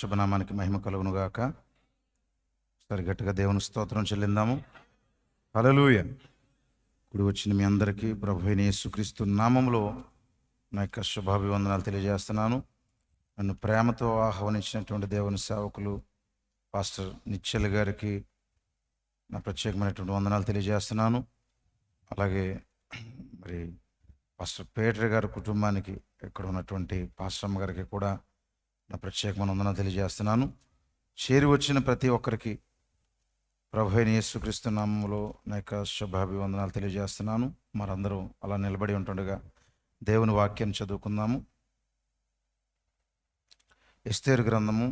శుభనామానికి మహిమ కలుగును గాక. సరిగట్టుగా దేవుని స్తోత్రం చెల్లిందాము. హల్లెలూయా. కుడి వచ్చిన మీ అందరికీ ప్రభువైన యేసుక్రీస్తు నామములో నా యొక్క శుభాభివందనాలు తెలియజేస్తున్నాను. నన్ను ప్రేమతో ఆహ్వానించినటువంటి దేవుని సేవకులు పాస్టర్ నిశ్చల్ గారికి నా ప్రత్యేకమైనటువంటి వందనాలు తెలియజేస్తున్నాను. అలాగే మరి పాస్టర్ పేటర్ గారి కుటుంబానికి, ఇక్కడ ఉన్నటువంటి పాస్టర్ అమ్మ గారికి కూడా నా ప్రత్యేకమైన వందనాలు తెలియజేస్తున్నాను. చేరి వచ్చిన ప్రతి ఒక్కరికి ప్రభువైన యేసుక్రీస్తు నామములో నా యొక్క శుభాభివందనాలు తెలియజేస్తున్నాను. మరందరూ అలా నిలబడి ఉంటుండగా దేవుని వాక్యాన్ని చదువుకుందాము. ఎస్తేరు గ్రంథము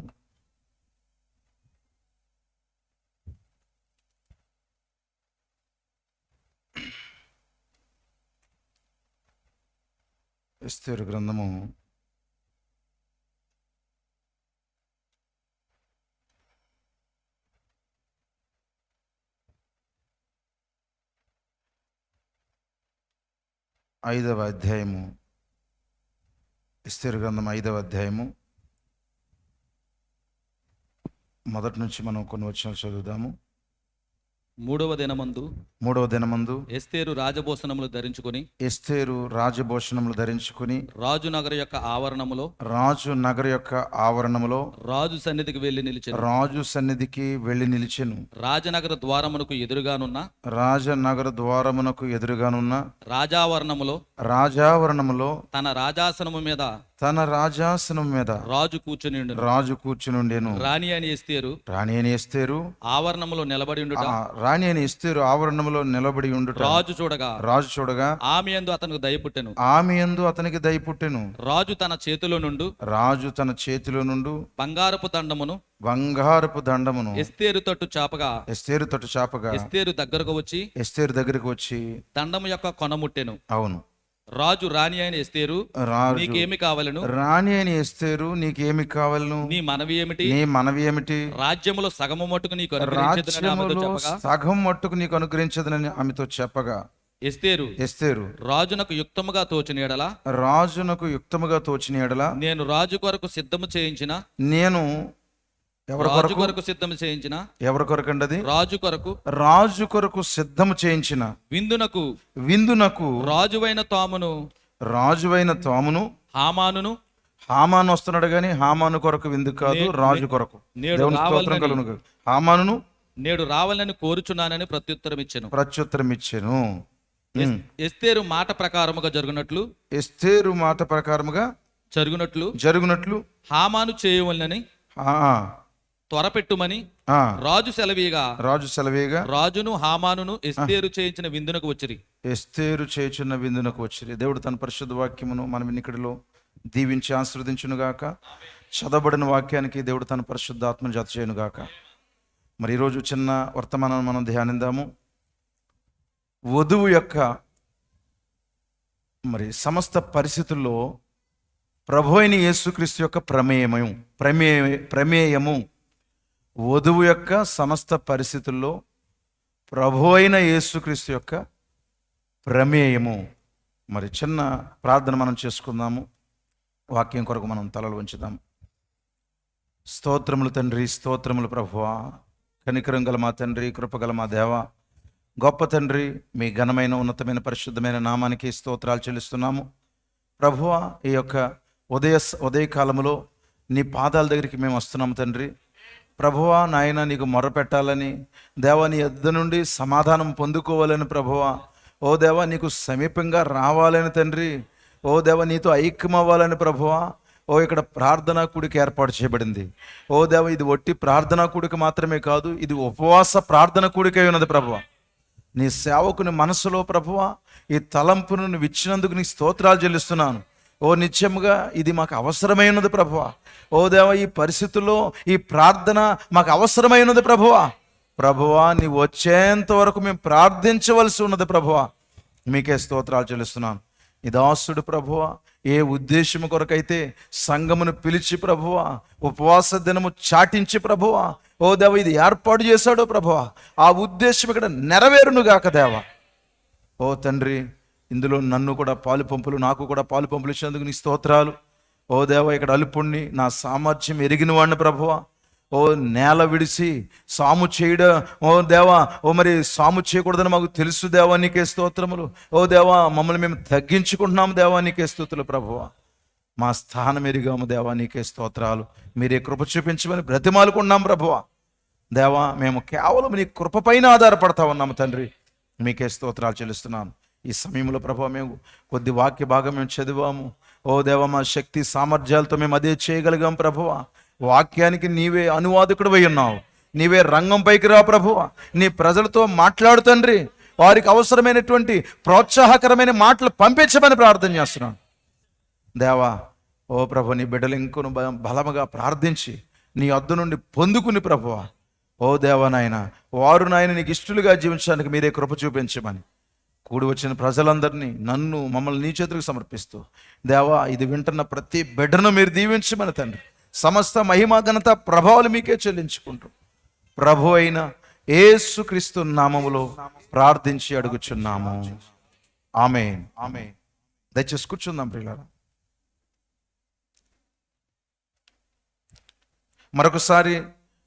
5వ అధ్యాయము. ఎస్తేరు గ్రంథం 5వ అధ్యాయము మొదటి నుంచి మనం కొన్ని వచనాలు చదువుదాము. మూడవ దినమందు ఎస్తేరు రాజభూషణములు ధరించుకొని రాజు నగర యొక్క ఆవరణములో రాజు సన్నిధికి వెళ్ళి నిలిచెను. రాజనగర ద్వారమునకు ఎదురుగానున్న రాజావరణములో తన రాజాసనము మీద రాజు కూర్చుని రాణి అని ఎస్తేరు ఆవరణములో నిలబడి ఉండుట రాజు చూడగా ఆమె యందు అతనికి దయపుట్టెను. రాజు తన చేతిలో నుండు బంగారపు దండమును ఎస్తేరు తట్టు చాపగా ఎస్తేరు దగ్గరకు వచ్చి దండము యొక్క కొనముట్టెను. అవును. రాజు రాణి అయిన ఎస్తేరు నీకేమి కావలను? నీ మనవి ఏమిటి? రాజ్యములో సగము మట్టుకు నీకు అనుగ్రహించదనని ఆమెతో చెప్పగా ఎస్తేరు రాజునకు యుక్తముగా తోచిన ఎడల నేను రాజు కొరకు సిద్ధము చేయించిన ఎవరి కొరకు అండి? అది రాజు కొరకు సిద్ధము చేయించిన విందునకు రాజువైన తామును హామాను వస్తున్నాడు గాని హామాను కొరకు విందు కాదు, రాజు కొరకు. హామాను నేడు రావాలని కోరుచున్నానని ప్రత్యుత్తరం ఇచ్చెను. ఎస్తేరు మాట ప్రకారముగా జరుగునట్లు హామాను చేయవలనని త్వరపెట్టుమని రాజు సెలవీగా రాజును హామానును ఎస్తేరు చేయించిన విందునకు వచ్చిరి. దేవుడు తన పరిశుద్ధ వాక్యమును మనం వినికిడిలో దీవించి ఆశీర్వదించును గాక. చదవబడిన వాక్యానికి దేవుడు తన పరిశుద్ధ ఆత్మను జత చేయను గాక. మరి ఈరోజు చిన్న వర్తమానాన్ని మనం ధ్యానిద్దాము. వధువు యొక్క మరి సమస్త పరిస్థితుల్లో ప్రభువైన యేసుక్రీస్తు యొక్క ప్రమేయము. వధువు యొక్క సమస్త పరిస్థితుల్లో ప్రభువైన యేసుక్రీస్తు యొక్క ప్రమేయము. మరి చిన్న ప్రార్థన మనం చేసుకుందాము. వాక్యం కొరకు మనం తలలు ఉంచుదాం. స్తోత్రములు తండ్రి, స్తోత్రములు ప్రభువా, కనికరం గల మా తండ్రి, కృపగల మా దేవ, గొప్ప తండ్రి, మీ ఘనమైన ఉన్నతమైన పరిశుద్ధమైన నామానికి స్తోత్రాలు చెల్లిస్తున్నాము ప్రభువా. ఈ యొక్క ఉదయకాలములో నీ పాదాల దగ్గరికి మేము వస్తున్నాము తండ్రి. ప్రభువా నాయన, నీకు మొరపెట్టాలని దేవా, నీ యొద్ద నుండి సమాధానం పొందుకోవాలని ప్రభువా, ఓ దేవా నీకు సమీపంగా రావాలని తండ్రి, ఓ దేవా నీతో ఐక్యమవ్వాలని ప్రభువా. ఓ ఇక్కడ ప్రార్థనా కూడిక ఏర్పాటు చేయబడింది. ఓ దేవ, ఇది ఒట్టి ప్రార్థనా కూడిక మాత్రమే కాదు, ఇది ఉపవాస ప్రార్థన కూడిక ఉన్నది ప్రభువా. నీ సేవకుని మనసులో ప్రభువా ఈ తలంపును నువ్వు ఇచ్చినందుకు నీ స్తోత్రాలు చెల్లిస్తున్నాను. ఓ నిత్యముగా ఇది మాకు అవసరమైనది ప్రభువా. ఓ దేవ, ఈ పరిస్థితుల్లో ఈ ప్రార్థన మాకు అవసరమైనది ప్రభువా. నీ వచ్చేంత వరకు మేము ప్రార్థించవలసి ఉన్నది ప్రభువా. మీకే స్తోత్రాలు చెల్లిస్తున్నాను. ఈ దాసుడు ప్రభువా ఏ ఉద్దేశము కొరకైతే సంఘమును పిలిచి ప్రభువా ఉపవాస దినము చాటించి ప్రభువా, ఓ దేవ ఇది ఏర్పాటు చేశాడో ప్రభువా, ఆ ఉద్దేశం ఇక్కడ నెరవేరునుగాక దేవా. ఓ తండ్రి, ఇందులో నన్ను కూడా నాకు కూడా పాలు పంపులు ఇచ్చినందుకు నీ స్తోత్రాలు. ఓ దేవా, ఇక్కడ అల్పుణ్ణి, నా సామర్థ్యం ఎరిగిన వాడిని ప్రభువా, ఓ నేల విడిచి సాము చేయడం, ఓ దేవా, ఓ మరి సాము చేయకూడదని మాకు తెలుసు దేవా, నీకే స్తోత్రములు. ఓ దేవా, మమ్మల్ని మేము తగ్గించుకుంటున్నాము దేవా, నీకే స్తుతులు ప్రభువా. మా స్థానం ఎరిగాము దేవా, నీకే స్తోత్రాలు. మీరే కృప చూపించమని బ్రతిమాలుకున్నాం ప్రభువా. దేవా, మేము కేవలం నీ కృపపైన ఆధారపడతా ఉన్నాము తండ్రి, మీకే స్తోత్రాలు చెల్లిస్తున్నాను. ఈ సమయంలో ప్రభువా, మేము కొద్ది వాక్య భాగం మేము చదివాము. ఓ దేవా, మా శక్తి సామర్థ్యాలతో మేము అదే చేయగలిగాం ప్రభువా. వాక్యానికి నీవే అనువాదకుడు అయి ఉన్నావు, నీవే రంగం పైకి రా ప్రభువా. నీ ప్రజలతో మాట్లాడు తండ్రి, వారికి అవసరమైనటువంటి ప్రోత్సాహకరమైన మాటలు పంపించమని ప్రార్థన చేస్తున్నాను దేవా. ఓ ప్రభు, నీ బిడ్డలు ఇంకొను బలముగా ప్రార్థించి నీ వద్ద నుండి పొందుకుని ప్రభువా, ఓ దేవా నాయన, వారు నాయన నీకు ఇష్టలుగా జీవించడానికి మీరే కృప చూపించమని కూడి వచ్చిన ప్రజలందరినీ, నన్ను, మమ్మల్ని నీ చేతులకు సమర్పిస్తూ దేవా, ఇది వింటున్న ప్రతి బిడ్డను మీరు దీవించమని తండ్రి, సమస్త మహిమా ఘనత ప్రభావాలు మీకే చెల్లించుకుంటూ ప్రభు అయిన యేసుక్రీస్తు నామములో ప్రార్థించి అడుగుచున్నాము. ఆమేన్. ఆమేన్. దయచేసి కూర్చుందాం ప్రియులారా. మరొకసారి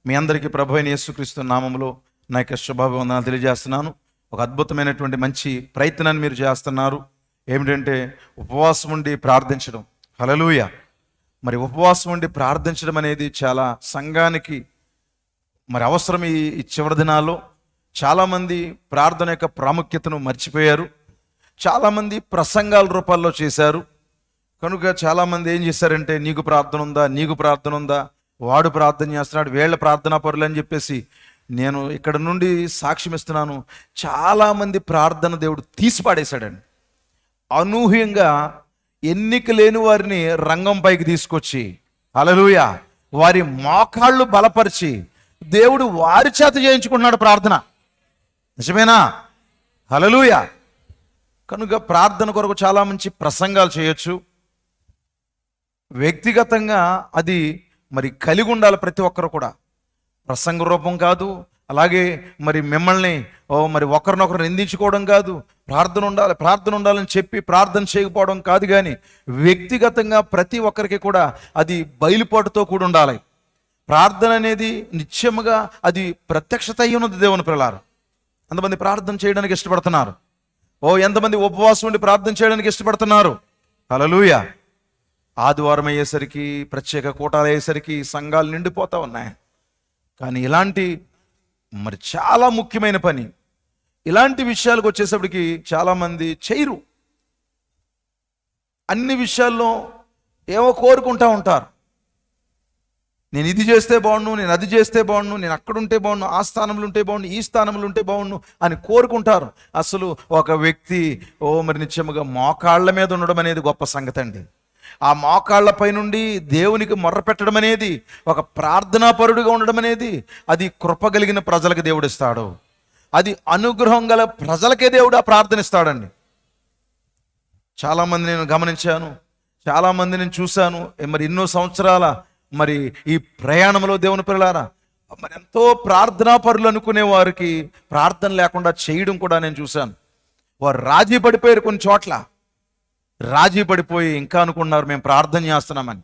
మీ అందరికీ ప్రభు అయిన యేసుక్రీస్తు నామములో నా యొక్క శుభాభివందనాలు తెలియజేస్తున్నాను. ఒక అద్భుతమైనటువంటి మంచి ప్రయత్నాన్ని మీరు చేస్తున్నారు. ఏమిటంటే ఉపవాసం ఉండి ప్రార్థించడం. హల్లెలూయా. మరి ఉపవాసం ఉండి ప్రార్థించడం అనేది చాలా సంఘానికి మరి అవసరం. ఈ చివరి దినాల్లో చాలామంది ప్రార్థన యొక్క ప్రాముఖ్యతను మర్చిపోయారు. చాలామంది ప్రసంగాల రూపాల్లో చేశారు. కనుక చాలామంది ఏం చేశారంటే, నీకు ప్రార్థన ఉందా, నీకు ప్రార్థన ఉందా, వాడు ప్రార్థన చేస్తున్నాడు, వీళ్ళ ప్రార్థనా పరులు అని చెప్పేసి, నేను ఇక్కడ నుండి సాక్ష్యం ఇస్తున్నాను, చాలామంది ప్రార్థన దేవుడు తీసి పాడేశాడండి. అనూహ్యంగా ఎన్నిక లేని వారిని రంగం పైకి తీసుకొచ్చి, హల్లెలూయా, వారి మోకాళ్ళు బలపరిచి దేవుడు వారి చేత చేయించుకుంటున్నాడు ప్రార్థన. నిజమేనా? హల్లెలూయా. కనుక ప్రార్థన కొరకు చాలా మంచి ప్రసంగాలు చేయొచ్చు. వ్యక్తిగతంగా అది మరి కలిగి ఉండాలి ప్రతి ఒక్కరు కూడా. ప్రసంగ రూపం కాదు, అలాగే మరి మిమ్మల్ని మరి ఒకరినొకరు నిందించుకోవడం కాదు. ప్రార్థన ఉండాలని చెప్పి ప్రార్థన చేయకపోవడం కాదు, కానీ వ్యక్తిగతంగా ప్రతి ఒక్కరికి కూడా అది బయలుపాటుతో కూడి ఉండాలి. ప్రార్థన అనేది నిత్యముగా అది ప్రత్యక్షత అయి ఉన్నది దేవుని పిల్లలారా. ఎంతమంది ప్రార్థన చేయడానికి ఇష్టపడుతున్నారు? ఎంతమంది ఉపవాసం ఉండి ప్రార్థన చేయడానికి ఇష్టపడుతున్నారు? హల్లెలూయా. ఆదివారం అయ్యేసరికి, ప్రత్యేక కూటాలు అయ్యేసరికి సంఘాలు నిండిపోతా ఉన్నాయి. కానీ ఇలాంటి మరి చాలా ముఖ్యమైన పని, ఇలాంటి విషయాలకు వచ్చేసప్పటికి చాలామంది చేయరు. అన్ని విషయాల్లో ఏమో కోరుకుంటా ఉంటారు. నేను ఇది చేస్తే బాగుండు, నేను అది చేస్తే బాగుండు, నేను అక్కడుంటే బాగుండు, ఆ స్థానంలో ఉంటే బాగుండు, ఈ స్థానంలో ఉంటే బాగుండు అని కోరుకుంటారు. అసలు ఒక వ్యక్తి మరి నిత్యముగా మోకాళ్ళ మీద ఉండడం అనేది గొప్ప సంగతి అండి. ఆ మోకాళ్ళపై నుండి దేవునికి మొర్ర పెట్టడం అనేది, ఒక ప్రార్థనాపరుడిగా ఉండడం అనేది, అది కృప కలిగిన ప్రజలకు దేవుడు ఇస్తాడు. అది అనుగ్రహం గల ప్రజలకే దేవుడు ఆ ప్రార్థనిస్తాడండి. చాలామంది నేను గమనించాను, చాలామంది నేను చూశాను. మరి ఎన్నో సంవత్సరాల మరి ఈ ప్రయాణంలో దేవుని పిల్లలారా, మరి ఎంతో ప్రార్థనాపరులు అనుకునే వారికి ప్రార్థన లేకుండా చేయడం కూడా నేను చూశాను. వారు రాజీ పడిపోయారు. కొన్ని చోట్ల రాజీ పడిపోయి ఇంకా అనుకున్నారు మేము ప్రార్థన చేస్తున్నామని.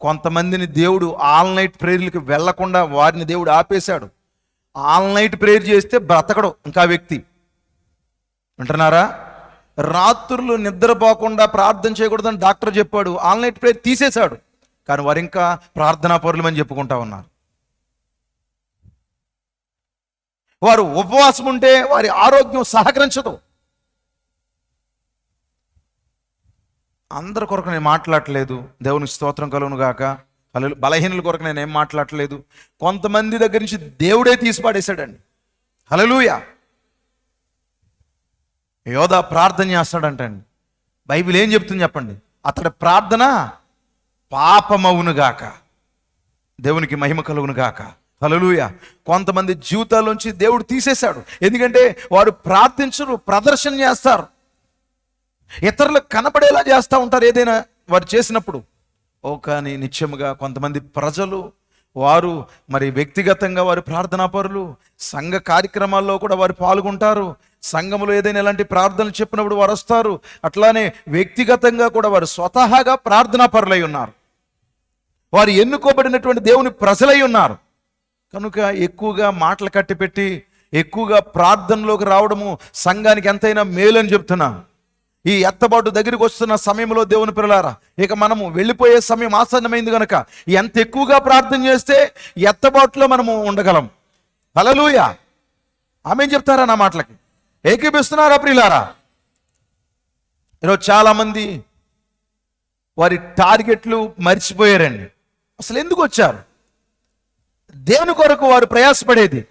కొంతమందిని దేవుడు ఆల్ నైట్ ప్రేయర్లకు వెళ్లకుండా వారిని దేవుడు ఆపేశాడు. ఆల్ నైట్ ప్రేయర్ చేస్తే బ్రతకడు ఇంకా వ్యక్తి. వింటున్నారా? రాత్రులు నిద్రపోకుండా ప్రార్థన చేయకూడదని డాక్టర్ చెప్పాడు, ఆల్ నైట్ ప్రేయర్ తీసేశాడు. కానీ వారు ఇంకా ప్రార్థనా పరులమని చెప్పుకుంటా ఉన్నారు. వారు ఉపవాసం ఉంటే వారి ఆరోగ్యం సహకరించదు. అందరి కొరకు నేను మాట్లాడట్లేదు, దేవునికి స్తోత్రం కలుగును గాక. బలహీనుల కొరకు నేను ఏం మాట్లాడట్లేదు. కొంతమంది దగ్గర నుంచి దేవుడే తీసి పాడేశాడండి. హల్లెలూయా. యోధా ప్రార్థన చేస్తాడంటండి. బైబిల్ ఏం చెప్తుంది చెప్పండి? అతడి ప్రార్థన పాపమవునుగాక, దేవునికి మహిమ కలుగునుగాక. హల్లెలూయా. కొంతమంది జీవితాల్లోంచి దేవుడు తీసేశాడు. ఎందుకంటే వారు ప్రార్థించరు, ప్రదర్శన చేస్తారు, ఇతరులకు కనపడేలా చేస్తూ ఉంటారు ఏదైనా వారు చేసినప్పుడు. కానీ నిత్యముగా కొంతమంది ప్రజలు వారు మరి వ్యక్తిగతంగా వారు ప్రార్థనాపరులు, సంఘ కార్యక్రమాల్లో కూడా వారు పాల్గొంటారు. సంఘములో ఏదైనా ఇలాంటి ప్రార్థనలు చెప్పినప్పుడు వారు వస్తారు. అట్లానే వ్యక్తిగతంగా కూడా వారు స్వతహాగా ప్రార్థనాపరులై ఉన్నారు. వారు ఎన్నుకోబడినటువంటి దేవుని ప్రజలై ఉన్నారు. కనుక ఎక్కువగా మాటలు కట్టిపెట్టి ఎక్కువగా ప్రార్థనలోకి రావడము సంఘానికి ఎంతైనా మేలని చెప్తున్నా. ఈ ఎత్తబాటు దగ్గరికి వస్తున్న సమయంలో దేవుని పిల్లలారా, ఇక మనము వెళ్ళిపోయే సమయం ఆసన్నమైంది కనుక ఎంత ఎక్కువగా ప్రార్థన చేస్తే ఎత్తబాటులో మనము ఉండగలం. హల్లెలూయా, ఆమేన్ చెప్తారా? నా మాటలకి ఏకీపిస్తున్నారా ప్రియులారా? ఈరోజు చాలామంది వారి టార్గెట్లు మర్చిపోయారండి. అసలు ఎందుకు వచ్చారు? దేని కొరకు వారు ప్రయాసపడేది?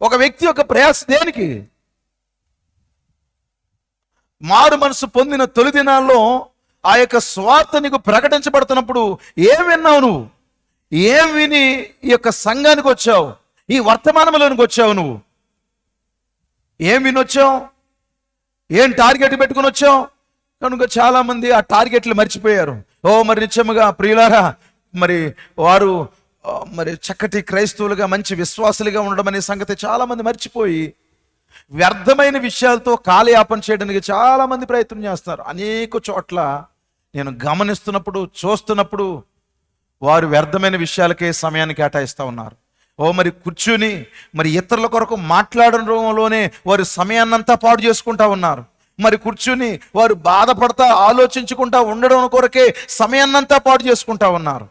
ఒక వ్యక్తి యొక్క ప్రయాస దేనికి? మారు మనసు పొందిన తొలి దినాల్లో ఆ యొక్క స్వార్థ నీకు ప్రకటించబడుతున్నప్పుడు ఏం విన్నావు నువ్వు? ఏం విని ఈ యొక్క సంఘానికి వచ్చావు? ఈ వర్తమానంలోనికి వచ్చావు? నువ్వు ఏం వినొచ్చావు? ఏం టార్గెట్ పెట్టుకుని వచ్చావు? కనుక చాలా మంది ఆ టార్గెట్లు మర్చిపోయారు. మరి నిత్యముగా ప్రియులారా, మరి వారు మరి చక్కటి క్రైస్తవులుగా మంచి విశ్వాసులుగా ఉండడం అనే సంగతి చాలా మంది మర్చిపోయి వ్యర్థమైన విషయాలతో కాలయాపన చేయడానికి చాలా మంది ప్రయత్నం చేస్తారు. అనేక చోట్ల నేను గమనిస్తున్నప్పుడు, చూస్తున్నప్పుడు వారు వ్యర్థమైన విషయాలకే సమయాన్ని కేటాయిస్తూ ఉన్నారు. మరి కూర్చుని మరి ఇతరుల కొరకు మాట్లాడడంలోనే వారు సమయాన్నంతా పాడు చేసుకుంటా ఉన్నారు. మరి కూర్చుని వారు బాధపడతా ఆలోచించుకుంటా ఉండడం కొరకే సమయాన్నంతా పాడు చేసుకుంటా ఉన్నారు.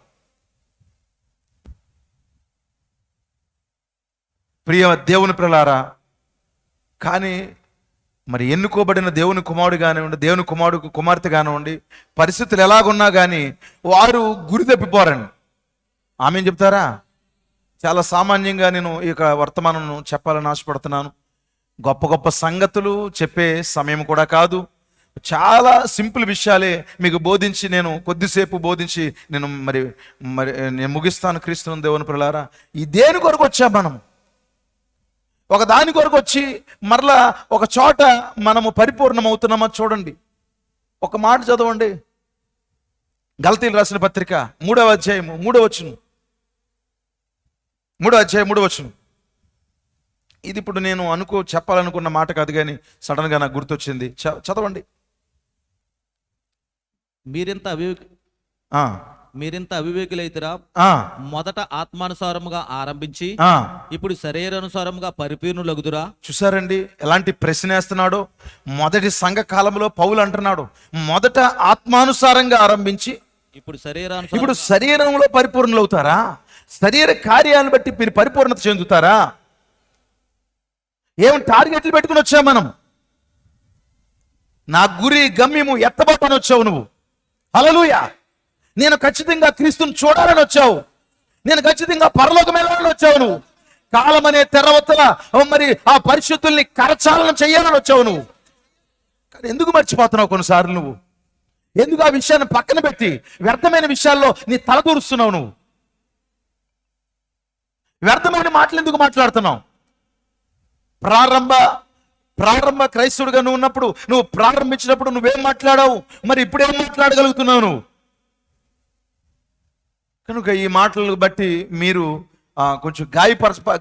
ప్రియ దేవుని పిల్లలారా, కానీ మరి ఎన్నుకోబడిన దేవుని కుమారుడు కానివ్వండి, దేవుని కుమార్తె కానివ్వండి, పరిస్థితులు ఎలాగున్నా కానీ వారు గురి తప్పిపోరండి. ఆమె చెప్తారా? చాలా సామాన్యంగా నేను ఈ యొక్క వర్తమానం చెప్పాలని ఆశపడుతున్నాను. గొప్ప గొప్ప సంగతులు చెప్పే సమయం కూడా కాదు. చాలా సింపుల్ విషయాలే మీకు బోధించి నేను కొద్దిసేపు బోధించి నేను నేను ముగిస్తాను. క్రీస్తు దేవుని పిల్లలారా, ఈ దేని కొరకు వచ్చాం? మనం ఒక దాని కొరకు వచ్చి మరలా ఒక చోట మనము పరిపూర్ణమవుతున్నామా చూడండి. ఒక మాట చదవండి, గలతీలు రాసిన పత్రిక 3వ అధ్యాయము 3వ వచనం. 3వ అధ్యాయం 3వ వచనం. ఇది ఇప్పుడు నేను చెప్పాలనుకున్న మాట కాదు, కానీ సడన్గా నాకు గుర్తొచ్చింది. చదవండి. మీరింత అవివేకులైతేరా, మొదట ఆత్మానుసారముగా ఆరంభించి ఇప్పుడు శరీరానుసారముగా పరిపూర్ణులగుదురా. చూసారండి ఎలాంటి ప్రశ్న వేస్తున్నాడో? మొదటి సంఘ కాలంలో పౌలు అంటున్నాడు, మొదట ఆత్మానుసారంగా ఆరంభించి ఇప్పుడు శరీరంలో పరిపూర్ణులవుతారా? శరీర కార్యాలను బట్టి మీరు పరిపూర్ణత చెందుతారా? ఏం టార్గెట్లు పెట్టుకుని వచ్చావు మనం? నా గురి గమ్యము ఎత్తబట్టని వచ్చావు నువ్వు. హల్లెలూయా. నేను ఖచ్చితంగా క్రీస్తుని చూడాలని వచ్చావు. నేను ఖచ్చితంగా పరలోకం వెళ్ళాలని వచ్చావు నువ్వు. కాలం అనే తెరవతల మరి ఆ పరిశుద్ధుల్ని కరచాలనం చేయాలని వచ్చావు నువ్వు. కానీ ఎందుకు మర్చిపోతున్నావు కొన్నిసార్లు? నువ్వు ఎందుకు ఆ విషయాన్ని పక్కన పెట్టి వ్యర్థమైన విషయాల్లో నీ తల దూరుస్తున్నావు? నువ్వు వ్యర్థమైన మాటలు ఎందుకు మాట్లాడుతున్నావు? ప్రారంభ క్రైస్తవుడిగా నువ్వు ఉన్నప్పుడు, నువ్వు ప్రారంభించినప్పుడు నువ్వేం మాట్లాడావు? మరి ఇప్పుడేం మాట్లాడగలుగుతున్నావు నువ్వు? కనుక ఈ మాటలను బట్టి మీరు కొంచెం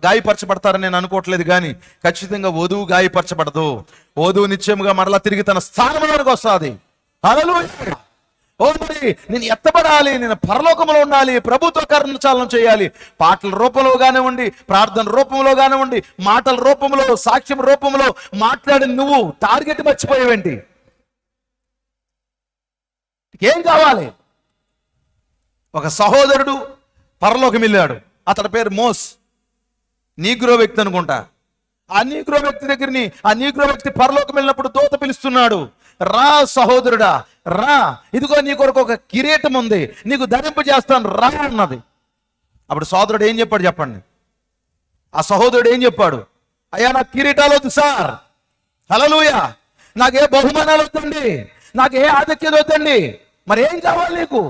గాయపరచబడతారని నేను అనుకోవట్లేదు, కానీ ఖచ్చితంగా వధువు గాయపరచబడదు. వధువు నిశ్చయముగా మరలా తిరిగి తన స్థానంలోకి వస్తుంది. హల్లెలూయా. మరి నేను ఎత్తబడాలి, నేను పరలోకంలో ఉండాలి, ప్రభుత్వ కర్మచాలనం చేయాలి. పాటల రూపంలో కానివ్వండి, ప్రార్థన రూపంలో కానివ్వండి, మాటల రూపంలో, సాక్ష్యం రూపంలో మాట్లాడి నువ్వు టార్గెట్ మర్చిపోయావేంటి? ఏం కావాలి? ఒక సహోదరుడు పరలోకం వెళ్ళాడు. అతడి పేరు మోస్, నీగ్రో వ్యక్తి అనుకుంటా. ఆ నీగ్రో వ్యక్తి దగ్గరని ఆ నీగ్రో వ్యక్తి పరలోకం వెళ్ళినప్పుడు దూత పిలుస్తున్నాడు, రా సహోదరుడా రా, ఇదిగో నీ కొరకు ఒక కిరీటం ఉంది, నీకు ధరింపజేస్తాను రా అన్నది. అప్పుడు సోదరుడు ఏం చెప్పాడు చెప్పండి? ఆ సహోదరుడు ఏం చెప్పాడు? అయ్యా నాకు కిరీటాలు వద్దు సార్, హల్లెలూయా, నాకే బహుమానాలు వద్దండి, నాకే ఆధిక్యత వద్దండి, మరి ఏం కావాలి నీకు?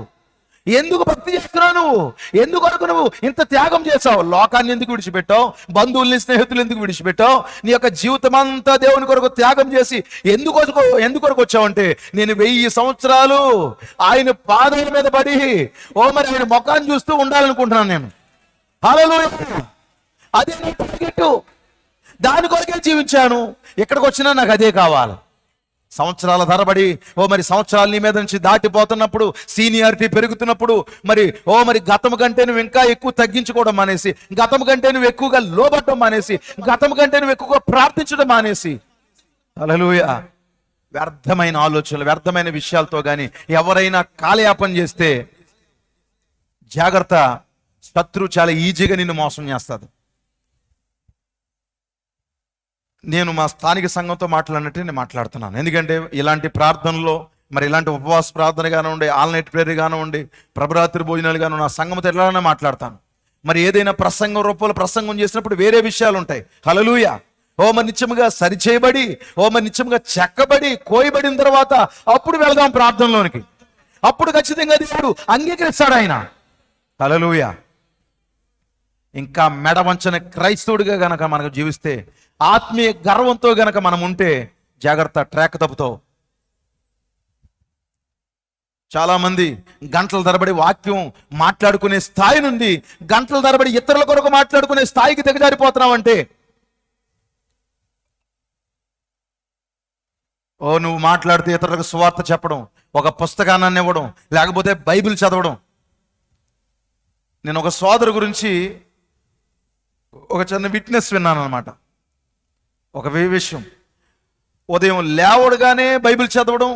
ఎందుకు భక్తి చేస్తున్నావు నువ్వు? ఎందుకొరకు నువ్వు ఇంత త్యాగం చేసావు? లోకాన్ని ఎందుకు విడిచిపెట్టావు? బంధువుల్ని, స్నేహితులు ఎందుకు విడిచిపెట్టావు? నీ యొక్క జీవితం అంతా దేవుని కొరకు త్యాగం చేసి ఎందుకొరకు వచ్చావంటే, నేను 1000 సంవత్సరాలు ఆయన పాదాల మీద పడి మరి ఆయన ముఖాన్ని చూస్తూ ఉండాలనుకుంటున్నాను నేను. హల్లెలూయా! అదే నా టార్గెట్. దాని కొరకే జీవించాను. ఎక్కడికి వచ్చినా నాకు అదే కావాలి. సంవత్సరాల తరబడి మరి సంవత్సరాలు నీ మీద నుంచి దాటిపోతున్నప్పుడు, సీనియారిటీ పెరుగుతున్నప్పుడు మరి గతం కంటే నువ్వు ఇంకా ఎక్కువ తగ్గించుకోవడం మానేసి, గతం కంటే నువ్వు ఎక్కువగా లోబట్టడం మానేసి, గతం కంటే నువ్వు ఎక్కువగా ప్రార్థించడం మానేసి, హల్లెలూయా, వ్యర్థమైన ఆలోచనలు, వ్యర్థమైన విషయాలతో కానీ ఎవరైనా కాలయాపన చేస్తే జాగ్రత్త. శత్రువు చాలా ఈజీగా నిన్ను మోసం చేస్తాడు. నేను మా స్థానిక సంఘంతో మాట్లాడినట్టు నేను మాట్లాడుతున్నాను. ఎందుకంటే ఇలాంటి ప్రార్థనలో, మరి ఇలాంటి ఉపవాస ప్రార్థన కానివ్వండి, ఆల్ నైట్ ప్రేయర్ కానివ్వండి, ప్రభరాత్రి భోజనాలు కానివ్వండి, నా సంఘంతో ఎట్లానే మాట్లాడతాను. మరి ఏదైనా ప్రసంగం రూపంలో ప్రసంగం చేసినప్పుడు వేరే విషయాలు ఉంటాయి. హల్లెలూయా! మరి నిత్యముగా సరిచేయబడి, మరి నిత్యముగా చెక్కబడి, కోయబడిన తర్వాత అప్పుడు వెళదాం ప్రార్థనలోనికి. అప్పుడు ఖచ్చితంగా దేవుడు అంగీకరిస్తాడు ఆయన. హల్లెలూయా! ఇంకా మెడ వంచన క్రైస్తవుడిగా గనక మనకు జీవిస్తే, ఆత్మీయ గర్వంతో గనక మనం ఉంటే జాగ్రత్త, ట్రాక్ తప్పుతావు. చాలా మంది గంటల తరబడి వాక్యం మాట్లాడుకునే స్థాయి నుండి గంటల తరబడి ఇతరుల కొరకు మాట్లాడుకునే స్థాయికి దిగజారిపోతున్నావంటే, నువ్వు మాట్లాడితే ఇతరులకు సువార్త చెప్పడం, ఒక పుస్తకాన్ని ఇవ్వడం, లేకపోతే బైబిల్ చదవడం. నేను ఒక సోదరు గురించి ఒక చిన్న విట్నెస్ విన్నాను అనమాట. ఒక విషయం, ఉదయం లేవగానే బైబిల్ చదవడం,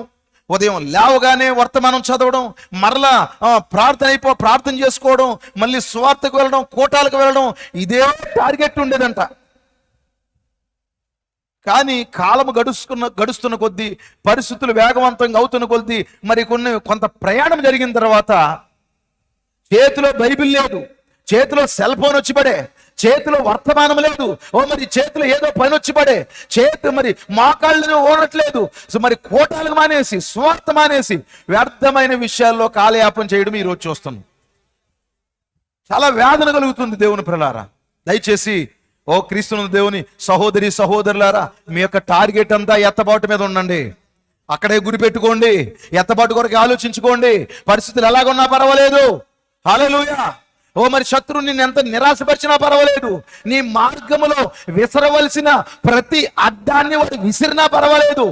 ఉదయం లేవగానే వర్తమానం చదవడం, మరలా ప్రార్థన చేసుకోవడం, మళ్ళీ స్వార్థకు వెళ్ళడం, కూటాలకు వెళ్ళడం, ఇదే టార్గెట్ ఉండేదంట. కానీ కాలం గడుస్తున్న కొద్దీ, పరిస్థితులు వేగవంతంగా అవుతున్న కొద్దీ, మరి కొంత ప్రయాణం జరిగిన తర్వాత చేతిలో బైబిల్ లేదు, చేతిలో సెల్ ఫోన్ వచ్చి పడే, చేతిలో వర్తమానం లేదు, మరి చేతిలో ఏదో పని వచ్చి పడే, మరి మోకాళ్ళను ఓనట్లేదు. సో మరి కోటాలకు మానేసి, స్వార్థ మానేసి, వ్యర్థమైన విషయాల్లో కాలయాపన చేయడం ఈరోజు చూస్తున్నాం. చాలా వేదన కలుగుతుంది దేవుని ప్రియులారా. దయచేసి క్రీస్తును దేవుని సహోదరి సహోదరులారా, మీ యొక్క టార్గెట్ అంతా ఎత్తబాటు మీద ఉండండి. అక్కడే గురి పెట్టుకోండి. ఎత్తబాటు కొరకు ఆలోచించుకోండి. పరిస్థితులు ఎలాగున్నా పర్వాలేదు. హల్లెలూయా! మరి శత్రువు నిన్ను ఎంత నిరాశపరిచినా పర్వాలేదు. నీ మార్గములో విసరవలసిన ప్రతి అడ్డాన్ని వాడు విసిరినా పర్వాలేదు.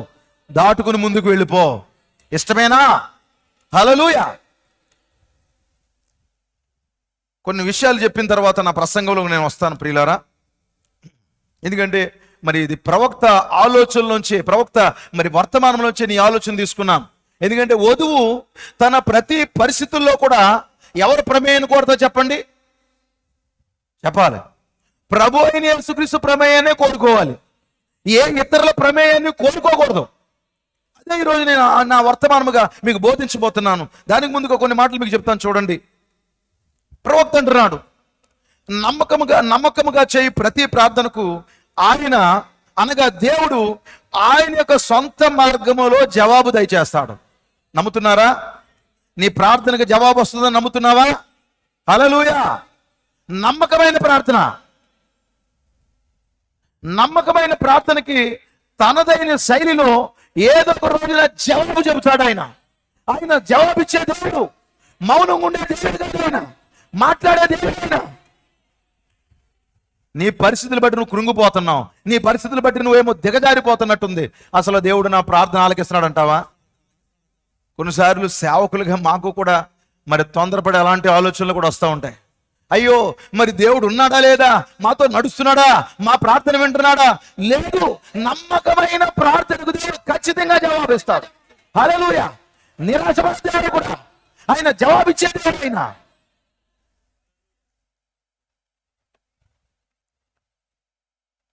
దాటుకుని ముందుకు వెళ్ళిపో. ఇష్టమేనా? హల్లెలూయా! కొన్ని విషయాలు చెప్పిన తర్వాత నా ప్రసంగంలో నేను వస్తాను ప్రియులారా. ఎందుకంటే మరి ఇది ప్రవక్త ఆలోచనలోంచి, ప్రవక్త మరి వర్తమానంలోంచి నీ ఆలోచన తీసుకున్నాను. ఎందుకంటే వధువు తన ప్రతి పరిస్థితుల్లో కూడా ఎవరు ప్రమేయాన్ని కోరుతా చెప్పండి? చెప్పాలి. ప్రభు అయిన యేసుక్రీస్తు ప్రమేయాన్ని కోరుకోవాలి. ఏ ఇతరుల ప్రమేయాన్ని కోరుకోకూడదు. అదే ఈరోజు నేను నా వర్తమానముగా మీకు బోధించబోతున్నాను. దానికి ముందుగా కొన్ని మాటలు మీకు చెప్తాను చూడండి. ప్రవక్త అంటున్నాడు, నమ్మకముగా చేయి ప్రతి ప్రార్థనకు ఆయన, అనగా దేవుడు ఆయన యొక్క సొంత మార్గములో జవాబు దయచేస్తాడు. నమ్ముతున్నారా? నీ ప్రార్థనకు జవాబు వస్తుందని నమ్ముతున్నావా? హల్లెలూయా! నమ్మకమైన ప్రార్థన, నమ్మకమైన ప్రార్థనకి తనదైన శైలిలో ఏదో ఒక రోజున జవాబు చెబుతాడు ఆయన. ఆయన జవాబిచ్చే దేవుడు, మౌనంగా ఉండే దేవుడు, ఆయన మాట్లాడే దేవుడు. నీ పరిస్థితులు బట్టి నువ్వు కృంగిపోతున్నావు, నీ పరిస్థితులు బట్టి నువ్వేమో దిగజారిపోతున్నట్టుంది. అసలు దేవుడు నా ప్రార్థన ఆలకిస్తున్నాడు అంటావా? కొన్నిసార్లు సేవకులుగా మాకు కూడా మరి తొందరపడే అలాంటి ఆలోచనలు కూడా వస్తూ ఉంటాయి. అయ్యో, మరి దేవుడు ఉన్నాడా లేదా, మాతో నడుస్తున్నాడా, మా ప్రార్థన వింటున్నాడా? లేదు. నమ్మకమైన ప్రార్థనకు దేవుడు ఖచ్చితంగా జవాబిస్తాడు. హల్లెలూయా! నిరాశపడితే కూడా ఆయన జవాబిచ్చేది ఆయన.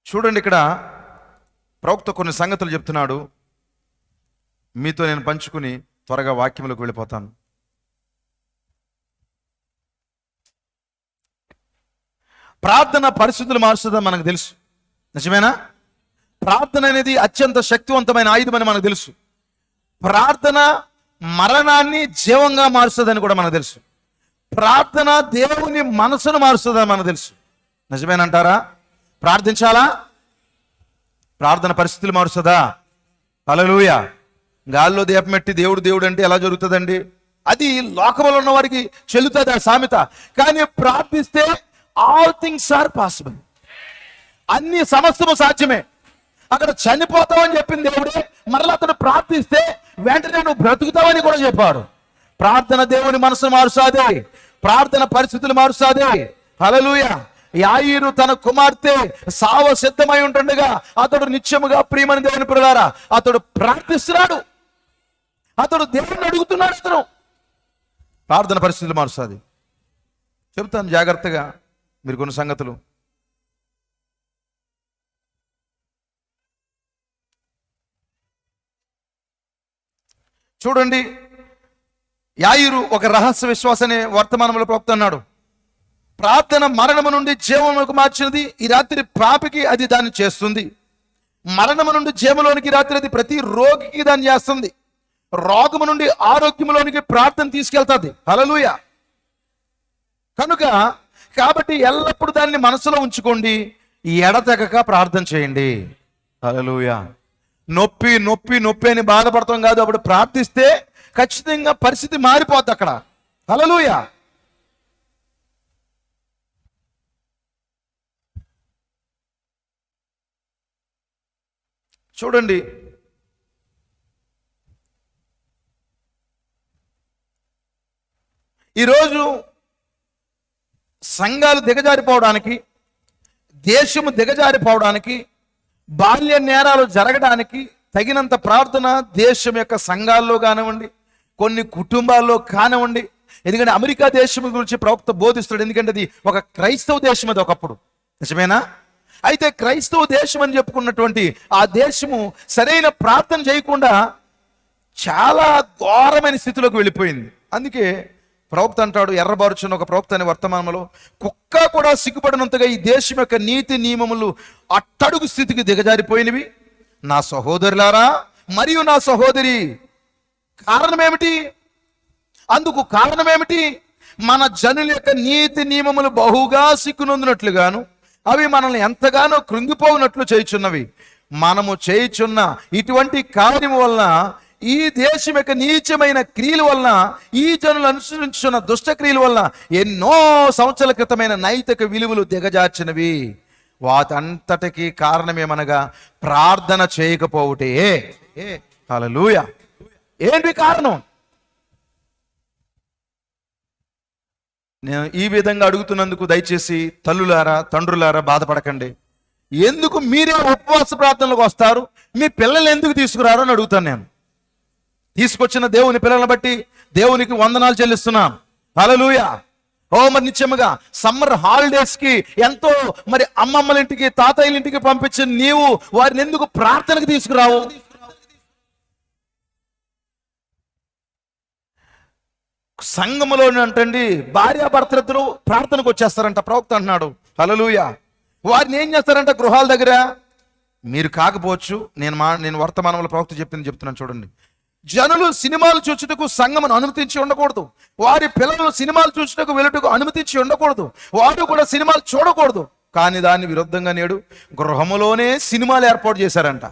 చూడండి, ఇక్కడ ప్రవక్త కొన్ని సంగతులు చెప్తున్నాడు. మీతో నేను పంచుకుని త్వరగా వాక్యంలోకి వెళ్ళిపోతాను. ప్రార్థన పరిస్థితులు మారుస్తుందని మనకు తెలుసు. నిజమేనా? ప్రార్థన అనేది అత్యంత శక్తివంతమైన ఆయుధం అని మనకు తెలుసు. ప్రార్థన మరణాన్ని జీవంగా మారుస్తుందని కూడా మనకు తెలుసు. ప్రార్థన దేవుని మనసును మారుస్తుందని మనకు తెలుసు. నిజమేనంటారా? ప్రార్థించాలా? ప్రార్థన పరిస్థితులు మారుస్తుందా? హల్లెలూయా. గాల్లో దీపం పెట్టి దేవుడు దేవుడు అంటే ఎలా జరుగుతుందండి? అది లోకంలో ఉన్న వారికి చెల్లుతుంది ఆ సామెత. కానీ ప్రార్థిస్తే ఆల్ థింగ్స్ ఆర్ పాసిబుల్. అన్ని సమస్తము సాధ్యమే. అక్కడ చనిపోతావని చెప్పింది దేవుడే, మరలా అతను ప్రార్థిస్తే వెంటనే నువ్వు బ్రతుకుతావని కూడా చెప్పాడు. ప్రార్థన దేవుని మనసును మారుస్తాది, ప్రార్థన పరిస్థితులు మారుస్తాది. హల్లెలూయా. యాయీరు తన కుమార్తె సావ సిద్ధమై ఉంటుండగా అతడు నిత్యముగా ప్రియమని దేవుని పిల్లలారా అతడు ప్రార్థిస్తున్నాడు, అతడు దేవుని అడుగుతున్నాడు. అతను ప్రార్థన పరిస్థితులు మారుస్తుంది. చెప్తాను జాగ్రత్తగా మీరు కొన్ని సంగతులు. చూడండి, యాయీరు ఒక రహస్య విశ్వాసనే వర్తమానంలో ప్రవక్తన్నాడు. ప్రార్థన మరణము నుండి జీవములకు మార్చినది, ఈ రాత్రి పాపికి అది దాన్ని చేస్తుంది. మరణము నుండి జీవంలోనికి రాత్రి అది ప్రతి రోగికి దాన్ని చేస్తుంది. రోగము నుండి ఆరోగ్యంలోనికి ప్రార్థన తీసుకెళ్తుంది. హల్లెలూయా. కనుక కాబట్టి ఎల్లప్పుడూ దాన్ని మనసులో ఉంచుకోండి, ఎడతెగక ప్రార్థన చేయండి. హల్లెలూయా. నొప్పి నొప్పి నొప్పి అని బాధపడతాం కాదు, అప్పుడు ప్రార్థిస్తే ఖచ్చితంగా పరిస్థితి మారిపోద్ది అక్కడ. హల్లెలూయా. చూడండి, ఈరోజు సంఘాలు దిగజారిపోవడానికి, దేశము దిగజారిపోవడానికి, బాల్య నేరాలు జరగడానికి తగినంత ప్రార్థన దేశం యొక్క సంఘాల్లో కానివ్వండి, కొన్ని కుటుంబాల్లో కానివ్వండి. ఎందుకంటే అమెరికా దేశం గురించి ప్రవక్త బోధిస్తాడు, ఎందుకంటే అది ఒక క్రైస్తవ దేశం. అది ఒకప్పుడు నిజమేనా? అయితే క్రైస్తవ దేశం అని చెప్పుకున్నటువంటి ఆ దేశము సరైన ప్రార్థన చేయకుండా చాలా ఘోరమైన స్థితిలోకి వెళ్ళిపోయింది. అందుకే ప్రవక్త అంటాడు, ఎర్రబారుచున్న ఒక ప్రవక్త అనే వర్తమానంలో, కుక్క కూడా సిగ్గుపడినంతగా ఈ దేశం యొక్క నీతి నియమములు అట్టడుగు స్థితికి దిగజారిపోయినవి. నా సహోదరులారా మరియు నా సహోదరి, కారణమేమిటి? అందుకు కారణమేమిటి? మన జనుల యొక్క నీతి నియమములు బహుగా సిగ్గునొందినట్లుగాను అవి మనల్ని ఎంతగానో కృంగిపోవునట్లు చేయుచున్నవి. మనము చేయుచున్న ఇటువంటి కార్యము వలన, ఈ దేశం యొక్క నీచమైన క్రియల వలన, ఈ జనులు అనుసరించున్న దుష్ట క్రియల వలన ఎన్నో సంవత్సరాల క్రితమైన నైతిక విలువలు దిగజార్చినవి. వాటంతటికి కారణమేమనగా ప్రార్థన చేయకపోవుటే. హల్లెలూయా. ఏంటి కారణం? నేను ఈ విధంగా అడుగుతున్నందుకు దయచేసి తల్లులారా, తండ్రులారా బాధపడకండి. ఎందుకు మీరే ఉపవాస ప్రార్థనలకు వస్తారు, మీ పిల్లలు ఎందుకు తీసుకురారు అని అడుగుతాను నేను. తీసుకొచ్చిన దేవుని పిల్లలను బట్టి దేవునికి వందనాలు చెల్లిస్తున్నాం. హల్లెలూయా. ఓ మరి నిత్యముగా సమ్మర్ హాలిడేస్ కి ఎంతో మరి అమ్మమ్మల ఇంటికి, తాతయ్యల ఇంటికి పంపించిన నీవు వారిని ఎందుకు ప్రార్థనకు తీసుకురావు? సంఘములోనే అంటండి భార్యాభర్తలిద్దరూ ప్రార్థనకు వచ్చేస్తారంట, ప్రవక్త అంటున్నాడు. హల్లెలూయా. వారిని ఏం చేస్తారంట గృహాల దగ్గర? మీరు కాకపోవచ్చు, నేను వర్తమానంలో ప్రవక్త చెప్తున్నాను. చూడండి, జనులు సినిమాలు చూచుటకు సంఘమును అనుమతించి ఉండకూడదు, వారి పిల్లలు సినిమాలు చూచుటకు వెళ్ళుటకు అనుమతించి ఉండకూడదు, వారు కూడా సినిమాలు చూడకూడదు. కానీ దాని విరుద్ధంగా నేడు గృహములోనే సినిమాలు ఏర్పాటు చేశారంట.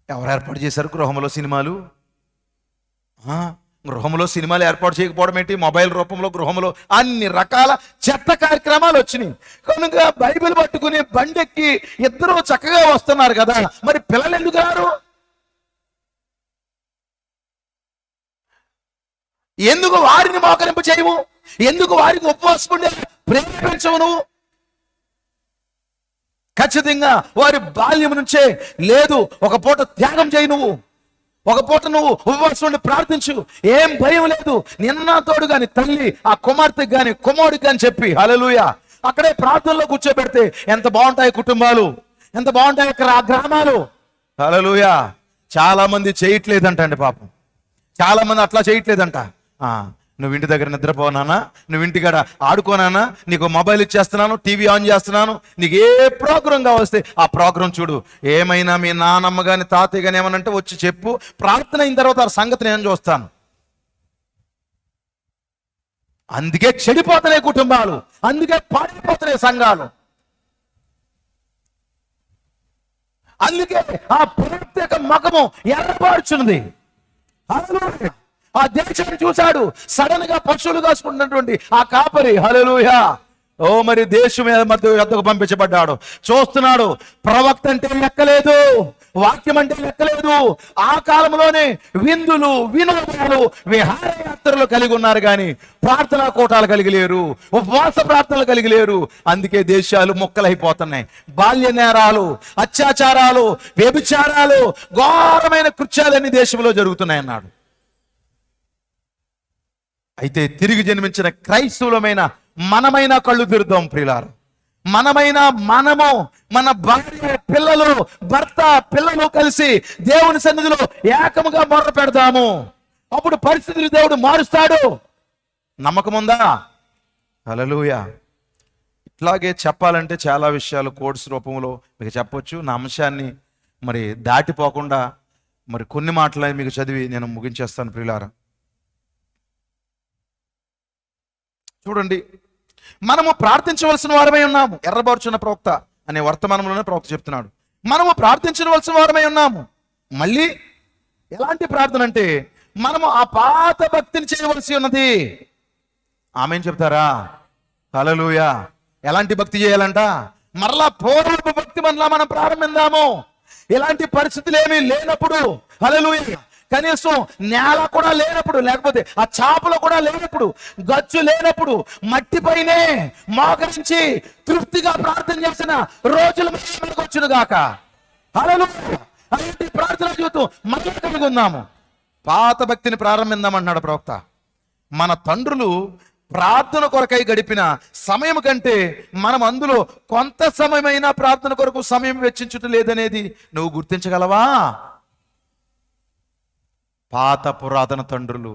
ఎవరు ఏర్పాటు చేశారు గృహములో సినిమాలు? గృహంలో సినిమాలు ఏర్పాటు చేయకపోవడం ఏంటి? మొబైల్ రూపంలో గృహంలో అన్ని రకాల చెత్త కార్యక్రమాలు వచ్చినాయి. కనుక బైబిల్ పట్టుకుని బండెక్కి ఇద్దరు చక్కగా వస్తున్నారు కదా, మరి పిల్లలు ఎందుకు రారు? ఎందుకు వారిని మోకరింప చేయవు? ఎందుకు వారికి ఉపవాసం ఉండే ప్రేరేపించవు నువ్వు? ఖచ్చితంగా వారి బాల్యం నుంచే లేదు, ఒక పూట త్యాగం చేయి, నువ్వు ఒక పూట నువ్వు ఉపవాసం ఉండి ప్రార్థించు, ఏం భయం లేదు. నిన్న తోడు గాని తల్లి ఆ కుమార్తెకి గాని కుమారుడికి గాని చెప్పి హల్లెలూయా అక్కడే ప్రార్థనలో కూర్చోబెడితే ఎంత బాగుంటాయి కుటుంబాలు, ఎంత బాగుంటాయి ఆ గ్రామాలు. హల్లెలూయా. చాలా మంది చేయట్లేదంట అండి పాపం, చాలా మంది అట్లా చేయట్లేదంట. నువ్వు ఇంటి దగ్గర నిద్రపోనానా, నువ్వు ఇంటికాడ ఆడుకోనానా, నీకు మొబైల్ ఇచ్చేస్తున్నాను, టీవీ ఆన్ చేస్తున్నాను, నీకు ఏ ప్రోగ్రాం కావస్తే ఆ ప్రోగ్రాం చూడు. ఏమైనా మీ నాన్నమ్మ కానీ తాతయ్య కానీ ఏమనంటే వచ్చి చెప్పు, ప్రార్థన అయిన తర్వాత ఆ సంగతి నేను చూస్తాను. అందుకే చెడిపోతున్నాయి కుటుంబాలు, అందుకే పాడైపోతున్నాయి సంఘాలు. అందుకే ఆ ప్రత్యేక మకము ఎర్రబార్చున్నది. హల్లెలూయా. ఆ దేశాన్ని చూశాడు, సడన్ గా పశువులు కాసుకుంటున్నటువంటి ఆ కాపరి, హల్లెలూయా, ఓ మరి దేశం మధ్య యొద్దకు పంపించబడ్డాడు. చూస్తున్నాడు, ప్రవక్త అంటే లెక్కలేదు, వాక్యం అంటే లెక్కలేదు. ఆ కాలంలోనే విందులు, వినోదాలు, విహారయాత్రలు కలిగి ఉన్నారు, కానీ ప్రార్థనా కూటాలు కలిగి లేరు, ఉపవాస ప్రార్థనలు కలిగి లేరు. అందుకే దేశాలు మొక్కలైపోతున్నాయి. బాల్య నేరాలు, అత్యాచారాలు, వ్యభిచారాలు, ఘోరమైన కృత్యాలన్నీ దేశంలో జరుగుతున్నాయి అన్నాడు. అయితే తిరిగి జన్మించిన క్రైస్తవులమైన మనమైన కళ్ళు తెరుద్దాం ప్రియులారా. మనము మన భార్య, పిల్లలు, భర్త, పిల్లలు కలిసి దేవుని సన్నిధిలో ఏకముగా మొర్ర పెడదాము. అప్పుడు పరిస్థితులు దేవుడు మారుస్తాడు. నమ్మకం ఉందా? హల్లెలూయా. ఇట్లాగే చెప్పాలంటే చాలా విషయాలు కోడ్స్ రూపంలో మీకు చెప్పొచ్చు. నా అంశాన్ని మరి దాటిపోకుండా మరి కొన్ని మాటలు మీకు చదివి నేను ముగించేస్తాను ప్రియులారా. చూడండి, మనము ప్రార్థించవలసిన వారమై ఉన్నాము. ఎర్రబార్చున్న ప్రవక్త అనే వర్తమానంలోనే ప్రవక్త చెప్తున్నాడు, మనము ప్రార్థించవలసిన వారమై ఉన్నాము. మళ్ళీ ఎలాంటి ప్రార్థన అంటే, మనము ఆ పాత భక్తిని చేయవలసి ఉన్నది. ఆమేన్ చెప్తారా? హల్లెలూయా. ఎలాంటి భక్తి చేయాలంట? మరలా పూర్వపు భక్తి మనలా మనం ప్రారంభిద్దాము. ఎలాంటి పరిస్థితులు ఏమీ లేనప్పుడు, హల్లెలూయా, కనీసం నేల కూడా లేనప్పుడు, లేకపోతే ఆ చాపలు కూడా లేనప్పుడు, గచ్చు లేనప్పుడు, మట్టిపైనే మోకరించి తృప్తిగా ప్రార్థన చేసిన రోజులు మనకు వచ్చును గాక. హల్లెలూయా. అలాంటి ప్రార్థన జీవితం మనం కలిగి ఉన్నాము. పాత భక్తిని ప్రారంభిద్దామన్నాడు ప్రవక్త. మన తండ్రులు ప్రార్థన కొరకై గడిపిన సమయం కంటే మనం అందులో కొంత సమయమైనా ప్రార్థన కొరకు సమయం వెచ్చించుట లేదనేది నువ్వు గుర్తించగలవా? పాత పురాతన తండ్రులు,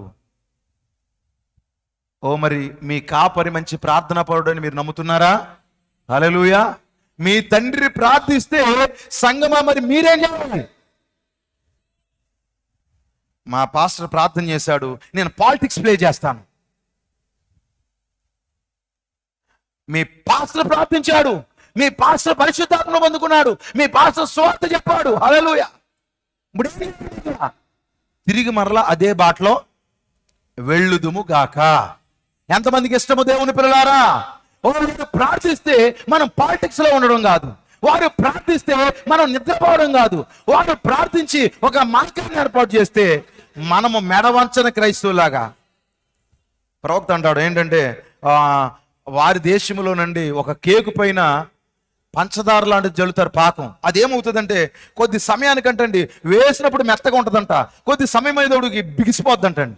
ఓ మరి మీ కాపరి మంచి ప్రార్థనా పరుడు అని మీరు నమ్ముతున్నారా? హల్లెలూయా. మీ తండ్రి ప్రార్థిస్తే సంగమా మరి మీరేం చేయాలి? మా పాస్టర్ ప్రార్థన చేశాడు, నేను పాలిటిక్స్ ప్లే చేస్తాను. మీ పాస్టర్ ప్రార్థించాడు, మీ పాస్టర్ పరిశుద్ధాత్మను పొందుకున్నాడు, మీ పాస్టర్ సువార్త చెప్పాడు. హల్లెలూయా. తిరిగి మరలా అదే బాటలో వెళ్ళుదుము గాక. ఎంతమందికి ఇష్టము దేవుని పిల్లలారా? వారు ప్రార్థిస్తే మనం పాలిటిక్స్ లో ఉండడం కాదు, వారు ప్రార్థిస్తే మనం నిద్రపోవడం కాదు, వారు ప్రార్థించి ఒక మార్గాన్ని ఏర్పాటు చేస్తే మనము మెడవంచన క్రైస్తవులాగా. ప్రవక్త అంటాడు ఏంటంటే, వారి దేశంలో నుండి ఒక కేకు పైన పంచదార లాంటిది జల్లుతారు పాకం. అదేమవుతుందంటే కొద్ది సమయానికంటండి వేసినప్పుడు మెత్తగా ఉంటుందంట, కొద్ది సమయం అయ్యేటప్పటికి బిగిసిపోద్దంటండి.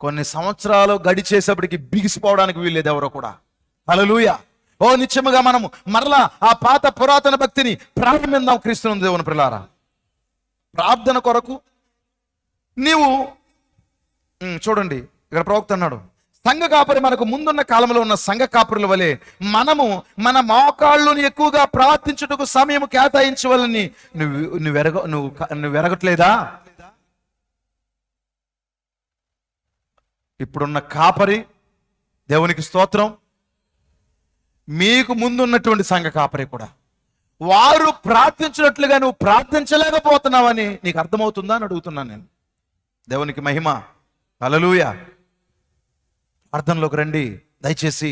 కొన్ని సంవత్సరాలు గడిచేసేపటికి బిగిసిపోవడానికి వీల్లేదు ఎవరో కూడా. హల్లెలూయా. ఓ నిత్యముగా మనము మరలా ఆ పాత పురాతన భక్తిని ప్రారంభిద్దాం క్రీస్తునందు దేవుని ప్రియులారా. ప్రార్థన కొరకు నీవు చూడండి, ఇక్కడ ప్రవక్త అన్నాడు, సంఘ కాపరి మనకు ముందున్న కాలంలో ఉన్న సంఘ కాపరుల వలె మనము మన మోకాళ్ళను ఎక్కువగా ప్రార్థించుటకు సమయం కేటాయించవాలని నువ్వు ఎరగట్లేదా? ఇప్పుడున్న కాపరి, దేవునికి స్తోత్రం, మీకు ముందున్నటువంటి సంఘ కాపరి కూడా వారు ప్రార్థించినట్లుగా నువ్వు ప్రార్థించలేకపోతున్నావని నీకు అర్థమవుతుందా అని అడుగుతున్నాను నేను. దేవునికి మహిమ. హల్లెలూయా. ప్రార్థనలోకి రండి, దయచేసి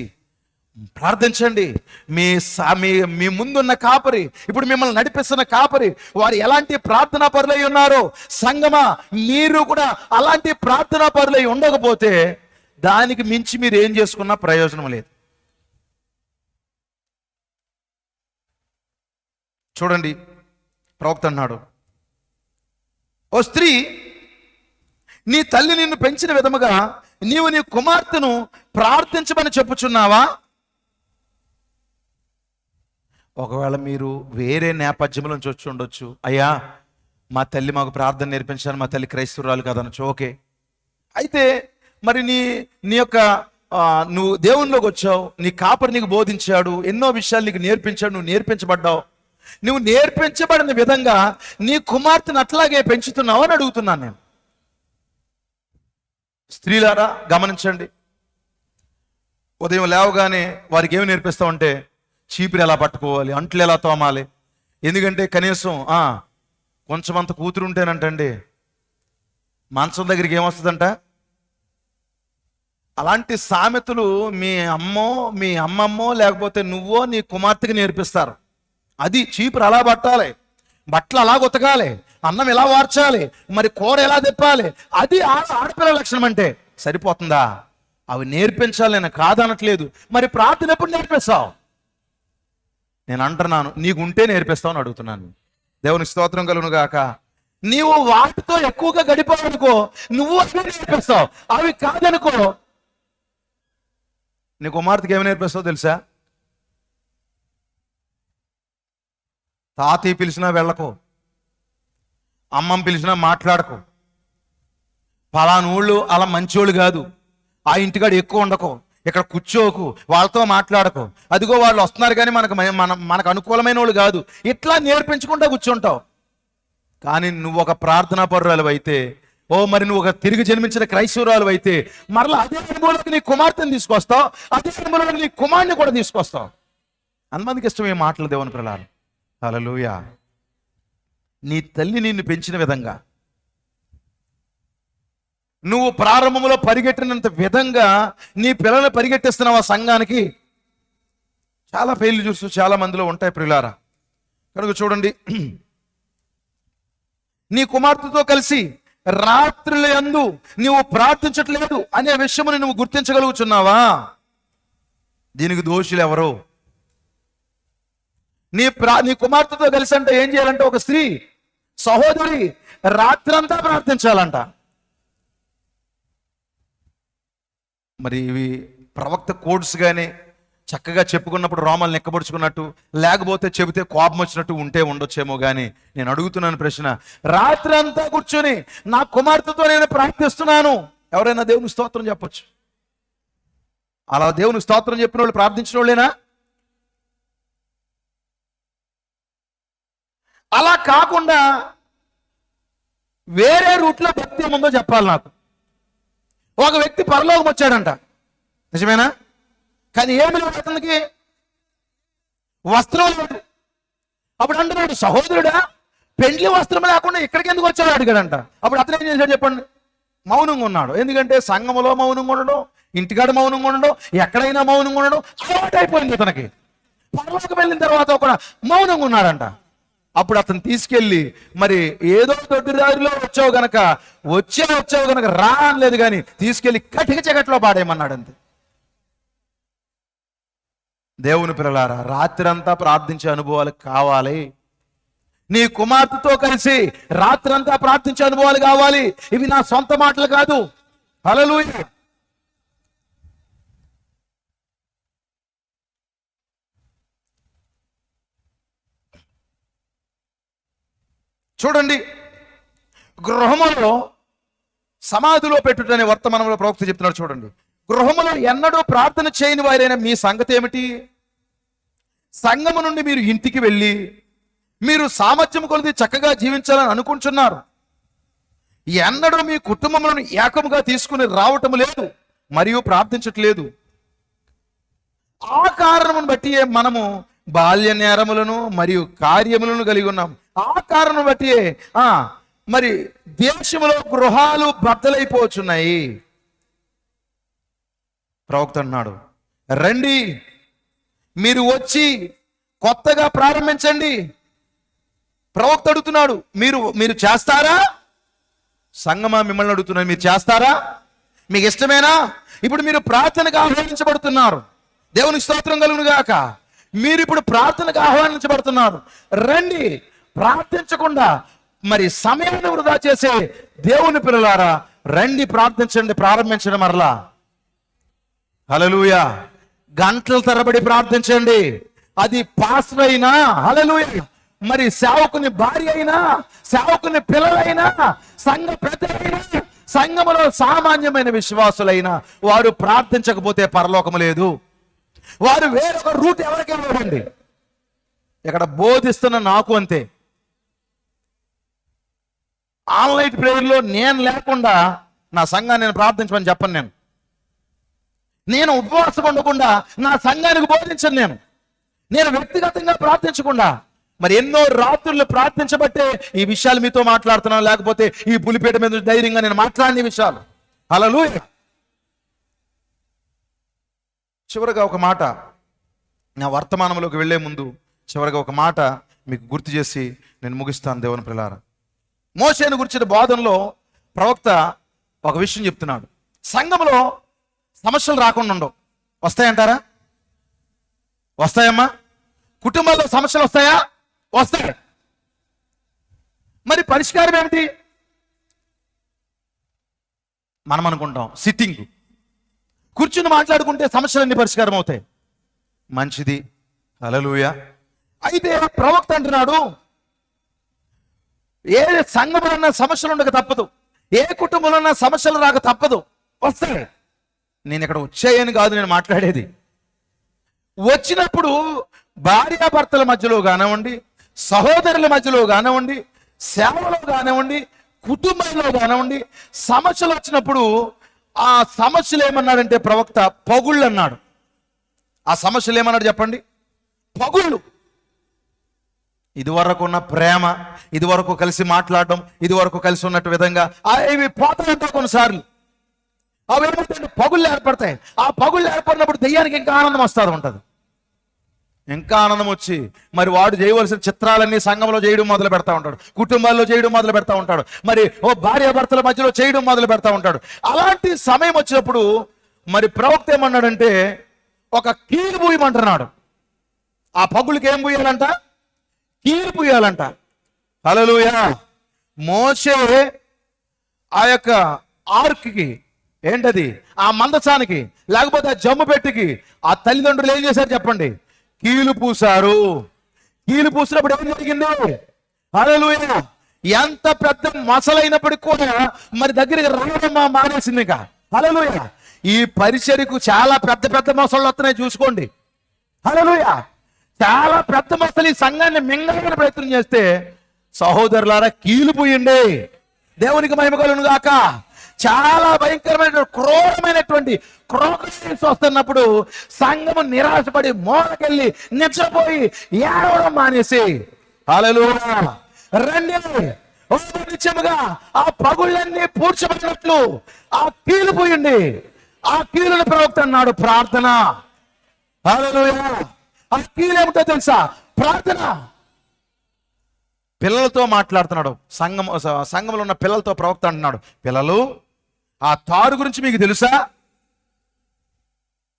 ప్రార్థించండి. మీ ముందున్న కాపరి, ఇప్పుడు మిమ్మల్ని నడిపిస్తున్న కాపరి, వారు ఎలాంటి ప్రార్థనా పరులై ఉన్నారో సంగమా మీరు కూడా అలాంటి ప్రార్థనా పరులై ఉండకపోతే దానికి మించి మీరు ఏం చేసుకున్నా ప్రయోజనం లేదు. చూడండి, ప్రవక్త అన్నాడు, ఓ స్త్రీ, నీ తల్లి నిన్ను పెంచిన విధముగా నీవు నీ కుమార్తెను ప్రార్థించమని చెప్పుచున్నావా? ఒకవేళ మీరు వేరే నేపథ్యంలో నుంచి వచ్చి ఉండొచ్చు, అయ్యా మా తల్లి మాకు ప్రార్థన నేర్పించాను, మా తల్లి క్రైస్తవురాలు కాదనొచ్చు, ఓకే. అయితే మరి నీ యొక్క నువ్వు దేవునిలోకి వచ్చావు, నీ కాపరి నీకు బోధించాడు, ఎన్నో విషయాలు నీకు నేర్పించాడు, నువ్వు నేర్పించబడ్డావు, నువ్వు నేర్పించబడిన విధంగా నీ కుమార్తెను అట్లాగే పెంచుతున్నావు అని అడుగుతున్నాను నేను. స్త్రీలారా గమనించండి, ఉదయం లేవగానే వారికి ఏమి నేర్పిస్తామంటే చీపురు ఎలా పట్టుకోవాలి, అంట్లు ఎలా తోమాలి. ఎందుకంటే కనీసం కొంచెమంత కూతురు ఉంటేనంటండి మంచం దగ్గరికి ఏమొస్తుందంట. అలాంటి సామెతలు మీ అమ్మో మీ అమ్మమ్మో లేకపోతే నువ్వో నీ కుమార్తెకి నేర్పిస్తారు. అది చీపురు అలా పట్టాలి, బట్టలు అలా ఉతకాలి, అన్నం ఎలా వార్చాలి, మరి కూర ఎలా తిప్పాలి, అది ఆడపిల్ల లక్షణం అంటే సరిపోతుందా? అవి నేర్పించాలి, నేను కాదనట్లేదు. మరి ప్రార్థన ఎప్పుడు నేర్పిస్తావు? నేను అంటున్నాను, నీకు ఉంటే నేర్పిస్తావు అని అడుగుతున్నాను. దేవునికి స్తోత్రం కలుగును గాక. నీవు వాటితో ఎక్కువగా గడిపావనుకో, నువ్వు అట్లా నేర్పిస్తావు. అవి కాదనుకో, నీ కుమార్తెకి ఏమి నేర్పిస్తావు తెలుసా? తాతయ్య పిలిచినా వెళ్ళకు, అమ్మమ్మ పిలిచినా మాట్లాడకు, పలానోళ్ళు అలా మంచోళ్ళు కాదు, ఆ ఇంటికాడ ఎక్కువ ఉండకు, ఇక్కడ కూర్చోకు, వాళ్ళతో మాట్లాడకు, అదిగో వాళ్ళు వస్తున్నారు కానీ మనకు అనుకూలమైన వాళ్ళు కాదు, ఇట్లా నేర్పించుకుంటా కూర్చుంటావు. కానీ నువ్వు ఒక ప్రార్థనా పరురాలు అయితే, మరి నువ్వు ఒక తిరిగి జన్మించిన క్రైస్తవురాలు అయితే, మరలా అదే అనుభవంలోకి నీ కుమార్తెను తీసుకొస్తావు, అదే అనుభవంలోకి నీ కుమారుని కూడా తీసుకొస్తావు. అంతమందికి ఇష్టమే మాటలు దేవుని పిల్లలు. హల్లెలూయా. నీ తల్లి నిన్ను పెంచిన విధంగా, నువ్వు ప్రారంభంలో పరిగెట్టినంత విధంగా నీ పిల్లలు పరిగెట్టిస్తున్నావు. ఆ సంఘానికి చాలా ఫెయిల్ చూస్తూ చాలా మందిలో ఉంటాయి ప్రియులారా. కనుక చూడండి, నీ కుమార్తెతో కలిసి రాత్రుల యందు నువ్వు ప్రార్థించట్లేదు అనే విషయముని నువ్వు గుర్తించగలుగుతున్నావా? దీనికి దోషులు ఎవరు? నీ కుమార్తెతో కలిసి అంటే ఏం చేయాలంటే, ఒక స్త్రీ సహోదరి రాత్రంతా ప్రార్థించాలంట. మరి ఇవి ప్రవక్త కోడ్స్ కానీ చక్కగా చెప్పుకున్నప్పుడు రోమాలు నెక్కబడుచుకున్నట్టు, లేకపోతే చెబితే కోపం వచ్చినట్టు ఉంటే ఉండొచ్చేమో. కానీ నేను అడుగుతున్నాను ప్రశ్న, రాత్రి అంతా కూర్చొని నా కుమార్తెతో నేను ప్రార్థిస్తున్నాను, ఎవరైనా దేవుని స్తోత్రం చెప్పొచ్చు? అలా దేవుని స్తోత్రం చెప్పిన వాళ్ళు ప్రార్థించిన వాళ్ళేనా? అలా కాకుండా వేరే రూట్లో భక్తి ఏముందో చెప్పాలి నాకు. ఒక వ్యక్తి పరలోకం వచ్చాడంట, నిజమేనా? కానీ ఏమి లేదు, అతనికి వస్త్రం లేదు. అప్పుడు అంటున్నాడు, సహోదరుడా పెండ్లి వస్త్రం లేకుండా ఇక్కడికి ఎందుకు వచ్చాడు అడిగాడంట. అప్పుడు అతను ఏం చేశాడు చెప్పండి? మౌనంగా ఉన్నాడు. ఎందుకంటే సంఘములో మౌనంగా ఉండడం, ఇంటికాడ మౌనంగా ఉండడం, ఎక్కడైనా మౌనంగా ఉండడం అలవాటు అయిపోయింది అతనికి. పరలోకం వెళ్ళిన తర్వాత కూడా మౌనంగా ఉన్నాడంట. అప్పుడు అతను తీసుకెళ్ళి, మరి ఏదో దొడ్డి దారిలో వచ్చావు గనక రా అనలేదు, కానీ తీసుకెళ్ళి కటిక చీకట్లో పాడేయమన్నాడు అంతే. దేవుని పిల్లలారా, రాత్రంతా ప్రార్థించే అనుభవాలు కావాలి. నీ కుమార్తెతో కలిసి రాత్రంతా ప్రార్థించే అనుభవాలు కావాలి. ఇవి నా సొంత మాటలు కాదు. హల్లెలూయా. చూడండి, గృహములో సమాధిలో పెట్టుటనే వర్తమానంలో ప్రవక్త చెప్తున్నాడు. చూడండి, గృహములో ఎన్నడూ ప్రార్థన చేయని వారైనా మీ సంగతి ఏమిటి? సంఘము నుండి మీరు ఇంటికి వెళ్ళి మీరు సామర్థ్యం కొలిది చక్కగా జీవించాలని అనుకుంటున్నారు. ఎన్నడూ మీ కుటుంబములను ఏకముగా తీసుకుని రావటం లేదు, మరియు ప్రార్థించట్లేదు. ఆ కారణమును బట్టి మనము బాల్య నేరములను మరియు కార్యములను కలిగి ఉన్నాం. ఆ కారణం బట్టి మరి దేశంలో గృహాలు బద్దలైపోతున్నాయి. ప్రవక్త అన్నాడు, రండి మీరు వచ్చి కొత్తగా ప్రారంభించండి. ప్రవక్త అడుగుతున్నాడు, మీరు చేస్తారా? సంగమా మిమ్మల్ని అడుగుతున్నాడు, మీరు చేస్తారా? మీకు ఇష్టమేనా? ఇప్పుడు మీరు ప్రార్థనకు ఆహ్వానించబడుతున్నారు. దేవునికి స్తోత్రం కలుగును గాక. మీరు ఇప్పుడు ప్రార్థనకు ఆహ్వానించబడుతున్నారు. రండి. ప్రార్థించకుండా మరి సమయాన్ని వృధా చేసే దేవుని పిల్లలారా, రండి ప్రార్థించండి, ప్రారంభించండి మరలా. హల్లెలూయా. గంటల తరబడి ప్రార్థించండి. అది పాస్టర్ అయినా, హల్లెలూయా, మరి సేవకుని భార్య అయినా, సేవకుని పిల్లలైనా, సంఘ పెద్దలైనా, సంఘములో సామాన్యమైన విశ్వాసులైనా వారు ప్రార్థించకపోతే పరలోకము లేదు. వారు వేరొక రూట్ ఎవరికి ఇవ్వండి. ఇక్కడ బోధిస్తున్న నాకు అంతే. ఆన్లైన్ ప్రేయర్లో నేను లేకుండా నా సంఘాన్ని నేను ప్రార్థించమని చెప్పను. నేను ఉపవాసం ఉండకుండా నా సంఘానికి బోధించను. నేను వ్యక్తిగతంగా ప్రార్థించకుండా మరి ఎన్నో రాత్రులు ప్రార్థించబట్టే ఈ విషయాలు మీతో మాట్లాడుతున్నాను, లేకపోతే ఈ పులిపేట మీద ధైర్యంగా నేను మాట్లాడిన విషయాలు. హల్లెలూయా. చివరగా ఒక మాట, నా వర్తమానంలోకి వెళ్లే ముందు చివరగా ఒక మాట మీకు గుర్తు చేసి నేను ముగిస్తాను. దేవుని ప్రియులారా, మోషేను గురించిన బోధనలో ప్రవక్త ఒక విషయం చెప్తున్నాడు. సంఘంలో సమస్యలు రాకుండా ఉండవు. వస్తాయంటారా? వస్తాయమ్మా. కుటుంబాల్లో సమస్యలు వస్తాయా? వస్తాయి. మరి పరిష్కారం ఏమిటి? మనం అనుకుంటాం సిట్టింగ్, కూర్చుని మాట్లాడుకుంటే సమస్యలన్నీ పరిష్కారం అవుతాయి. మంచిది, హల్లెలూయా. అయితే ప్రవక్త అంటున్నాడు, ఏ సంఘంలో ఉన్న సమస్యలు ఉండక తప్పదు, ఏ కుటుంబంలో ఉన్న సమస్యలు రాక తప్పదు, వస్తాయి. నేను ఇక్కడ వచ్చాయని కాదు నేను మాట్లాడేది. వచ్చినప్పుడు భార్యాభర్తల మధ్యలో కానివ్వండి, సహోదరుల మధ్యలో కానివ్వండి, సేవలో కానివ్వండి, కుటుంబంలో కానివ్వండి, సమస్యలు వచ్చినప్పుడు ఆ సమస్యలు ఏమన్నాడంటే ప్రవక్త పగుళ్ళు అన్నాడు. ఆ సమస్యలు ఏమన్నాడు చెప్పండి? పగుళ్ళు. ఇదివరకు ఉన్న ప్రేమ, ఇదివరకు కలిసి మాట్లాడడం, ఇదివరకు కలిసి ఉన్నట్టు విధంగా ఇవి పోతాయంటాయి. కొన్నిసార్లు అవి ఏమవుతాయంటే పగుళ్ళు ఏర్పడతాయి. ఆ పగుళ్ళు ఏర్పడినప్పుడు దెయ్యానికి ఇంకా ఆనందం వస్తుంది ఉంటుంది. ఇంకా ఆనందం వచ్చి మరి వాడు చేయవలసిన చిత్రాలన్నీ సంఘంలో చేయడం మొదలు పెడతా ఉంటాడు, కుటుంబాల్లో చేయడం మొదలు పెడతా ఉంటాడు, మరి భార్యాభర్తల మధ్యలో చేయడం మొదలు పెడతా ఉంటాడు. అలాంటి సమయం వచ్చినప్పుడు మరి ప్రవక్త ఏమన్నాడంటే ఒక కీలు పూయమంటున్నాడు. ఆ పగులకి ఏం పూయాలంట? కీలు పూయాలంట. హల్లెలూయా. మోషే ఆ యొక్క ఆర్క్కి, ఏంటది, ఆ మందసానికి లేకపోతే ఆ జమ్ము పెట్టికి ఆ తల్లిదండ్రులు ఏం చేశారు చెప్పండి? కీలు పూసారు. కీలు పూసినప్పుడు ఏం జరిగింది? హల్లెలూయా. ఎంత పెద్ద మసలైనప్పటికీ కూడా మరి దగ్గరికి రావడం మానేసింది. ఇంకా హల్లెలూయా. ఈ పరిచర్యకు చాలా పెద్ద పెద్ద మొసళ్ళు వస్తున్నాయి, చూసుకోండి. హల్లెలూయా. చాలా పెద్ద మొసలు ఈ సంఘాన్ని మింగడానికి ప్రయత్నం చేస్తే సహోదరులారా కీలు పూయండి. దేవునికి మహిమ కలుగును గాక. చాలా భయంకరమైన క్రూరమైనటువంటి క్రోకస్ వస్తున్నప్పుడు సంఘము నిరాశపడి మూలకెళ్ళి నిచ్చపోయి ఏడవడం మానేసి హల్లెలూయా రండి నిత్యముగా ఆ పగుళ్ళన్నీ పూడ్చబడినట్లు ఆ కీలు పోయండి. ఆ కీలుని ప్రవక్త అన్నాడు ప్రార్థన. హల్లెలూయా. ఆ కీలు ఏమిటో తెలుసా? ప్రార్థన. పిల్లలతో మాట్లాడుతున్నాడు. సంఘంలో ఉన్న పిల్లలతో ప్రవక్త అంటున్నాడు, పిల్లలు ఆ తారు గురించి మీకు తెలుసా?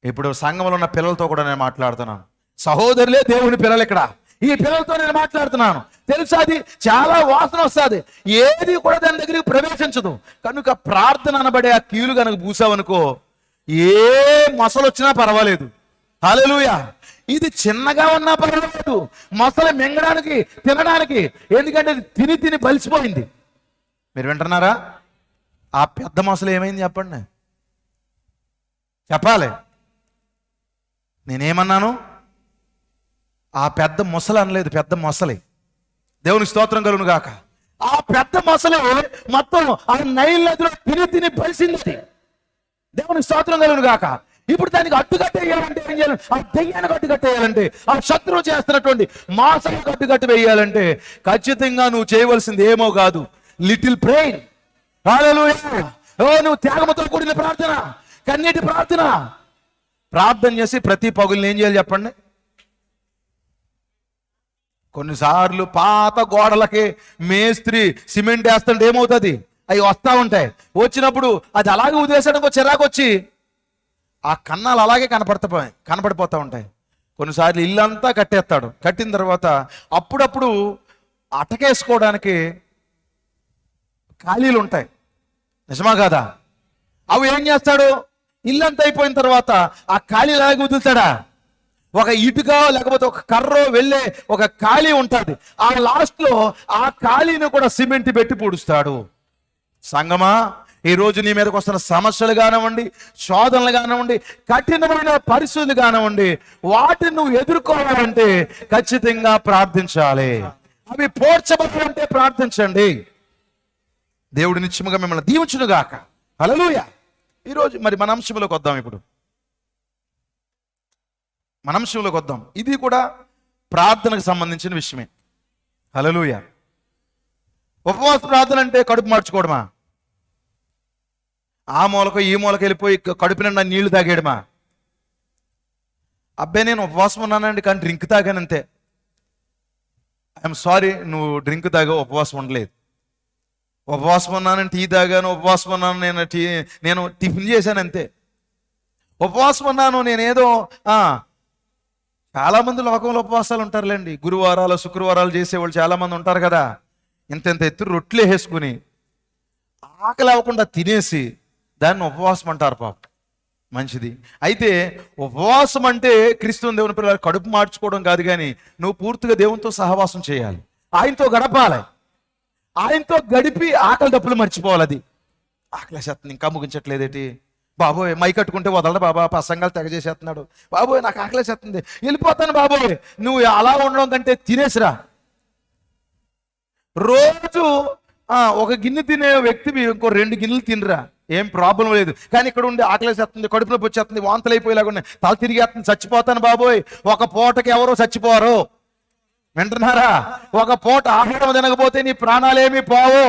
ఇప్పుడు సంఘంలో ఉన్న పిల్లలతో కూడా నేను మాట్లాడుతున్నాను. సహోదరులే దేవుని పిల్లలు. ఇక్కడ ఈ పిల్లలతో నేను మాట్లాడుతున్నాను. తెలుసా, అది చాలా వాసన వస్తుంది, ఏది కూడా దాని దగ్గరికి ప్రవేశించదు. కనుక ప్రార్థన అనబడే ఆ కీలు కనుక పూసావనుకో ఏ మొసలు వచ్చినా పర్వాలేదు. హల్లెలూయా. ఇది చిన్నగా ఉన్నా పర్వాలేదు, మొసలు మింగడానికి తినడానికి, ఎందుకంటే అది తిని తిని బలిసిపోయింది. మీరు వింటున్నారా? ఆ పెద్ద మొసలు ఏమైంది చెప్పండి, చెప్పాలి. నేనేమన్నాను? ఆ పెద్ద మొసలు అనలేదు, పెద్ద మొసలి. దేవుని స్తోత్రం కలుగును గాక. ఆ పెద్ద మొసలి మొత్తం ఆ నైల్ నదిలో తిని తిని బలిసింది. దేవుని స్తోత్రం కలుగును గాక. ఇప్పుడు దానికి అడ్డుకట్టేయాలంటే ఏం చేయాలి? ఆ దెయ్యానికి అడ్డుకట్టేయాలంటే, ఆ శత్రువు చేస్తున్నటువంటి మోసానికి అడ్డుకట్ట వేయాలంటే ఖచ్చితంగా నువ్వు చేయవలసింది ఏమో కాదు, లిటిల్ ప్రేయర్. హల్లెలూయా. నువ్వు త్యాగముతో కూడిన ప్రార్థన, కన్నీటి ప్రార్థన. ప్రార్థన చేసి ప్రతి పగుల్ని ఏం చేయాలి చెప్పండి? కొన్నిసార్లు పాత గోడలకి మేస్త్రి సిమెంట్ వేస్తుంటే ఏమవుతుంది? అవి వస్తూ ఉంటాయి. వచ్చినప్పుడు అది అలాగే ఉదేశానికి చిరాకు వచ్చి ఆ కన్నాలు అలాగే కనపడిపోతూ ఉంటాయి. కొన్నిసార్లు ఇల్లంతా కట్టేస్తాడు. కట్టిన తర్వాత అప్పుడప్పుడు అటకేసుకోవడానికి ఖాళీలు ఉంటాయి, నిజమా కాదా? అవి ఏం చేస్తాడు? ఇల్లంతా అయిపోయిన తర్వాత ఆ ఖాళీలు అలాగే వదులుతాడా? ఒక ఇటుక లేకపోతే ఒక కర్రో వెళ్ళే ఒక ఖాళీ ఉంటుంది. ఆ లాస్ట్లో ఆ ఖాళీని కూడా సిమెంట్ పెట్టి పూడుస్తాడు. సంగమా, ఈ రోజు నీ మీదకి వస్తున్న సమస్యలు కానివ్వండి, శోధనలు కానివ్వండి, కఠినమైన పరిస్థితులు కానివ్వండి, వాటిని నువ్వు ఎదుర్కోవాలంటే ఖచ్చితంగా ప్రార్థించాలి. అవి పోడ్చబడాలంటే ప్రార్థించండి. దేవుడి నిత్యముగా మిమ్మల్ని దీవించును గాక. హల్లెలూయా. ఈరోజు మరి మన అంశంలోకి వద్దాం. ఇప్పుడు మన అంశంలోకి వద్దాం. ఇది కూడా ప్రార్థనకు సంబంధించిన విషయమే. హల్లెలూయా. ఉపవాస ప్రార్థన అంటే కడుపు మార్చుకోవడమా? ఆ మూలకు ఈ మూలకు వెళ్ళిపోయి కడుపు నిండా నీళ్లు తాగేయడమా? అబ్బాయి నేను ఉపవాసం ఉన్నానండి కానీ డ్రింక్ తాగానంతే. ఐఎమ్ సారీ, నువ్వు డ్రింక్ తాగా ఉపవాసం ఉండలేదు. ఉపవాసం ఉన్నాను, టీ తాగాను, ఉపవాసం ఉన్నాను, నేను టిఫిన్ చేశాను అంతే. ఉపవాసం ఉన్నాను నేనేదో చాలామంది లోకంలో ఉపవాసాలు ఉంటారులేండి. గురువారాలు శుక్రవారాలు చేసేవాళ్ళు చాలామంది ఉంటారు కదా. ఇంత ఎత్తు రొట్టెలు వేసుకుని ఆకలి అవ్వకుండా తినేసి దాన్ని ఉపవాసం అంటారు. పాప మంచిది. అయితే ఉపవాసం అంటే క్రీస్తు దేవుని పిల్లలు కడుపు మార్చుకోవడం కాదు, కానీ నువ్వు పూర్తిగా దేవునితో సహవాసం చేయాలి, ఆయనతో గడపాలి, ఆయనతో గడిపి ఆకలి దప్పులు మర్చిపోవాలి. అది ఆకలేసేస్తుంది, ఇంకా ముగించట్లేదేటి బాబోయ్, మై కట్టుకుంటే వదలడు బాబా, ప్రసంగాలు తెగ చేసేస్తున్నాడు బాబోయ్, నాకు ఆకలేసేస్తుంది, వెళ్ళిపోతాను బాబోయ్. నువ్వు అలా ఉండడం కంటే తినేసిరా. రోజు ఒక గిన్నె తినే వ్యక్తివి ఇంకో 2 గిన్నెలు తినరా, ఏం ప్రాబ్లం లేదు. కానీ ఇక్కడ ఉండి ఆకలేసేస్తుంది, కడుపు నొప్పి వచ్చేస్తుంది, వాంతులు అయిపోయేలాగా ఉన్నాయి, తల తిరిగేస్తుంది, చచ్చిపోతాను బాబోయ్. ఒక పూటకి ఎవరో చచ్చిపోరు, వింటున్నారా? ఒక పూట ఆహారం తినకపోతే నీ ప్రాణాలేమీ పోవు.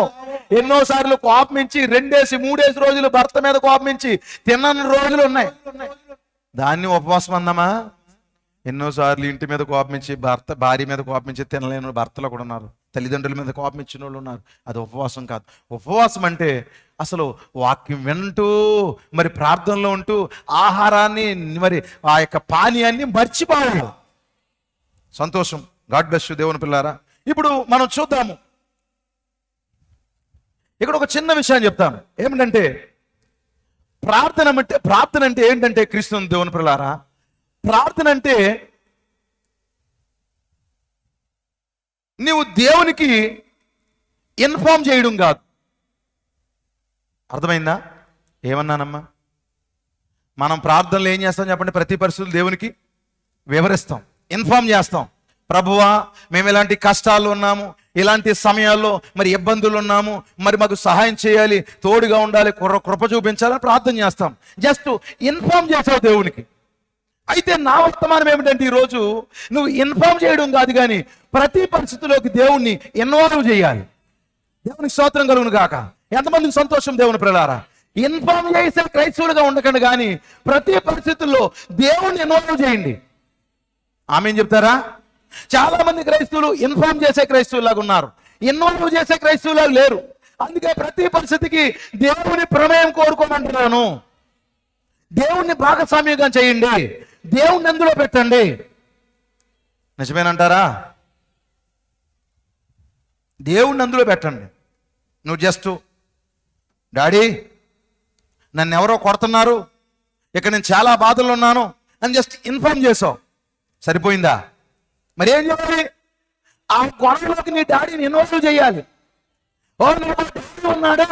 ఎన్నోసార్లు కోపమించి 2-3 రోజులు భర్త మీద కోపమించి తిన్నని రోజులు ఉన్నాయి. దాన్ని ఉపవాసం అందామా? ఎన్నోసార్లు ఇంటి మీద కోపమించి భార్య మీద కోపమించి తినలేని భర్తలు కూడా ఉన్నారు, తల్లిదండ్రుల మీద కోపమించిన వాళ్ళు ఉన్నారు. అది ఉపవాసం కాదు. ఉపవాసం అంటే అసలు వాక్యం వింటూ మరి ప్రార్థనలో ఉంటూ ఆహారాన్ని మరి ఆ యొక్క పానీయాన్ని మర్చిపోవాలి. సంతోషం. గాడ్ బ్లెస్ యు దేవుని పిల్లారా. ఇప్పుడు మనం చూద్దాము. ఇక్కడ ఒక చిన్న విషయం చెప్తాను. ఏమిటంటే ప్రార్థన అంటే ఏంటంటే క్రీస్తు దేవుని పిల్లారా, ప్రార్థన అంటే నీవు దేవునికి ఇన్ఫార్మ్ చేయడం కాదు. అర్థమైందా? ఏమన్నానమ్మా? మనం ప్రార్థనలు ఏం చేస్తాం చెప్పండి? ప్రతి పరిస్థితులు దేవునికి వివరిస్తాం, ఇన్ఫార్మ్ చేస్తాం. ప్రభువా, మేము ఇలాంటి కష్టాలు ఉన్నాము, ఇలాంటి సమయాల్లో మరి ఇబ్బందులు ఉన్నాము, మరి మాకు సహాయం చేయాలి, తోడుగా ఉండాలి, కృప చూపించాలని ప్రార్థన చేస్తాం. జస్ట్ ఇన్ఫార్మ్ చేసావు దేవునికి. అయితే నా వర్తమానం ఏమిటంటే ఈరోజు నువ్వు ఇన్ఫార్మ్ చేయడం కాదు, కానీ ప్రతి పరిస్థితిలోకి దేవుణ్ణి ఇన్వాల్వ్ చేయాలి. దేవునికి స్తోత్రం కలుగును గాక. ఎంతమందికి సంతోషం దేవుని పిల్లారా? ఇన్ఫార్మ్ చేసే క్రైస్తవులుగా ఉండకండి, కానీ ప్రతి పరిస్థితుల్లో దేవుణ్ణి ఇన్వాల్వ్ చేయండి. ఆమేన్ చెప్తారా? చాలా మంది క్రైస్తవులు ఇన్ఫార్మ్ చేసే క్రైస్తవులాగా ఉన్నారు, ఇన్వాల్వ్ చేసే క్రైస్తవులాగా లేరు. అందుకే ప్రతి పరిస్థితికి దేవుని ప్రమేయం కోరుకోమంటున్నాను. దేవుణ్ణి భాగస్వామ్యంగా చేయండి, దేవుణ్ణి అందులో పెట్టండి. నిజమేనంటారా? దేవుణ్ణి అందులో పెట్టండి. నువ్వు జస్ట్ డాడీ నన్ను ఎవరో కొడుతున్నారు, ఇక నేను చాలా బాధలు ఉన్నాను అని జస్ట్ ఇన్ఫార్మ్ చేసావు, సరిపోయిందా? మరి ఏం చేయాలి? ఆ గొడవలోకి నీ డాడీని ఇన్వాల్వ్ చేయాలి. ఓ నాకు డాడీ ఉన్నాడు,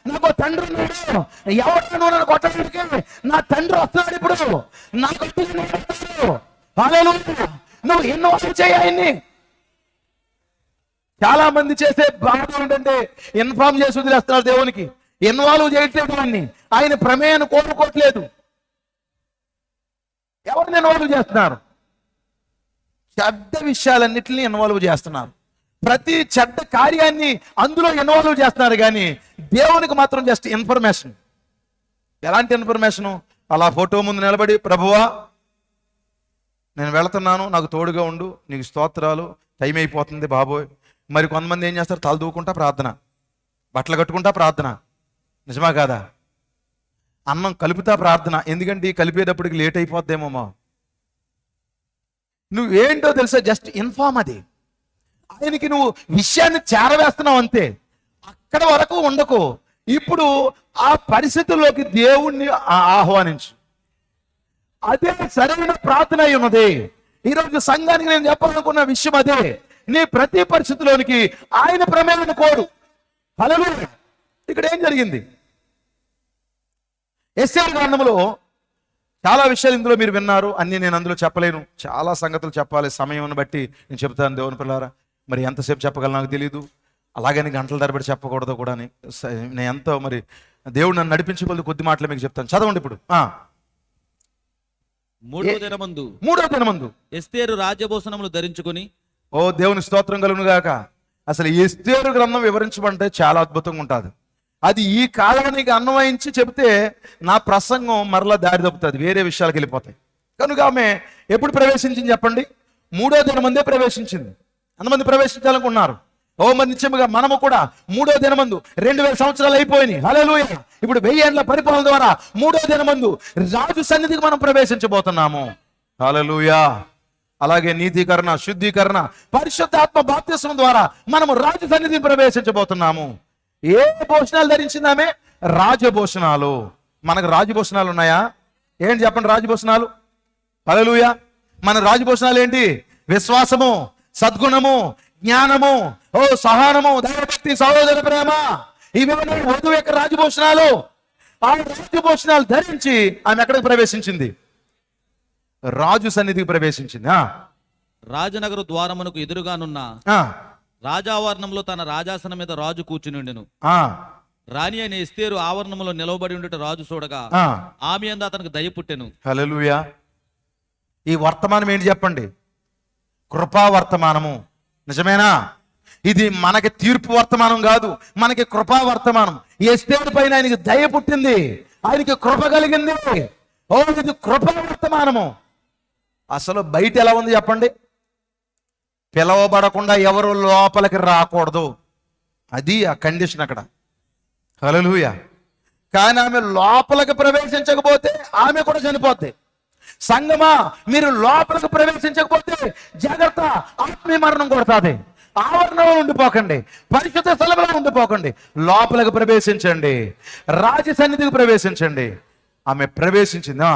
నాకు తండ్రి ఉన్నాడు, ఎవరు నన్ను కొట్టడానికి నా తండ్రి వస్తున్నాడు, ఇప్పుడు నా నువ్వు ఇన్వాల్వ్ చేయాలి. చాలా మంది చేసే బాధ ఏంటంటే ఇన్ఫార్మ్ చేసి వదిలేస్తున్నారు దేవునికి, ఇన్వాల్వ్ చేయట్లేదు, ఆయన ప్రమేయాన్ని కోరుకోవట్లేదు. ఎవరిని ఇన్వాల్వ్ చేస్తున్నారు? చెడ్డ విషయాలన్నింటినీ ఇన్వాల్వ్ చేస్తున్నారు, ప్రతి చెడ్డ కార్యాన్ని అందులో ఇన్వాల్వ్ చేస్తున్నారు, కానీ దేవునికి మాత్రం జస్ట్ ఇన్ఫర్మేషన్. ఎలాంటి ఇన్ఫర్మేషను? అలా ఫోటో ముందు నిలబడి, ప్రభువా నేను వెళుతున్నాను, నాకు తోడుగా ఉండు, నీకు స్తోత్రాలు, టైం అయిపోతుంది బాబోయ్. మరి కొంతమంది ఏం చేస్తారు? తల దూకుంటా ప్రార్థన, బట్టలు కట్టుకుంటా ప్రార్థన. నిజమా కాదా? అన్నం కలుపుతా ప్రార్థన, ఎందుకంటే కలిపేటప్పటికి లేట్ అయిపోద్దేమో. నువ్వేంటో తెలుసా? Just inform. అది ఆయనకి నువ్వు విషయాన్ని చేరవేస్తున్నావు అంతే, అక్కడ వరకు ఉండకు. ఇప్పుడు ఆ పరిస్థితుల్లోకి దేవుణ్ణి ఆహ్వానించు. అదే సరైన ప్రార్థన అయి ఉన్నది. ఈరోజు సంఘానికి నేను చెప్పాలనుకున్న విషయం అదే. నీ ప్రతి పరిస్థితిలోనికి ఆయన ప్రమేయాన్ని కోరు. హల్లెలూయా. ఇక్కడ ఏం జరిగింది? యెషయా గ్రంథంలో చాలా విషయాలు ఇందులో మీరు విన్నారు, అన్ని నేను అందులో చెప్పలేను, చాలా సంగతులు చెప్పాలి, సమయం బట్టి నేను చెప్తాను దేవుని పిల్లారా. మరి ఎంతసేపు చెప్పగలను నాకు తెలియదు, అలాగని గంటల తరబడి చెప్పకూడదు కూడా. నేను ఎంతో మరి దేవుడు నన్ను నడిపించే కొద్ది మాటలు మీకు చెప్తాను, చదవండి ఇప్పుడు. మూడో దినమందు ఎస్తేరు రాజ్యభూషణములు ధరించుకొని. ఓ దేవుని స్తోత్రం కలుగును గాక. అసలు ఎస్తేరు గ్రంథం వివరించమంటే చాలా అద్భుతంగా ఉంటుంది. అది ఈ కాలానికి అన్వయించి చెబితే నా ప్రసంగం మరలా దారి తప్పుతుంది, వేరే విషయాలకు వెళ్ళిపోతాయి. కనుక ఆమె ఎప్పుడు ప్రవేశించింది చెప్పండి? మూడో దినమందే ప్రవేశించింది. అంతమంది ప్రవేశించాలనుకున్నారు. ఓ మరి నిత్యముగా మనము కూడా మూడో దినమందు 2000 సంవత్సరాలు అయిపోయినాయి. హల్లెలూయా. ఇప్పుడు 1000 ఏళ్ల పరిపాలన ద్వారా మూడో దినమందు రాజు సన్నిధికి మనం ప్రవేశించబోతున్నాము. హల్లెలూయా. అలాగే నీతీకరణ, శుద్ధీకరణ, పరిశుద్ధాత్మ బాప్తిస్మం ద్వారా మనము రాజు సన్నిధిని ప్రవేశించబోతున్నాము. ఏ భూషణాలు ధరించిందామే? రాజభూషణాలు. మనకు రాజభూషణాలు ఉన్నాయా? ఏంటి చెప్పండి రాజభూషణాలు? హల్లెలూయా. మన రాజభూషణాలు ఏంటి? విశ్వాసము, సద్గుణము, జ్ఞానము, ఓ సహనము, దైవభక్తి, సహోదర ప్రేమ. ఇవన్నీ వధువు యొక్క రాజభూషణాలు. ఆ రాజభూషణాలు ధరించి ఆమె ఎక్కడికి ప్రవేశించింది? రాజు సన్నిధికి ప్రవేశించింది. రాజనగర ద్వారమునకు ఎదురుగానున్న రాజావరణంలో తన రాజాసనం మీద రాజు కూర్చునిండెను. రాణి అయిన ఎస్తేరు ఆవరణంలో నిలవబడి ఉండుట రాజు చూడగా ఆమె యందు అతనికి దయ పుట్టెను. హల్లెలూయా. ఈ వర్తమానం ఏంటి చెప్పండి? కృపా వర్తమానము. నిజమేనా? ఇది మనకి తీర్పు వర్తమానం కాదు, మనకి కృపా వర్తమానం. ఎస్తేరు పైన ఆయనకి దయ పుట్టింది, ఆయనకి కృప కలిగింది. ఓ ఇది కృపా వర్తమానము. అసలు బయట ఎలా ఉంది చెప్పండి? పిలవబడకుండా ఎవరు లోపలికి రాకూడదు, అది ఆ కండిషన్ అక్కడ. హల్లెలూయా. కానీ ఆమె లోపలికి ప్రవేశించకపోతే ఆమె కూడా చనిపోద్ది. సంగమా, మీరు లోపలికి ప్రవేశించకపోతే జాగ్రత్త, ఆత్మీయ మరణం కొడుతుంది. ఆవరణలో ఉండిపోకండి, పరిశుద్ధ స్థలంలో ఉండిపోకండి, లోపలికి ప్రవేశించండి, రాజ సన్నిధికి ప్రవేశించండి. ఆమె ప్రవేశించిందా?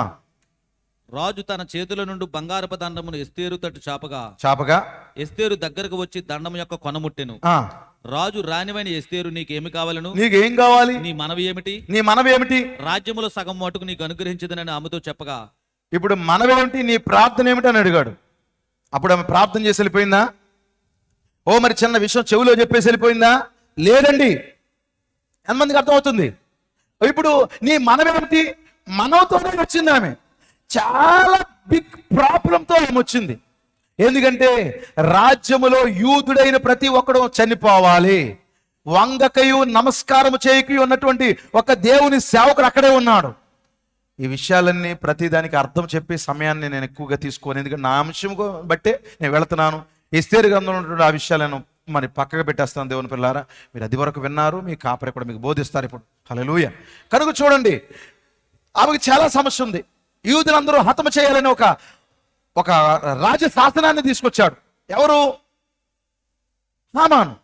రాజు తన చేతుల నుండి బంగారపు దండమును ఎస్తేరు తట్టు చాపగా ఎస్తేరు దగ్గరకు వచ్చి దండము యొక్క కొనముట్టెను. రాజు రాణివైన ఎస్తేరు, నీకేమి కావాలను? నీకేం కావాలి? నీ మనవి ఏమిటి? నీ మనవి ఏమిటి? రాజ్యములో సగం మటుకు నీకు అనుగ్రహించదనని ఆమెతో చెప్పగా. ఇప్పుడు మనవేమిటి, నీ ప్రార్థన ఏమిటి అని అడిగాడు. అప్పుడు ఆమె ప్రార్థన చేసి వెళ్ళిపోయిందా? ఓ మరి చిన్న విషయం చెవిలో చెప్పేసి వెళ్ళిపోయిందా? లేదండి. ఎంతమందికి అర్థమవుతుంది? ఇప్పుడు నీ మనవేమిటి? మనవతోనే వచ్చింది ఆమె. చాలా బిగ్ ప్రాబ్లంతో ఆమె వచ్చింది. ఎందుకంటే రాజ్యములో యూదుడైన ప్రతి ఒక్కడు చనిపోవాలి, వంగకయు నమస్కారము చేయకయు ఉన్నటువంటి ఒక దేవుని సేవకుడు అక్కడే ఉన్నాడు. ఈ విషయాలన్నీ ప్రతిదానికి అర్థం చెప్పే సమయాన్ని నేను ఎక్కువగా తీసుకోను, ఎందుకంటే నా అంశం బట్టే నేను వెళుతున్నాను. ఎస్తేరు గ్రంథంలో ఉన్నటువంటి ఆ విషయాలను మరి పక్కగా పెట్టేస్తాను. దేవుని పిల్లారా, మీరు అది వరకు విన్నారు, మీ కాపరి కూడా మీకు బోధిస్తారు ఇప్పుడు. హల్లెలూయా. కనుక చూడండి, ఆమెకు చాలా సమస్య ఉంది. యూదులందరూ హతము చేయాలని ఒక రాజ శాసనాన్ని తీసుకొచ్చాడు. ఎవరు? హామాను.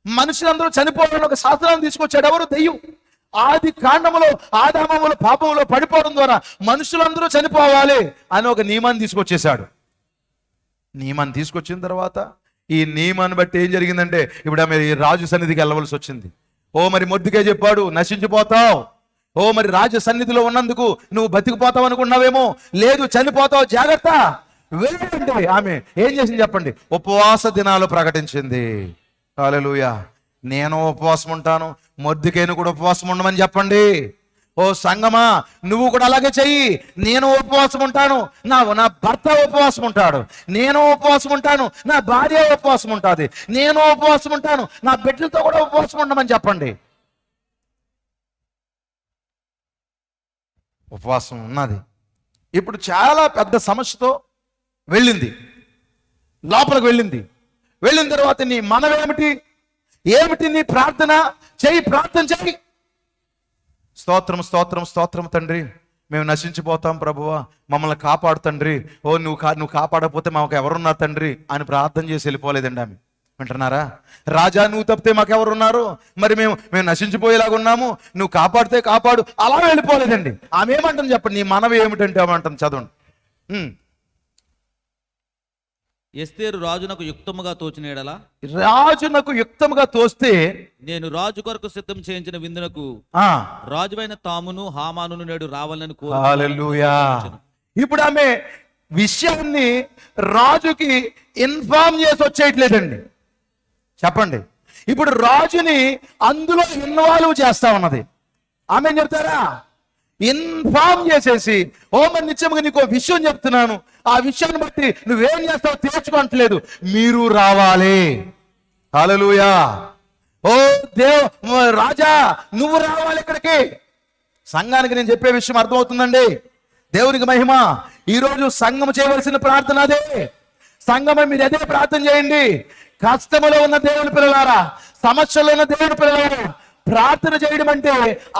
మనుషులందరూ చనిపోవాలని ఒక శాసనాన్ని తీసుకొచ్చాడు. ఎవరు? దెయ్యం. ఆది కాండములో ఆదామములో పాపములో పడిపోవడం ద్వారా మనుషులందరూ చనిపోవాలి అని ఒక నియమాన్ని తీసుకొచ్చేశాడు. నియమాన్ని తీసుకొచ్చిన తర్వాత ఈ నియమాన్ని బట్టి ఏం జరిగిందంటే ఇప్పుడు ఆమె రాజు సన్నిధికి వెళ్ళవలసి వచ్చింది. ఓ మరి మొర్దెకై చెప్పాడు, నశించిపోతావు. ఓ మరి రాజు సన్నిధిలో ఉన్నందుకు నువ్వు బతికిపోతావు అనుకున్నావేమో, లేదు చనిపోతావు, జాగ్రత్త వెళ్ళండి. ఆమె ఏం చేసింది చెప్పండి? ఉపవాస దినాలు ప్రకటించింది. హల్లెలూయా. నేను ఉపవాసం ఉంటాను, మొర్దెకైను కూడా ఉపవాసం ఉండమని చెప్పండి. ఓ సంగమా, నువ్వు కూడా అలాగే చెయ్యి. నేను ఉపవాసం ఉంటాను, నా భర్త ఉపవాసం ఉంటాడు, నేను ఉపవాసం ఉంటాను, నా భార్య ఉపవాసం ఉంటుంది, నేను ఉపవాసం ఉంటాను, నా బిడ్డలతో కూడా ఉపవాసం ఉండమని చెప్పండి. ఉపవాసం ఉన్నది. ఇప్పుడు చాలా పెద్ద సమస్యతో వెళ్ళింది, లోపలికి వెళ్ళింది. వెళ్ళిన తర్వాత నీ మనవేమిటి? ఏమిటి నీ ప్రార్థన? చెయ్యి, ప్రార్థన చెయ్యి. స్తోత్రం స్తోత్రం స్తోత్రం తండ్రి, మేము నశించిపోతాం ప్రభువా, మమ్మల్ని కాపాడు తండ్రి. ఓ నువ్వు కాపాడకపోతే మాకు ఎవరున్నారు తండ్రి అని ప్రార్థన చేసి వెళ్ళిపోలేదండి ఆమె. వింటున్నారా? రాజా, నువ్వు తప్పితే మాకెవరున్నారు? మరి మేము నశించిపోయేలాగా ఉన్నాము, నువ్వు కాపాడితే కాపాడు, అలా వెళ్ళిపోలేదండి. ఆమె ఏమంటుంది చెప్పండి? నీ మనవి ఏమిటంటే ఏమంటుంది, చదవండి. ఎస్తేరు రాజునకు యుక్తముగా తోచిన ఎడల, రాజునకు యుక్తముగా తోస్తే, నేను రాజు కొరకు సిద్ధం చేయించిన విందునకు రాజువైన తామును హామానును నేడు రావాలని హల్లెలూయా. ఇప్పుడు ఆమె విషయాన్ని రాజుకి ఇన్ఫార్మ్ చేసి వచ్చేయట్లేదండి. చెప్పండి, ఇప్పుడు రాజుని అందులో ఇన్వాల్వ్ చేస్తా ఉన్నది. ఆమె చెప్తారా? ఇన్ఫార్మ్ చేసేసి, ఓ మరి నిత్యముగా నీకు విషయం చెప్తున్నాను, ఆ విషయాన్ని బట్టి నువ్వేం చేస్తావో తేల్చుకోవట్లేదు, మీరు రావాలి. హల్లెలూయా. ఓ రాజా నువ్వు రావాలి ఇక్కడికి. సంఘానికి నేను చెప్పే విషయం అర్థమవుతుందండి. దేవునికి మహిమ. ఈరోజు సంఘం చేయవలసిన ప్రార్థన అదే. సంఘమే మీరు అదే ప్రార్థన చేయండి. కష్టములో ఉన్న దేవుని పిల్లలారా, సమస్యలో ఉన్న దేవుని పిల్లలారా, ప్రార్థన చేయడం అంటే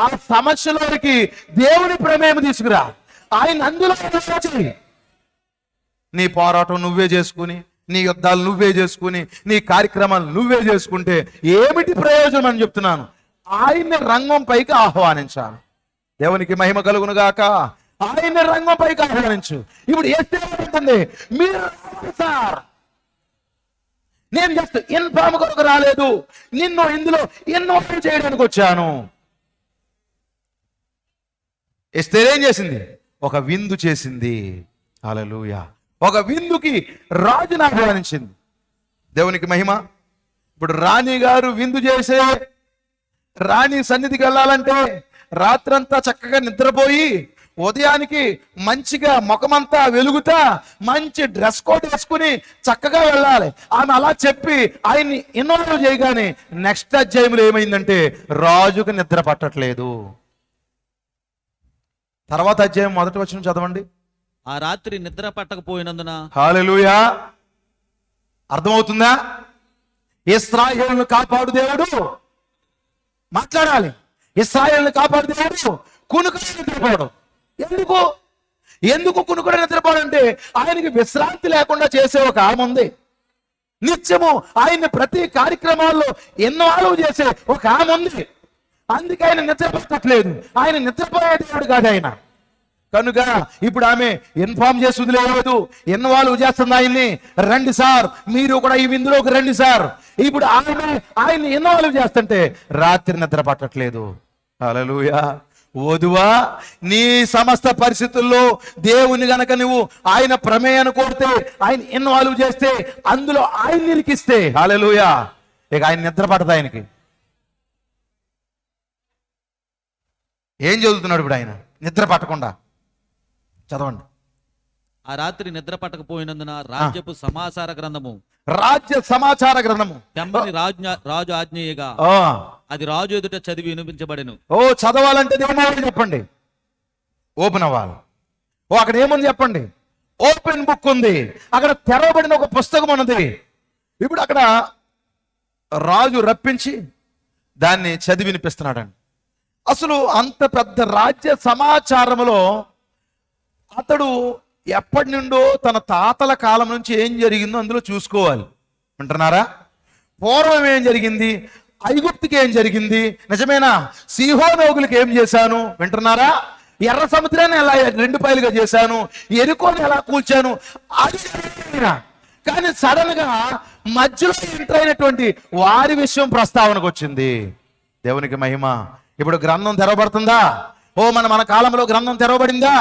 ఆ సమస్యలోనికి దేవుని ప్రమేయం తీసుకురా, ఆయన అందులో చేయి. నీ పోరాటం నువ్వే చేసుకుని, నీ యుద్ధాలు నువ్వే చేసుకుని, నీ కార్యక్రమాలు నువ్వే చేసుకుంటే ఏమిటి ప్రయోజనం అని చెప్తున్నాను. ఆయన్ని రంగం పైకి ఆహ్వానించాలి. దేవునికి మహిమ కలుగును గాక. ఆయన్ని రంగం పైకి ఆహ్వానించు. ఇప్పుడు ఏమంటుంది? మీరు రావాలి సార్, నేను జస్ట్ ఇన్ఫార్మ్ కొరకు రాలేదు, నిన్ను ఇందులో ఇన్వాల్వ్ చేయడానికి వచ్చాను. ఎస్తేర్ ఏం చేసింది? ఒక విందు చేసింది. హల్లెలూయా. ఒక విందుకి రాజును ఆహ్వానించింది. దేవునికి మహిమ. ఇప్పుడు రాణి గారు విందు చేసే, రాణి సన్నిధికి వెళ్ళాలంటే రాత్రంతా చక్కగా నిద్రపోయి ఉదయానికి మంచిగా ముఖమంతా వెలుగుతా మంచి డ్రెస్ కోడ్ వేసుకుని చక్కగా వెళ్ళాలి. ఆమె అలా చెప్పి ఆయన్ని ఇన్వాల్వ్ చేయగానే నెక్స్ట్ అధ్యాయంలో ఏమైందంటే రాజుకు నిద్ర పట్టట్లేదు. తర్వాత అధ్యాయం మొదటి వచనం చదవండి. ఆ రాత్రి నిద్ర పట్టకపోయినందున. హల్లెలూయా. అర్థమవుతుందా? ఇశ్రాయేలును కాపాడు దేవుడు. మాట్లాడాలి. ఇశ్రాయేలును కాపాడు దేవుడు కునుకుని నిద్రపోవడం. ఎందుకు కునుకుని నిద్రపోవడం అంటే ఆయనకి విశ్రాంతి లేకుండా చేసే ఒక ఆమె ఉంది. నిత్యము ఆయన్ని ప్రతి కార్యక్రమాల్లో ఇన్వాల్వ్ చేసే ఒక ఆమె ఉంది. అందుకే ఆయన నిద్రపోతట్లేదు. ఆయన నిద్రపోయే దేవుడు కాదు ఆయన. కనుక ఇప్పుడు ఆమె ఇన్ఫార్మ్ చేసి వదిలేదు, ఇన్వాల్వ్ చేస్తుంది ఆయన్ని. రండి సార్, మీరు కూడా ఈ విందులోకి రండి సార్. ఇప్పుడు ఆయన్ని ఇన్వాల్వ్ చేస్తుంటే రాత్రి నిద్ర పట్టట్లేదు. హల్లెలూయా. వధువా, నీ సమస్త పరిస్థితుల్లో దేవుని గనక నువ్వు ఆయన ప్రమేయాన్ని కోరితే, ఆయన ఇన్వాల్వ్ చేస్తే, అందులో ఆయన నిలికిస్తే, హల్లెలూయా, ఇక ఆయన నిద్ర పడదు. ఆయనకి ఏం చదువుతున్నాడు ఇప్పుడు ఆయన నిద్ర పట్టకుండా? చదవండి. ఆ రాత్రి నిద్ర పట్టకపోయినందున రాజ్యపు సమాచార గ్రంథము, రాజ్య సమాచార గ్రంథము తెమ్మని రాజు ఆజ్ఞేయగా అది రాజు ఎదుట చదివి వినిపించబడెను. ఓ చదవాలంటే ఏమవ్వాలి చెప్పండి? ఓపెన్ అవ్వాలి. ఓ అక్కడ ఏముంది చెప్పండి? ఓపెన్ బుక్ ఉంది. అక్కడ తెరవబడిన ఒక పుస్తకం ఉన్నది. ఇప్పుడు అక్కడ రాజు రప్పించి దాన్ని చదివి వినిపిస్తున్నాడండి. అసలు అంత పెద్ద రాజ్య సమాచారములో అతడు ఎప్పటి నుండో తన తాతల కాలం నుంచి ఏం జరిగిందో అందులో చూసుకోవాలి. వింటున్నారా? పూర్వం ఏం జరిగింది, ఐగుప్తుకి ఏం జరిగింది, నిజమేనా? సీహోనోగులకి ఏం చేశాను, వింటున్నారా? ఎర్ర సముద్రాన్ని ఎలా 2 పాయలుగా చేశాను, ఎరుకోని ఎలా కూల్చాను, అది కానీ సడన్ గా మధ్యలో ఎంటర్ అయినటువంటి వారి విషయం ప్రస్తావనకు వచ్చింది. దేవునికి మహిమ. ఇప్పుడు గ్రంథం తెరవబడుతుందా? ఓ మన కాలంలో గ్రంథం తెరవబడిందా?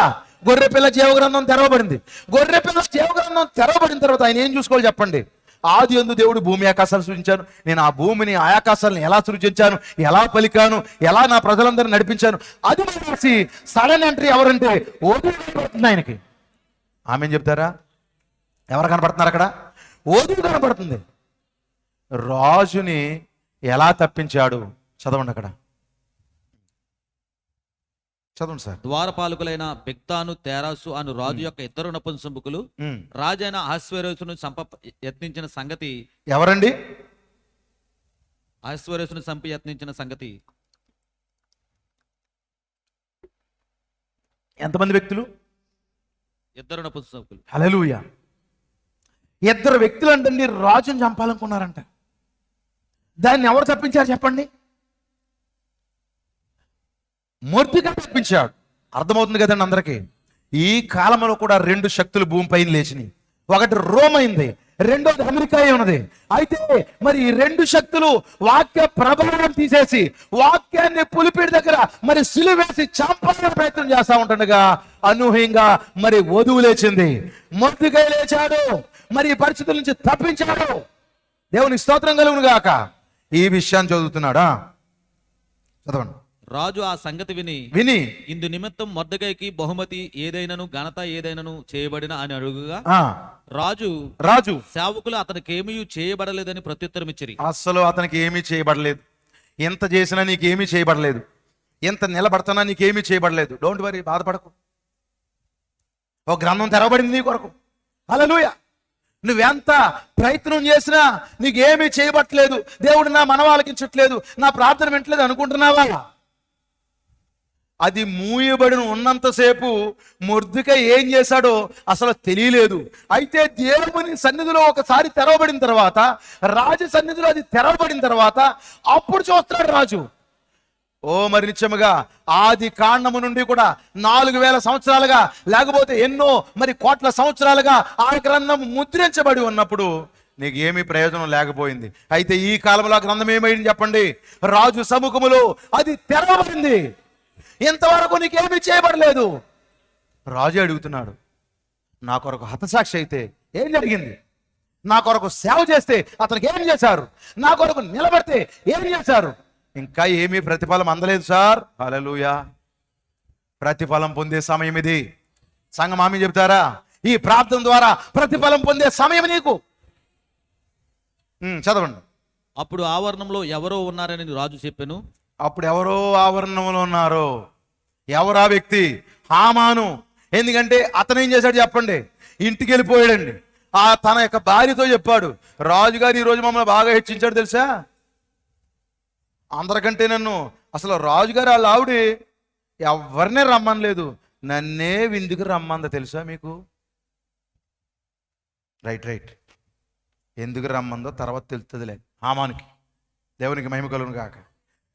గొర్రెపిల్ల జీవ గ్రంథం తెరవబడింది. గొర్రెపిల్ల జీవ గ్రంథం తెరవబడిన తర్వాత ఆయన ఏం చూసుకోవాలి చెప్పండి? ఆది యందు దేవుడు భూమి ఆకాశాలు సృజించాను, నేను ఆ భూమిని ఆ ఆకాశాలను ఎలా సృజించాను, ఎలా పలికాను, ఎలా నా ప్రజలందరినీ నడిపించాను, అది రాసి సడన్ ఎంట్రీ ఎవరంటే ఓదు కనపడుతుంది ఆయనకి. ఆమె చెప్తారా? ఎవరు కనపడుతున్నారు అక్కడ? ఓదు కనపడుతుంది. రాజుని ఎలా తప్పించాడు చదవండి. అక్కడ చదవండి సార్. ద్వారపాలకులైన బిగ్తాను, తెరాసు అను రాజు యొక్క 2 నపుంసకులు రాజైన అహస్వేరోసును యత్నించిన సంగతి. ఎవరండి? అహస్వేరోసును చంపి యత్నించిన సంగతి. ఎంతమంది వ్యక్తులు? 2 నపుంసకులు. హల్లెలూయా. 2 వ్యక్తులు అంటండి రాజుని చంపాలనుకున్నారంట. దాన్ని ఎవరు తప్పించారు చెప్పండి? మొర్దెకై తప్పించాడు. అర్థమవుతుంది కదండి అందరికీ? ఈ కాలంలో కూడా 2 శక్తులు భూమిపైన లేచినాయి. ఒకటి రోమ్ అయింది, రెండోది అమెరికా ఉన్నది. అయితే మరి ఈ 2 శక్తులు వాక్య ప్రభావం తీసేసి వాక్యాన్ని పులిపిడి దగ్గర మరి సిలువేసి చంపాలని ప్రయత్నం చేస్తా ఉంటుండగా అనూహ్యంగా మరి వధువు లేచింది. మొర్దెకై లేచాడు, మరి ఈ పరిస్థితుల నుంచి తప్పించాడు. దేవునికి స్తోత్రం కలుగును గాక. ఈ విషయాన్ని చదువుతున్నాడా? చదవండి. రాజు ఆ సంగతి విని విని ఇందు నిమిత్తం మొర్దెకైకి బహుమతి ఏదైనను ఘనత ఏదైనను చేయబడిన అని అడుగుగా రాజు రాజు సేవకులు అతనికి ఏమీ చేయబడలేదని ప్రత్యుత్తరం ఇచ్చిరి. అస్సలు అతనికి ఏమీ చేయబడలేదు. ఎంత చేసినా నీకేమీ చేయబడలేదు, ఎంత నిలబడుతున్నా నీకేమీ చేయబడలేదు. డోంట్ వరీ, బాధపడకు. ఒక గ్రంథం తెరవబడింది నీ కొరకు. హల్లెలూయా. నువ్వెంత ప్రయత్నం చేసినా నీకేమీ చేయబట్టలేదు, దేవుడు నా మనవాలకించట్లేదు, నా ప్రార్థన వింటలేదు అనుకుంటున్నావా? అది మూయబడిన ఉన్నంతసేపు మొర్దెకై ఏం చేశాడో అసలు తెలియలేదు. అయితే దేవుని సన్నిధిలో ఒకసారి తెరవబడిన తర్వాత, రాజు సన్నిధిలో అది తెరవబడిన తర్వాత అప్పుడు చూస్తున్నాడు రాజు. ఓ మరి నిత్యముగా ఆది కాండము నుండి కూడా 4000 సంవత్సరాలుగా, లేకపోతే ఎన్నో మరి కోట్ల సంవత్సరాలుగా ఆ గ్రంథం ముద్రించబడి ఉన్నప్పుడు నీకు ఏమీ ప్రయోజనం లేకపోయింది. అయితే ఈ కాలంలో ఆ గ్రంథం ఏమైంది చెప్పండి? రాజు సముఖములో అది తెరవబడింది. ఇంతవరకు నీకేమీ చేయబడలేదు. రాజు అడుగుతున్నాడు, నా కొరకు హతసాక్షి అయితే ఏం జరిగింది? నా కొరకు సేవ చేస్తే అతనికి ఏం చేశారు? నా కొరకు నిలబడితే ఏం చేశారు? ఇంకా ఏమీ ప్రతిఫలం అందలేదు సార్. హల్లెలూయా. ప్రతిఫలం పొందే సమయం ఇది. సంఘం ఆమె చెప్తారా? ఈ ప్రార్థన ద్వారా ప్రతిఫలం పొందే సమయం నీకు. చదవండి. అప్పుడు ఆవరణంలో ఎవరో ఉన్నారని రాజు చెప్పెను. అప్పుడు ఎవరో ఆవరణంలో ఉన్నారో. ఎవరా వ్యక్తి? హామాను. ఎందుకంటే అతను ఏం చేశాడు చెప్పండి? ఇంటికి వెళ్ళిపోయాడండి. తన యొక్క భార్యతో చెప్పాడు, రాజుగారు ఈరోజు మమ్మల్ని బాగా హెచ్చించాడు తెలుసా, అందరికంటే నన్ను అసలు రాజుగారు వాళ్ళ ఆవిడ ఎవరినే రమ్మనలేదు, నన్నే విందుకు రమ్మంద తెలుసా మీకు? రైట్. ఎందుకు రమ్మందో తర్వాత తెలుస్తుందిలే హామానికి. దేవునికి మహిమ కలుగును కాక.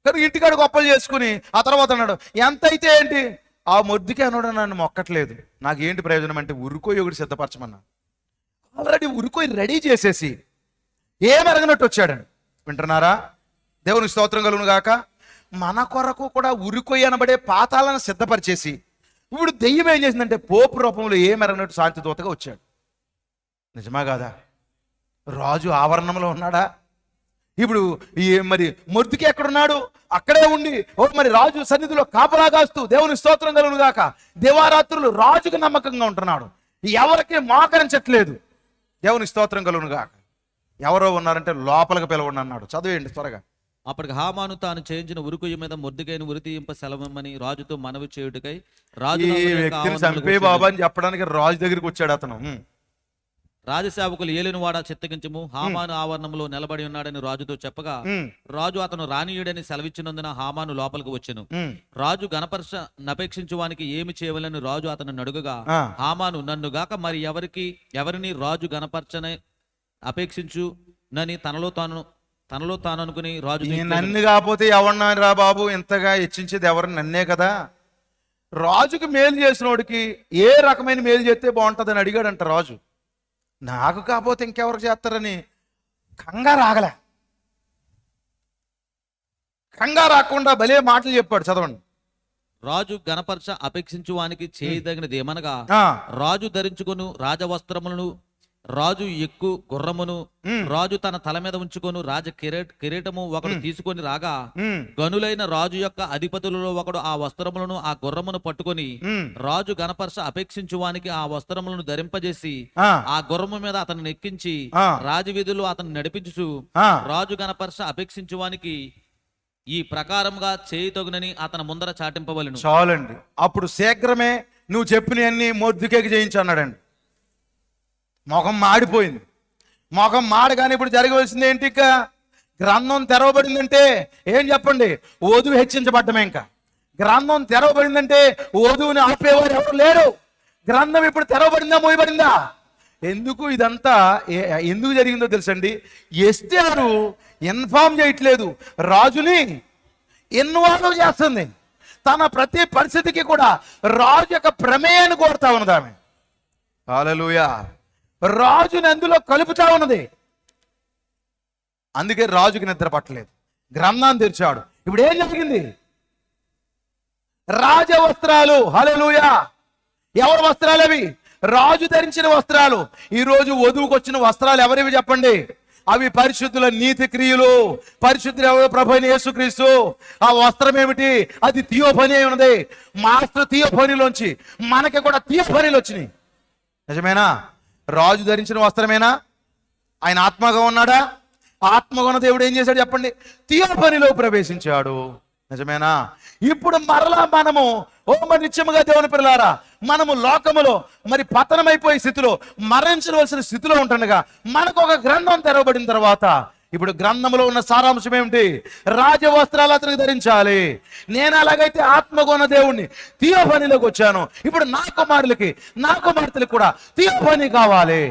కానీ ఇంటికాడ గొప్పలు చేసుకుని ఆ తర్వాత అన్నాడు, ఎంత అయితే ఏంటి, ఆ మొర్దెకై అన్నాడు నన్ను మొక్కట్లేదు, నాకేంటి ప్రయోజనం అంటే ఉరుకోయి ఒకటి సిద్ధపరచమన్నా. ఆల్రెడీ ఉరుకోయి రెడీ చేసేసి ఏమెరగనట్టు వచ్చాడండి. వింటున్నారా? దేవునికి స్తోత్రం కలుగును గాక. మన కొరకు కూడా ఉరికొయ్యి అనబడే పాతాలను సిద్ధపరిచేసి ఇప్పుడు దెయ్యం ఏం చేసిందంటే పోపు రూపంలో ఏమెరగనట్టు శాంతి దూతగా వచ్చాడు. నిజమా కాదా? రాజు ఆవరణంలో ఉన్నాడా? ఇప్పుడు మరి మొర్దెకై ఎక్కడున్నాడు? అక్కడే ఉండి మరి రాజు సన్నిధిలో కాపలా కాస్తూ దేవుని స్తోత్రం కలుగును గాక దివారాత్రులు రాజుకు నమ్మకంగా ఉంటున్నాడు. ఎవరికి మోకరించట్లేదు. దేవుని స్తోత్రం కలుగును గాక. ఎవరో ఉన్నారంటే లోపలికి పిలవండి అన్నాడు. చదివేయండి త్వరగా. అప్పటికి హామాను తాను చేయించిన ఉరుకుయ్య మీద మొర్దెకైను ఉరితీయింప సెలవమని రాజుతో మనవి చేయుటకై రాజు ఈ వ్యక్తిని చంపే బాబా అని చెప్పడానికి రాజు దగ్గరికి వచ్చాడు అతను. రాజసేవకులు ఏలినవాడ చిత్తగించము, హామాను ఆవరణంలో నిలబడి ఉన్నాడని రాజుతో చెప్పగా రాజు అతను రానీయుడని సెలవిచ్చినందున హామాను లోపలికి వచ్చెను. రాజు గణపరచ నపేక్షించువానికి ఏమి చేయవలని రాజు అతను అడుగగా హామాను నన్ను గాక మరి ఎవరిని రాజు గణపరచని అపేక్షించు నని తనలో తాను అనుకుని రాజు నన్ను కాకపోతే ఎవరినా రా బాబు, ఇంతగా హెచ్చించేది ఎవరిని? నన్నే కదా. రాజుకి మేలు చేసిన వాడికి ఏ రకమైన మేలు చేస్తే బాగుంటుందని అడిగాడంట రాజు. నాకు కాకపోతే ఇంకెవరికి చేస్తారని కంగా రాకుండా భలే మాటలు చెప్పాడు. చదవండి. రాజు గణపరచ అపేక్షించువానికి చేయదగినది ఏమనగా రాజు ధరించుకొను రాజవస్త్రములను, రాజు ఎక్కు గుర్రమును, రాజు తన తల మీద ఉంచుకొను రాజ కిరీటము ఒకడు తీసుకొని రాగా గనులైన రాజు యొక్క అధిపతులలో ఒకడు ఆ వస్త్రములను ఆ గుర్రమును పట్టుకొని రాజు గణపరచ అపేక్షించువానికి ఆ వస్త్రములను ధరింపజేసి ఆ గుర్రము మీద అతను ఎక్కించి రాజవీధులు అతను నడిపించు రాజు గణపరచ అపేక్షించువానికి ఈ ప్రకారంగా చేయతగునని అతని ముందర చాటింపవలెను. చాలండి. అప్పుడు శీఘ్రమే నువ్వు చెప్పినవన్నీ మొర్దెకైకి చేయించు అన్నాడండి. మొఖం మాడిపోయింది. మొఖం మాడగానే ఇప్పుడు జరగవలసింది ఏంటి? ఇంకా గ్రంథం తెరవబడిందంటే ఏం చెప్పండి? వధువు హెచ్చించబడ్డమే. ఇంకా గ్రంథం తెరవబడిందంటే వధువుని ఆపేవారు ఎవరు లేరు. గ్రంథం ఇప్పుడు తెరవబడిందా మూయబడిందా? ఇదంతా ఎందుకు జరిగిందో తెలుసండి? ఎస్తేరు ఇన్ఫార్మ్ చేయట్లేదు, రాజుని ఇన్వాల్వ్ చేస్తుంది. తన ప్రతి పరిస్థితికి కూడా రాజు యొక్క ప్రమేయాన్ని కోరుతా ఉన్నది ఆమె. హల్లెలూయా. రాజుని అందులో కలుపుతా ఉన్నది. అందుకే రాజుకి నిద్ర పట్టలేదు. గ్రంథాన్ని తెరిచాడు. ఇప్పుడు ఏం జరిగింది? రాజ వస్త్రాలు. హల్లెలూయా. ఎవరి వస్త్రాలు అవి? రాజు ధరించిన వస్త్రాలు. ఈరోజు వధువుకు వచ్చిన వస్త్రాలు ఎవరివి చెప్పండి? అవి పరిశుద్ధుల నీతి క్రియలు. పరిశుద్ధులు ఎవరు? ప్రభు అయిన యేసుక్రీస్తు. ఆ వస్త్రం ఏమిటి? అది థియోఫనీ అయి ఉన్నది. మాస్టర్ థియోఫనీలోంచి మనకి కూడా థియోఫనీలు వచ్చినాయి. నిజమేనా? రాజు ధరించిన వస్త్రమేనా? ఆయన ఆత్మగా ఉన్నాడా? ఆత్మగా ఉన్న దేవుడు ఏం చేశాడు చెప్పండి? థియోఫనీలో ప్రవేశించాడు. నిజమేనా? ఇప్పుడు మరలా మనము మరి నిత్యముగా దేవుని పిల్లారా, మనము లోకములో మరి పతనమైపోయే స్థితిలో, మరణించవలసిన స్థితిలో ఉంటుండగా మనకు ఒక గ్రంథం తెరవబడిన తర్వాత, ఇప్పుడు గ్రంథంలో ఉన్న సారాంశం ఏమిటి? రాజవస్త్రాలు అతనికి ధరించాలి. నేను అలాగైతే ఆత్మగా ఉన్న దేవుణ్ణి థియోఫనీలోకి వచ్చాను. ఇప్పుడు నా కుమార్తెలకు కూడా థియోఫనీ కావాలి.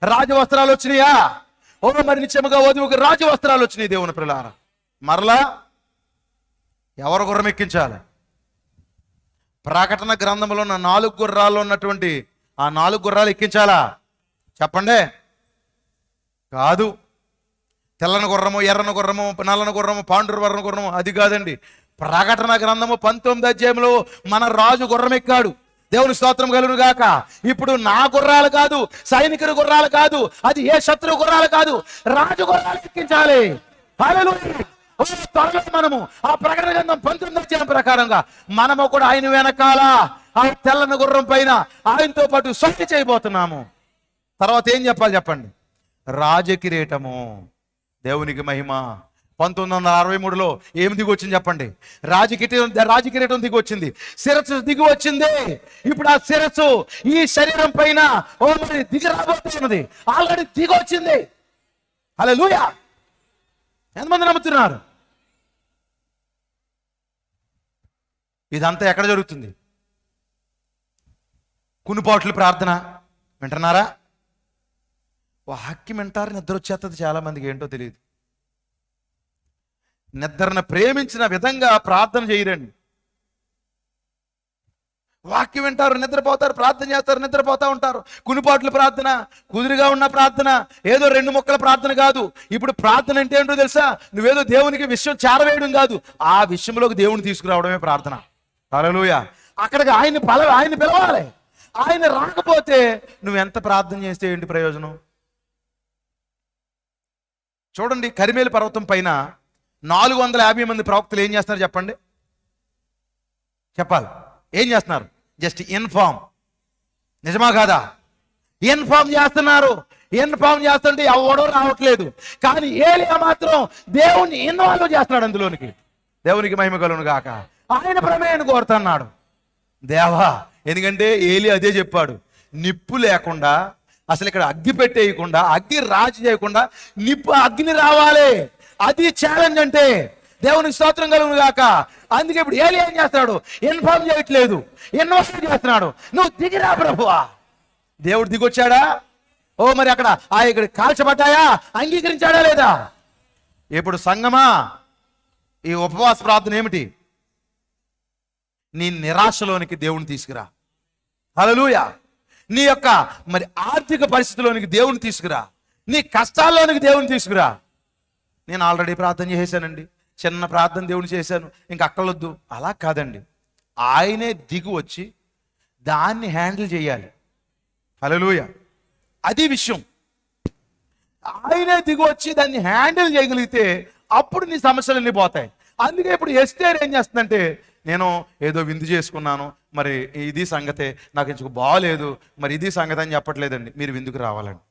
రాజవస్త్రాలు వచ్చినాయా? మరి నిత్యముగా వధువుకి రాజవస్త్రాలు వచ్చినాయి. దేవుని పిల్లారా, మరలా ఎవరు గుర్రం ఎక్కించాలి? ప్రకటన గ్రంథంలో ఉన్న 4 గుర్రాల్లో ఉన్నటువంటి ఆ 4 గుర్రాలు ఎక్కించాలా? చెప్పండి. కాదు. తెల్లని గుర్రము, ఎర్రని గుర్రము, నల్లని గుర్రము, పాండువర్ణ గుర్రము, అది కాదండి. ప్రకటన గ్రంథము 19వ అధ్యాయంలో మన రాజు గుర్రం ఎక్కాడు. దేవుని స్తోత్రం కలుగును గాక. ఇప్పుడు నా గుర్రాలు కాదు, సైనికుల గుర్రాలు కాదు, అది ఏ శత్రువు గుర్రాలు కాదు, రాజు గుర్రాలు ఎక్కించాలి. హల్లెలూయా. త్వరలో మనము ఆ ప్రకటన గ్రంథం 19వ అధ్యాయం ప్రకారంగా మనము కూడా ఆయన వెనకాల ఆ తెల్లని గుర్రం పైన ఆయనతో పాటు సొంత చేయబోతున్నాము. తర్వాత ఏం చెప్పాలి చెప్పండి? రాజకిరీటము. దేవునికి మహిమ. 1963లో ఏం దిగి వచ్చింది చెప్పండి? రాజకిరీటం దిగి వచ్చింది. శిరస్సు దిగి వచ్చింది. ఇప్పుడు ఆ శిరస్సు ఈ శరీరం పైన మరి దిగి రాబోతున్నది. ఆల్రెడీ దిగి వచ్చింది. హల్లెలూయా. ఎంతమంది నమ్ముతున్నారు? ఇదంతా ఎక్కడ జరుగుతుంది? కునుపాట్లు ప్రార్థన వింటున్నారా? వాక్యం వింటారు, నిద్ర వచ్చేస్తుంది చాలా మందికి. ఏంటో తెలియదు. నిద్రను ప్రేమించిన విధంగా ప్రార్థన చేయరండి. వాక్యం వింటారు, నిద్రపోతారు, ప్రార్థన చేస్తారు, నిద్రపోతా ఉంటారు. కునిపాట్లు ప్రార్థన, కుదురుగా ఉన్న ప్రార్థన, ఏదో 2 ముక్కల ప్రార్థన కాదు. ఇప్పుడు ప్రార్థన అంటే ఏంటో తెలుసా? నువ్వేదో దేవునికి విషయం చేరవేయడం కాదు, ఆ విషయంలోకి దేవుని తీసుకురావడమే ప్రార్థన. హల్లెలూయా. అక్కడికి ఆయన పిలవాలి. ఆయన రాకపోతే నువ్వెంత ప్రార్థన చేస్తే ఏంటి ప్రయోజనం? చూడండి, కరిమేలు పర్వతం పైన 450 మంది ప్రవక్తలు ఏం చేస్తున్నారు చెప్పండి? చెప్పాలి. ఏం చేస్తున్నారు? Just inform. నిజమా కాదా? ఇన్ఫార్మ్ చేస్తున్నారు. ఇన్ఫార్మ్ చేస్తుంటే ఎవడో రావట్లేదు. కానీ ఏలియా మాత్రం దేవుణ్ణి ఇన్వాల్వ్ చేస్తున్నాడు అందులోనికి. దేవునికి మహిమ కలుగును గాక. ఆయన ప్రమేయాన్ని కోరుతున్నాడు. దేవా, ఎందుకంటే ఏలియా అదే చెప్పాడు, నిప్పు లేకుండా, అసలు ఇక్కడ అగ్గి పెట్టేయకుండా, అగ్గి రాజు చేయకుండా అగ్ని రావాలి. అది ఛాలెంజ్ అంటే. దేవునికి స్తోత్రం కలుగును గాక. అందుకే ఇప్పుడు ఏలియా ఏం చేస్తాడు? ఇన్ఫార్మ్ చేయట్లేదు, ఇన్వాల్వ్ చేస్తున్నాడు. నువ్వు దిగిరా ప్రభువా. దేవుడు దిగొచ్చాడా? మరి అక్కడ ఇక్కడ కాల్చబడ్డాయా? అంగీకరించాడా లేదా? ఇప్పుడు సంగమా, ఈ ఉపవాస ప్రార్థన ఏమిటి? నీ నిరాశలోనికి దేవుని తీసుకురా. హల్లెలూయా. నీ యొక్క మరి ఆర్థిక పరిస్థితిలోనికి దేవుని తీసుకురా. నీ కష్టాల్లోనికి దేవుని తీసుకురా. నేను ఆల్రెడీ ప్రార్థన చేశానండి, చిన్న ప్రార్థన దేవుని చేశాను, ఇంకా అక్కర్లొద్దు. అలా కాదండి. ఆయనే దిగు వచ్చి దాన్ని హ్యాండిల్ చేయాలి. హల్లెలూయా. అది విషయం. ఆయనే దిగు వచ్చి దాన్ని హ్యాండిల్ చేయగలిగితే అప్పుడు నీ సమస్యలన్నీ పోతాయి. అందుకే ఇప్పుడు ఎస్తేర్ ఏం చేస్తుందంటే, నేను ఏదో విందు చేసుకున్నాను, మరి ఇది సంగతే, నాకు ఇంచుకు బాగలేదు, మరి ఇది సంగతి అని చెప్పట్లేదండి. మీరు విందుకు రావాలండి.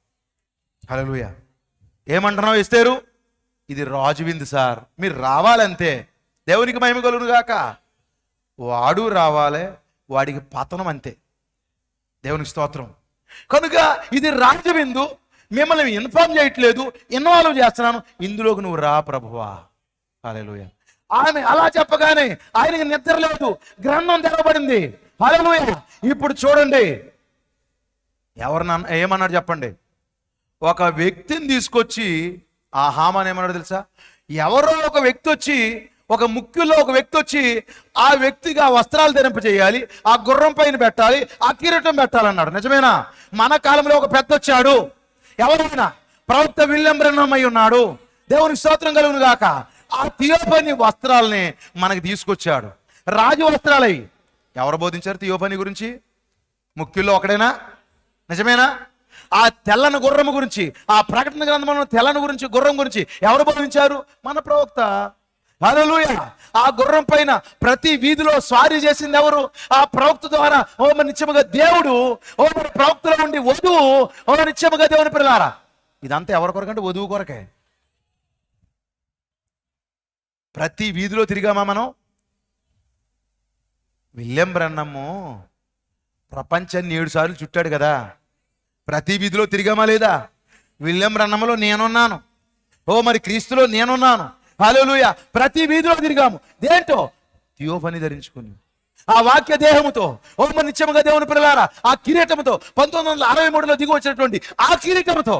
హల్లెలూయా. ఏమంటున్నావు ఎస్తేరు? ఇది రాజు విందు సార్, మీరు రావాలంతే. దేవునికి మహిమ కలుగును గాక. వాడు రావాలి, వాడికి పతనం అంతే. దేవునికి స్తోత్రం. కనుక ఇది రాజు విందు, మిమ్మల్ని ఇన్ఫార్మ్ చేయట్లేదు, ఇన్వాల్వ్ చేస్తున్నాను, ఇందులోకి నువ్వు రా ప్రభువా. హల్లెలూయా. ఆమె అలా చెప్పగానే ఆయనకి నిద్ర లేదు, గ్రంథం తెరవబడింది. హల్లెలూయా. ఇప్పుడు చూడండి, ఏమన్నాడు చెప్పండి? ఒక వ్యక్తిని తీసుకొచ్చి, ఆ హామాన్ ఏమన్నాడు తెలుసా? ఎవరో ఒక వ్యక్తి వచ్చి, ఒక ముఖ్యుల్లో ఒక వ్యక్తి వచ్చి, ఆ వ్యక్తిగా వస్త్రాలు ధరింప చేయాలి, ఆ గుర్రం పైన పెట్టాలి, ఆ కిరీటం పెట్టాలన్నాడు. నిజమేనా? మన కాలంలో ఒక పెద్ద వచ్చాడు. ఎవరైనా ప్రవక్త విలియం బ్రన్హాం అయి ఉన్నాడు. దేవునికి స్తోత్రం కలుగును గాక. ఆ థియోఫనీ వస్త్రాలని మనకి తీసుకొచ్చాడు. రాజు వస్త్రాలయ్యి. ఎవరు బోధించారు థియోఫనీ గురించి? ముఖ్యుల్లో ఒకడేనా? నిజమేనా? ఆ తెల్లని గుర్రం గురించి, ఆ ప్రకటన గ్రంథంలో తెల్లని గురించి, గుర్రం గురించి ఎవరు బోధించారు? మన ప్రవక్త. హల్లెలూయా. ఆ గుర్రం పైన ప్రతి వీధిలో స్వారీ చేసింది ఎవరు? ఆ ప్రవక్త ద్వారా. ఓ మరి నిత్యముగా దేవుడు, ఓ మరి ప్రవక్తలో ఉండి వధువు, ఓ నిత్యముగా దేవుని పిల్లారా. ఇదంతా ఎవరి కొరకంటే వధువు కొరకే. ప్రతి వీధిలో తిరిగామా మనం? విలియం బ్రన్నము ప్రపంచాన్ని 7 సార్లు చుట్టాడు కదా. ప్రతి వీధిలో తిరిగామా లేదా? విలియం బ్రన్నములో నేనున్నాను, ఓ మరి క్రీస్తులో నేనున్నాను. హల్లెలూయా. ప్రతి వీధిలో తిరిగాము. దేంటో? థియోఫనీ ధరించుకుని, ఆ వాక్య దేహముతో, ఓ మరి నిత్యముగా దేవుని పిల్లలారా, ఆ కిరీటముతో, 1963లో దిగి వచ్చినటువంటి ఆ కిరీటముతో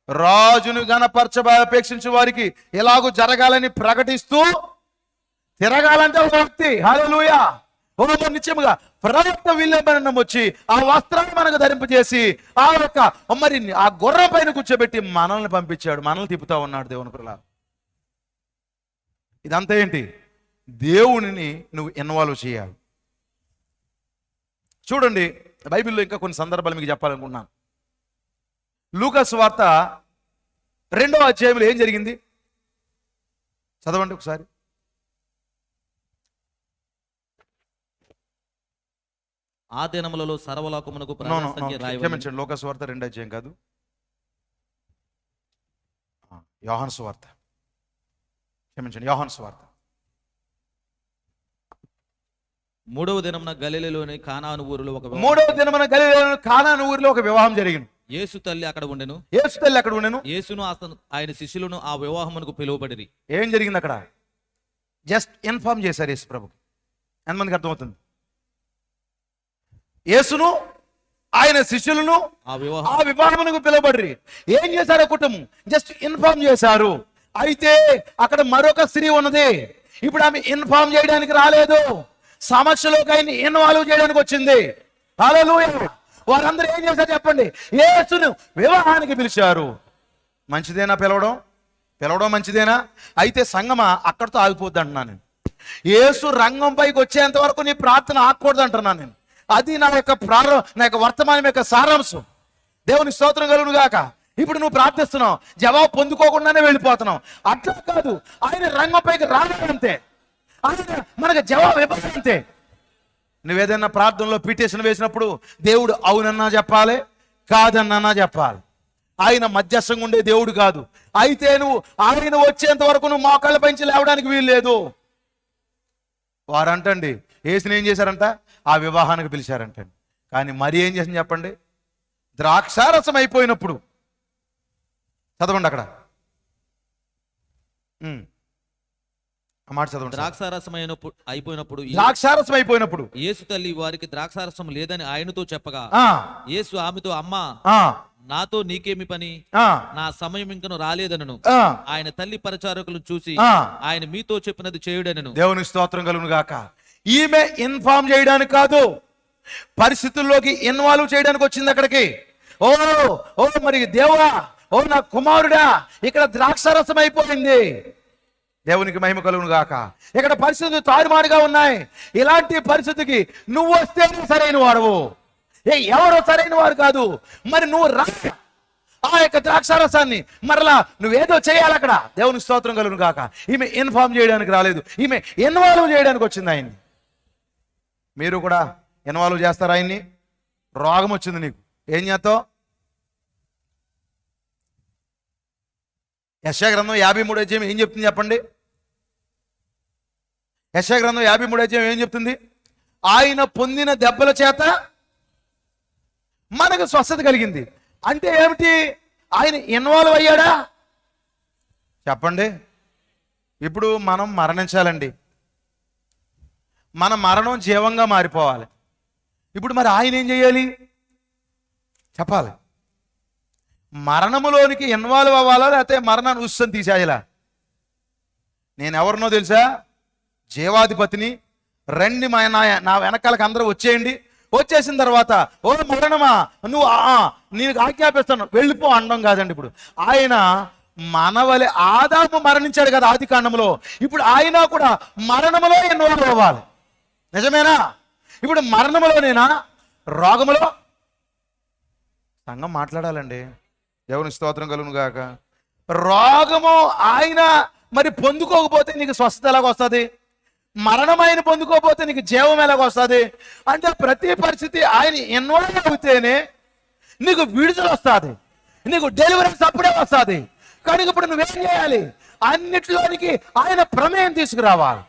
రాజును గణపరచబేక్షించే వారికి ఎలాగూ జరగాలని ప్రకటిస్తూ తిరగాలంటే ఒక వ్యక్తి. హల్లెలూయా. ఓ నిత్యముగా ప్రవక్త విలియం బ్రన్నమ్ వచ్చి ఆ వస్త్రాన్ని మనకు ధరింపజేసి ఆ యొక్క మరి ఆ గుర్రం పైన కూర్చోబెట్టి మనల్ని పంపించాడు, మనల్ని తిప్పుతా ఉన్నాడు దేవుని పిల్లలు. ఇదంతా ఏంటి? దేవునిని నువ్వు ఇన్వాల్వ్ చేయాలి. చూడండి, బైబిల్లో ఇంకా కొన్ని సందర్భాలు మీకు చెప్పాలనుకున్నాను. లూకా సువార్త 2వ అధ్యాయంలో ఏం జరిగింది చదవండి ఒకసారి. ఆ దినములలో సర్వలోకమునకు క్షమించండి, లూకా సువార్త 2వ అధ్యాయం కాదు, యోహాను సువార్త. క్షమించండి, యోహాను సువార్త. 3వ దినమున గలిలయలోని కానాను ఊరిలో ఒక 3వ దినమున గలిలయలోని కానాను ఊరిలో ఒక వివాహం జరిగింది. యేసు తల్లి అక్కడ ఉండెను. యేసు తల్లి అక్కడ ఉండెను. యేసును ఆయన శిష్యులను ఆ వివాహమునకు పిలువబడిరి. ఏం జరిగింది అక్కడ? జస్ట్ ఇన్ఫార్మ్ చేశారు యేసు ప్రభుకి. ఎంతమందికి అర్థమవుతుంది? యేసును ఆయన శిష్యులను ఆ వివాహమునకు పిలువబడిరి. ఏం చేశారు? కుటుంబం జస్ట్ ఇన్ఫార్మ్ చేశారు. అయితే అక్కడ మరొక స్త్రీ ఉన్నది. ఇప్పుడు ఆమె ఇన్ఫార్మ్ చేయడానికి రాలేదు, సమస్యలోకి ఆయన ఇన్వాల్వ్ చేయడానికి వచ్చింది. హల్లెలూయా. వారందరూ ఏం చేశారు చెప్పండి? యేసును వివాహానికి పిలిచారు. మంచిదేనా పిలవడం? పిలవడం మంచిదేనా? అయితే సంగమా అక్కడితో ఆగిపోద్ది అంటున్నాను నేను. యేసు రంగం పైకి వచ్చేంత వరకు నీ ప్రార్థన ఆగకూడదు అంటున్నాను నేను. అది నా యొక్క నా యొక్క వర్తమానం యొక్క సారాంశం. దేవుని స్తోత్రం కలుగును గాక. ఇప్పుడు నువ్వు ప్రార్థిస్తున్నావు, జవాబు పొందుకోకుండానే వెళ్ళిపోతున్నావు. అట్లా కాదు, ఆయన రంగం పైకి రాలేదంతే, ఆయన మనకు జవాబు ఇవ్వాలంతే. నువ్వేదైనా ప్రార్థనలో పిటిషన్ వేసినప్పుడు దేవుడు అవునన్నా చెప్పాలి, కాదన్నా చెప్పాలి. ఆయన మధ్యస్థంగా ఉండే దేవుడు కాదు. అయితే నువ్వు ఆయన వచ్చేంత వరకు నువ్వు మోకాళ్ళ పైకి లేవడానికి వీలు లేదు. వారంటండి యేసుని ఏం చేశారంట? ఆ వివాహానికి పిలిచారంటండి. కానీ మరి ఏం చేసింది చెప్పండి? ద్రాక్షారసం అయిపోయినప్పుడు, చదవండి అక్కడ ఆ మాట చదవండి. ద్రాక్షారసం అయిపోయినప్పుడు యేసు తల్లి వారికి ద్రాక్షారసం లేదని ఆయనతో చెప్పగా యేసు ఆమెతో, అమ్మా నాతో నీకేమి పని, నా సమయం ఇంకను రాలేదనను. ఆయన తల్లి పరిచారకులను చూసి ఆయన మీతో చెప్పినది చేయుడనను. దేవుని స్తోత్రం కలుగును గాక. ఈమె ఇన్ఫార్మ్ చేయడానికి కాదు, పరిస్థితుల్లోకి ఇన్వాల్వ్ చేయడానికి వచ్చింది అక్కడికి. ఓ ఓ మరి దేవుడా, ఓ నా కుమారుడా, ఇక్కడ ద్రాక్షారసం అయిపోయింది. దేవునికి మహిమ కలుగును గాక. ఇక్కడ పరిస్థితులు తారుమారుగా ఉన్నాయి. ఇలాంటి పరిస్థితికి నువ్వు వస్తేనే సరైన వాడవు. ఎవరో సరైన వారు కాదు. మరి నువ్వు రా ఆ యొక్క ద్రాక్షారసాన్ని మరలా నువ్వేదో చేయాలి అక్కడ. దేవునికి స్తోత్రం కలుగును గాక. ఈమె ఇన్ఫార్మ్ చేయడానికి రాలేదు, ఈమె ఇన్వాల్వ్ చేయడానికి వచ్చింది ఆయన్ని. మీరు కూడా ఇన్వాల్వ్ చేస్తారా ఆయన్ని? రోగం వచ్చింది నీకు, ఏం చేస్తావు? యెషయా గ్రంథం 53వ అధ్యాయం ఏం చెప్తుంది చెప్పండి? యెషయా గ్రంథం 53వ అధ్యాయం ఏం చెప్తుంది? ఆయన పొందిన దెబ్బల చేత మనకు స్వస్థత కలిగింది. అంటే ఏమిటి? ఆయన ఇన్వాల్వ్ అయ్యాడా చెప్పండి? ఇప్పుడు మనం మరణించాలండి, మన మరణం జీవంగా మారిపోవాలి. ఇప్పుడు మరి ఆయన ఏం చేయాలి చెప్పాలి? మరణములోనికి ఇన్వాల్వ్ అవ్వాలా, లేకపోతే మరణాన్ని ఉస్సని తీసేయాలా? నేను ఎవరినో తెలుసా? జీవాధిపతిని. రండి నా వెనకాలకు అందరూ వచ్చేయండి. వచ్చేసిన తర్వాత ఓ మరణమా నువ్వు నేను ఆజ్ఞాపిస్తాను వెళ్ళిపో అనడం కాదండి. ఇప్పుడు ఆయన మనవలే ఆదాము మరణించాడు కదా ఆది కాండంలో, ఇప్పుడు ఆయన కూడా మరణములో ఇన్వాల్వ్ అవ్వాలి. నిజమేనా? ఇప్పుడు మరణములోనేనా? రోగములో సంఘం మాట్లాడాలండి. దేవుని స్తోత్రం కలుగును గాక. రోగము ఆయన మరి పొందుకోకపోతే నీకు స్వస్థత ఎలాగొస్తుంది? మరణం ఆయన పొందుకోకపోతే నీకు జీవం ఎలాగొస్తుంది? అంటే ప్రతి పరిస్థితి ఆయన ఇన్వాల్వ్ అవుతేనే నీకు విడుదల వస్తుంది, నీకు డెలివరెన్స్ అప్పుడే వస్తుంది. కానీ ఇప్పుడు నువ్వేం చేయాలి? అన్నిటిలోనికి ఆయన ప్రమేయం తీసుకురావాలి.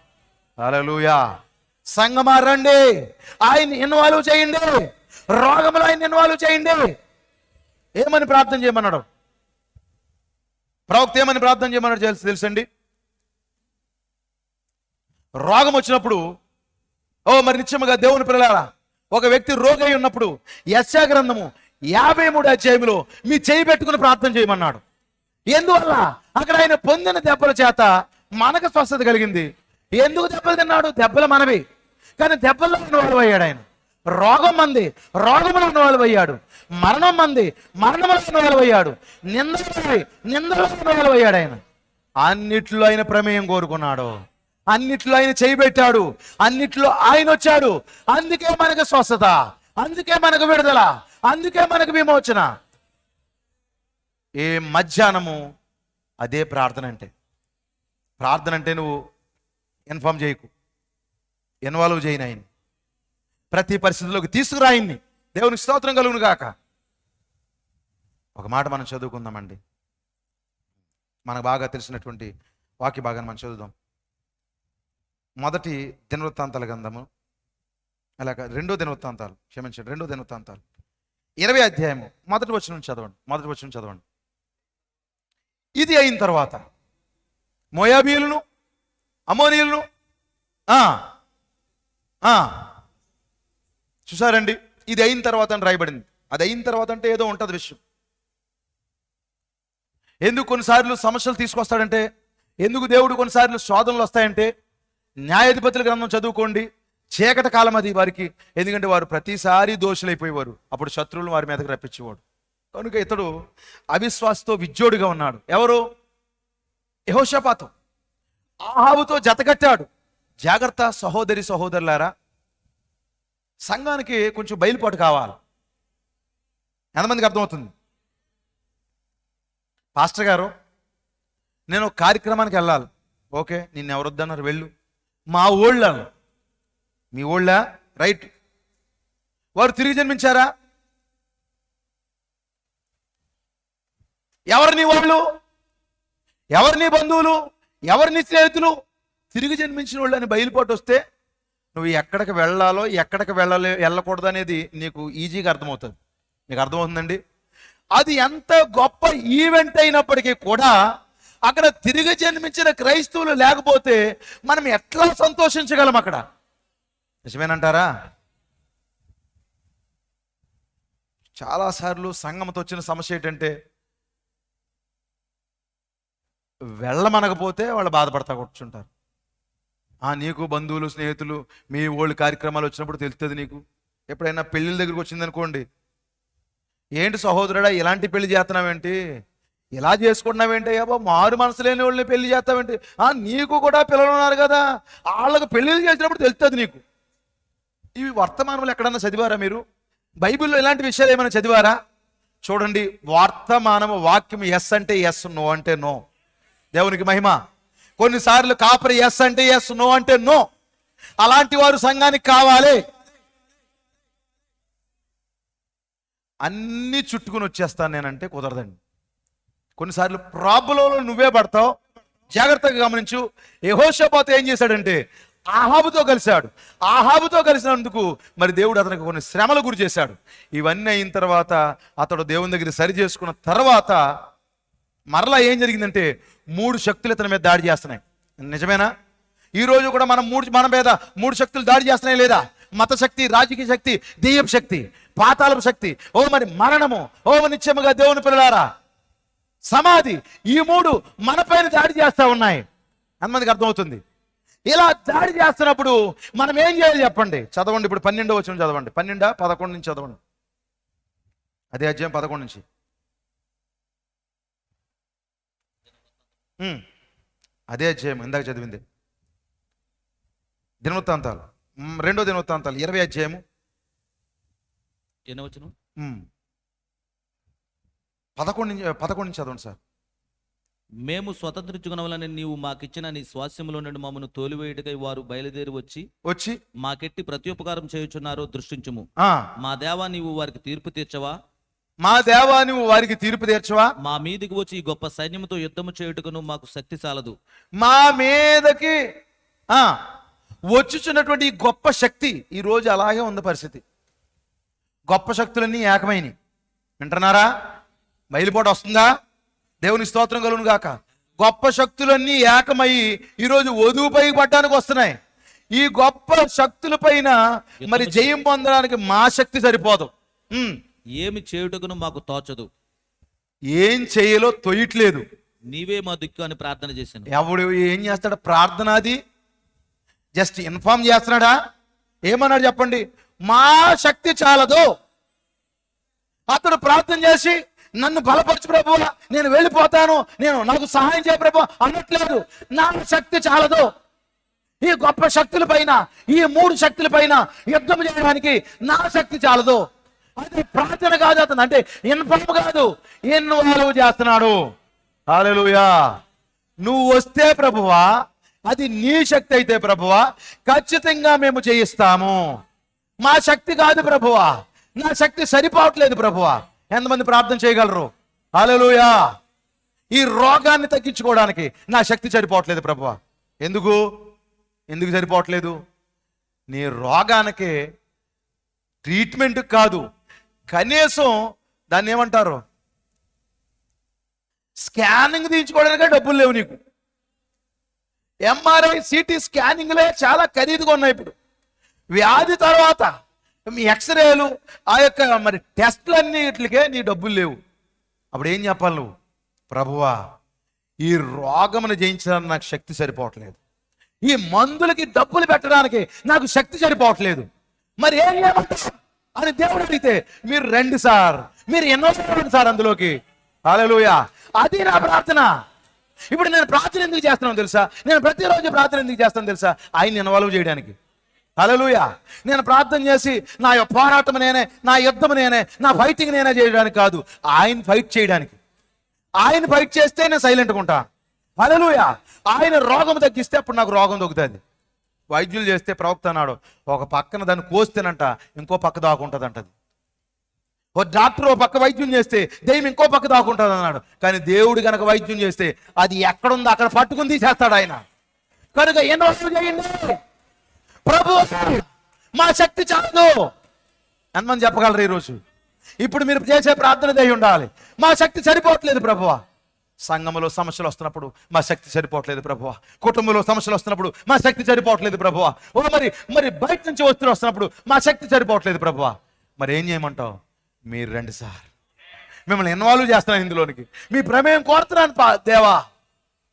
హల్లెలూయా. సంగమా రండి, ఆయన ఇన్వాల్వ్ చేయండి, రోగంలో ఆయన ఇన్వాల్వ్ చేయండి. ఏమని ప్రార్థన చేయమన్నాడు ప్రవక్త? ఏమని ప్రార్థన చేయమన్నాడు తెలుసండి? రోగం వచ్చినప్పుడు, మరి నిత్యముగా దేవుని పిల్లలారా, ఒక వ్యక్తి రోగి అయి ఉన్నప్పుడు యెషయా గ్రంథము 53 అధ్యాయంలో మీ చేయి పెట్టుకుని ప్రార్థన చేయమన్నాడు. ఎందువల్ల? అక్కడ ఆయన పొందిన దెబ్బల చేత మనకు స్వస్థత కలిగింది. ఎందుకు దెబ్బలు తిన్నాడు? దెబ్బలు మనవి, కానీ దెబ్బల్లో ఇన్వాల్వ్ అయ్యాడు ఆయన. రోగం మంది, రోగములు ఇన్వాల్వ్ అయ్యాడు. మరణం మంది, మరణములు ఇన్వాల్వ్ అయ్యాడు. నిందలో ఇన్వాల్వ్ అయ్యాడు ఆయన. అన్నిట్లో ఆయన ప్రమేయం కోరుకున్నాడు, అన్నిట్లో ఆయన చేయి పెట్టాడు, అన్నిట్లో ఆయన వచ్చాడు. అందుకే మనకు స్వస్థత, అందుకే మనకు విడుదల, అందుకే మనకు విమోచన. ఏ మధ్యాహ్నము అదే ప్రార్థన అంటే. ప్రార్థన అంటే నువ్వు ఇన్ఫార్మ్ చేయకు, ఇన్వాల్వ్ చేయను ఆయన్ని, ప్రతి పరిస్థితిలోకి తీసుకురా ఆయన్ని. దేవునికి స్తోత్రం కలుగును గాక. ఒక మాట మనం చదువుకుందామండి, మనకు బాగా తెలిసినటువంటి వాక్య భాగాన్ని మనం చదువుదాం. మొదటి దినవృత్తాంతాల గ్రంథము, అలాగ రెండో దినవృత్తాంతాలు, క్షమించండి, రెండో దినవృత్తాంతాలు 20వ అధ్యాయము మొదటి వచనం చదవండి. ఇది అయిన తర్వాత మోయాబీయులను, అమ్మోనీయులను చూసారండి. ఇది అయిన తర్వాత అని రాయబడింది. అది అయిన తర్వాత అంటే ఏదో ఉంటుంది విషయం. ఎందుకు కొన్నిసార్లు సమస్యలు తీసుకొస్తాడంటే, ఎందుకు దేవుడు కొన్నిసార్లు శోధనలు వస్తాయంటే, న్యాయాధిపతుల గ్రంథం చదువుకోండి. చీకటి కాలం అది వారికి, ఎందుకంటే వారు ప్రతిసారి దోషులైపోయేవారు. అప్పుడు శత్రువులు వారి మీదకి రప్పించేవాడు. కనుక ఇతడు అవిశ్వాసతో విజ్జోడుగా ఉన్నాడు. ఎవరు? యెహోషాపాతు. ఆహాబుతో జతకట్టాడు. జాగ్రత్త సహోదరులారా, సంఘానికి కొంచెం బయలుపాటు కావాలి. ఎంతమందికి అర్థమవుతుంది? పాస్టర్ గారు, నేను ఒక కార్యక్రమానికి వెళ్ళాలి. ఓకే, నిన్ను ఎవరొద్దన్నారు, వెళ్ళు. మా ఊళ్ళో, మీ ఊళ్ళ రైట్, వారు తిరిగి జన్మించారా? ఎవరిని వాళ్ళు, ఎవరిని బంధువులు, ఎవరిని స్నేహితులు? తిరిగి జన్మించిన వాళ్ళు అని బయలుపాటు వస్తే నువ్వు ఎక్కడికి వెళ్ళాలో ఎక్కడికి వెళ్ళకూడదు అనేది నీకు ఈజీగా అర్థమవుతుంది. మీకు అర్థమవుతుందండి? అది ఎంత గొప్ప ఈవెంట్ అయినప్పటికీ కూడా అక్కడ తిరిగి జన్మించిన క్రైస్తవులు లేకపోతే మనం ఎట్లా సంతోషించగలం? అక్కడ నిజమేనంటారా? చాలాసార్లు సంఘంతో వచ్చిన సమస్య ఏంటంటే, వెళ్ళమనకపోతే వాళ్ళు బాధపడతా కూర్చుంటారు. నీకు బంధువులు, స్నేహితులు, మీ ఓల్డ్ కార్యక్రమాలు వచ్చినప్పుడు తెలుస్తుంది నీకు. ఎప్పుడైనా పెళ్ళిళ్ళ దగ్గరికి వచ్చిందనుకోండి, ఏంటి సహోదరుడా ఇలాంటి పెళ్లి చేస్తున్నావేంటి, ఇలా చేసుకుంటున్నావేంటి, అబ్బా మారు మనసు లేని వాళ్ళని పెళ్లి చేస్తావేంటి, నీకు కూడా పిల్లలు ఉన్నారు కదా, వాళ్ళకు పెళ్ళిళ్ళు చేసినప్పుడు తెలుస్తుంది నీకు. ఇవి వర్తమానంలో ఎక్కడన్నా చదివారా మీరు? బైబిల్లో ఇలాంటి విషయాలు ఏమైనా చదివారా? చూడండి, వర్తమానము వాక్యం ఎస్ అంటే ఎస్, నో అంటే నో. దేవునికి మహిమ. కొన్నిసార్లు కాపరి ఎస్ అంటే ఎస్, నో అంటే నో. అలాంటి వారు సంఘానికి కావాలి. అన్నీ చుట్టుకుని వచ్చేస్తాను నేనంటే కుదరదండి. కొన్నిసార్లు ప్రాబ్లంలో నువ్వే పడతావు. జాగ్రత్తగా గమనించు. యెహోషాపాతు ఏం చేశాడంటే ఆహాబుతో కలిశాడు. ఆహాబుతో కలిసినందుకు మరి దేవుడు అతనికి కొన్ని శ్రమలు గురి చేశాడు. ఇవన్నీ అయిన తర్వాత అతడు దేవుని దగ్గర సరి చేసుకున్న తర్వాత మరలా ఏం జరిగిందంటే 3 శక్తులు ఇతని మీద దాడి చేస్తున్నాయి. నిజమేనా? ఈరోజు కూడా మన మీద 3 శక్తులు దాడి చేస్తున్నాయి లేదా? మత శక్తి, రాజకీయ శక్తి, దెయ్యపు శక్తి, పాతాళపు శక్తి, మరి మరణము, నిత్యముగా దేవుని పిల్లలారా, సమాధి, ఈ 3 మన పైన దాడి చేస్తా ఉన్నాయి. ఎంతమందికి అర్థమవుతుంది? ఇలా దాడి చేస్తున్నప్పుడు మనం ఏం చేయాలి చెప్పండి? చదవండి, ఇప్పుడు 12వ వచనం చదవండి. 12, 11 నుంచి చదవండి. అదే అధ్యాయం 11 నుంచి. అదే అధ్యాయం ఇందాక చదివింది. దినవృత్తాంతాలు, రెండో దినవృత్తాంతాలు 20వ అధ్యాయము ఎన్నో వచనం? 11 నుంచి చదవండి సార్. మేము స్వతంత్రించుకునవలని నీవు మాకిచ్చిన నీ స్వాస్యములో నుండి మమ్మను తోలివేయుటకై వారు బయలుదేరి వచ్చి మాకెట్టి ప్రత్యుపకారం చేయుచున్నారో దృష్టించుము. మా దేవా, నీవు వారికి తీర్పు తీర్చవా? మా దేవా, నువ్వు వారికి తీర్పు తీర్చవా? మా మీదికి వచ్చి ఈ గొప్ప సైన్యముతో యుద్ధము చేయుటకును మాకు శక్తి చాలదు. మా మీదకి వచ్చుచున్నటువంటి ఈ గొప్ప శక్తి ఈ రోజు అలాగే ఉంది పరిస్థితి. గొప్ప శక్తులన్నీ ఏకమైనవి. వింటున్నారా? బయలుపోటు వస్తుందా? దేవుని స్తోత్రం కలుగును గాక. గొప్ప శక్తులన్నీ ఏకమయ్యి ఈరోజు వధువుపై పట్టడానికి వస్తున్నాయి. ఈ గొప్ప శక్తుల పైన మరి జయం పొందడానికి మా శక్తి సరిపోదు. ఏమి చేయుటకును మాకు తోచదు. ఏం చేయలో తొయ్యట్లేదు. నీవే మా దిక్కు అని ప్రార్థన చేశాను. ఎవడు ఏం చేస్తాడు? ప్రార్థన అది జస్ట్ ఇన్ఫార్మ్ చేస్తున్నాడా? ఏమన్నాడు చెప్పండి? మా శక్తి చాలదు. అతడు ప్రార్థన చేసి నన్ను బలపరచు ప్రభువా, నేను వెళ్ళిపోతాను, నాకు సహాయం చేయ ప్రభువా అనట్లేదు. నా శక్తి చాలదు. ఈ గొప్ప శక్తుల పైన, ఈ 3 శక్తుల పైన యుద్ధం చేయడానికి నా శక్తి చాలదు. అది ప్రార్థన కాదు, అతను అంటే ఇన్ఫార్మ్ కాదు, ఇన్వాల్వ్ చేస్తున్నాడు. హల్లెలూయా. నువ్వు వస్తే ప్రభువా, అది నీ శక్తి అయితే ప్రభువా, ఖచ్చితంగా మేము చేయిస్తాము. మా శక్తి కాదు ప్రభువా, నా శక్తి సరిపోవట్లేదు ప్రభువా. ఎంతమంది ప్రార్థన చేయగలరు? హల్లెలూయా. ఈ రోగాన్ని తగ్గించుకోవడానికి నా శక్తి సరిపోవట్లేదు ప్రభువా. ఎందుకు సరిపోవట్లేదు? నీ రోగానికి ట్రీట్మెంట్ కాదు, కనీసం దాన్ని ఏమంటారు, స్కానింగ్ తీయించుకోవడానికే డబ్బులు లేవు నీకు. ఎంఆర్ఐ, సిటీ స్కానింగ్లే చాలా ఖరీదుగా ఉన్నాయి ఇప్పుడు. వ్యాధి తర్వాత మీ ఎక్స్రేలు, ఆ యొక్క మరి టెస్టులన్నిటికే నీ డబ్బులు లేవు. అప్పుడు ఏం చెప్పాలి నువ్వు? ప్రభువా, ఈ రోగమును జయించడానికి నాకు శక్తి సరిపోవట్లేదు, ఈ మందులకి డబ్బులు పెట్టడానికి నాకు శక్తి సరిపోవట్లేదు, మరి ఏం చేయమంటారు అని దేవుడు అడిగితే, మీరు రండి సార్, మీరు ఎన్నో సార్ అందులోకి. హల్లెలూయా. అది నా ప్రార్థన. ఇప్పుడు నేను ప్రార్థన ఎందుకు చేస్తున్నాను తెలుసా? నేను ప్రతిరోజు ప్రార్థన ఎందుకు చేస్తాను తెలుసా? ఆయన ఇన్వాల్వ్ చేయడానికి. హల్లెలూయా. నేను ప్రార్థన చేసి నా పోరాటం నేనే, నా యుద్ధం నేనే, నా ఫైటింగ్ నేనే చేయడానికి కాదు, ఆయన ఫైట్ చేయడానికి. ఆయన ఫైట్ చేస్తే నేను సైలెంట్గా ఉంటా. హల్లెలూయా. ఆయన రోగం తగ్గిస్తే అప్పుడు నాకు రోగం తగ్గుతుంది. వైద్యులు చేస్తే ప్రవక్త అన్నాడు, ఒక పక్కన దాన్ని కోస్తేనంట ఇంకో పక్క దాకుంటుంది అంటది. ఓ డాక్టర్ ఓ పక్క వైద్యం చేస్తే దెయ్యం ఇంకో పక్క దాకుంటుంది అన్నాడు. కానీ దేవుడు కనుక వైద్యం చేస్తే అది ఎక్కడుందో అక్కడ పట్టుకుని తీసేస్తాడు ఆయన. కనుక ఎన్నో చేయండి ప్రభు, మా శక్తి చాలదు. ఎంతమంది చెప్పగలరు ఈరోజు? ఇప్పుడు మీరు చేసే ప్రార్థన దయ ఉండాలి, మా శక్తి సరిపోవట్లేదు ప్రభువా. సంఘంలో సమస్యలు వస్తున్నప్పుడు మా శక్తి సరిపోవట్లేదు ప్రభువా. కుటుంబంలో సమస్యలు వస్తున్నప్పుడు మా శక్తి సరిపోవట్లేదు ప్రభువా. మరి బయట నుంచి వస్తున్నప్పుడు మా శక్తి సరిపోవట్లేదు ప్రభువా. మరి ఏం చేయమంటావు? మీరు రండి సార్, మిమ్మల్ని ఇన్వాల్వ్ చేస్తున్నాను ఇందులోనికి, మీ ప్రమేయం కోరుతున్నాను దేవా.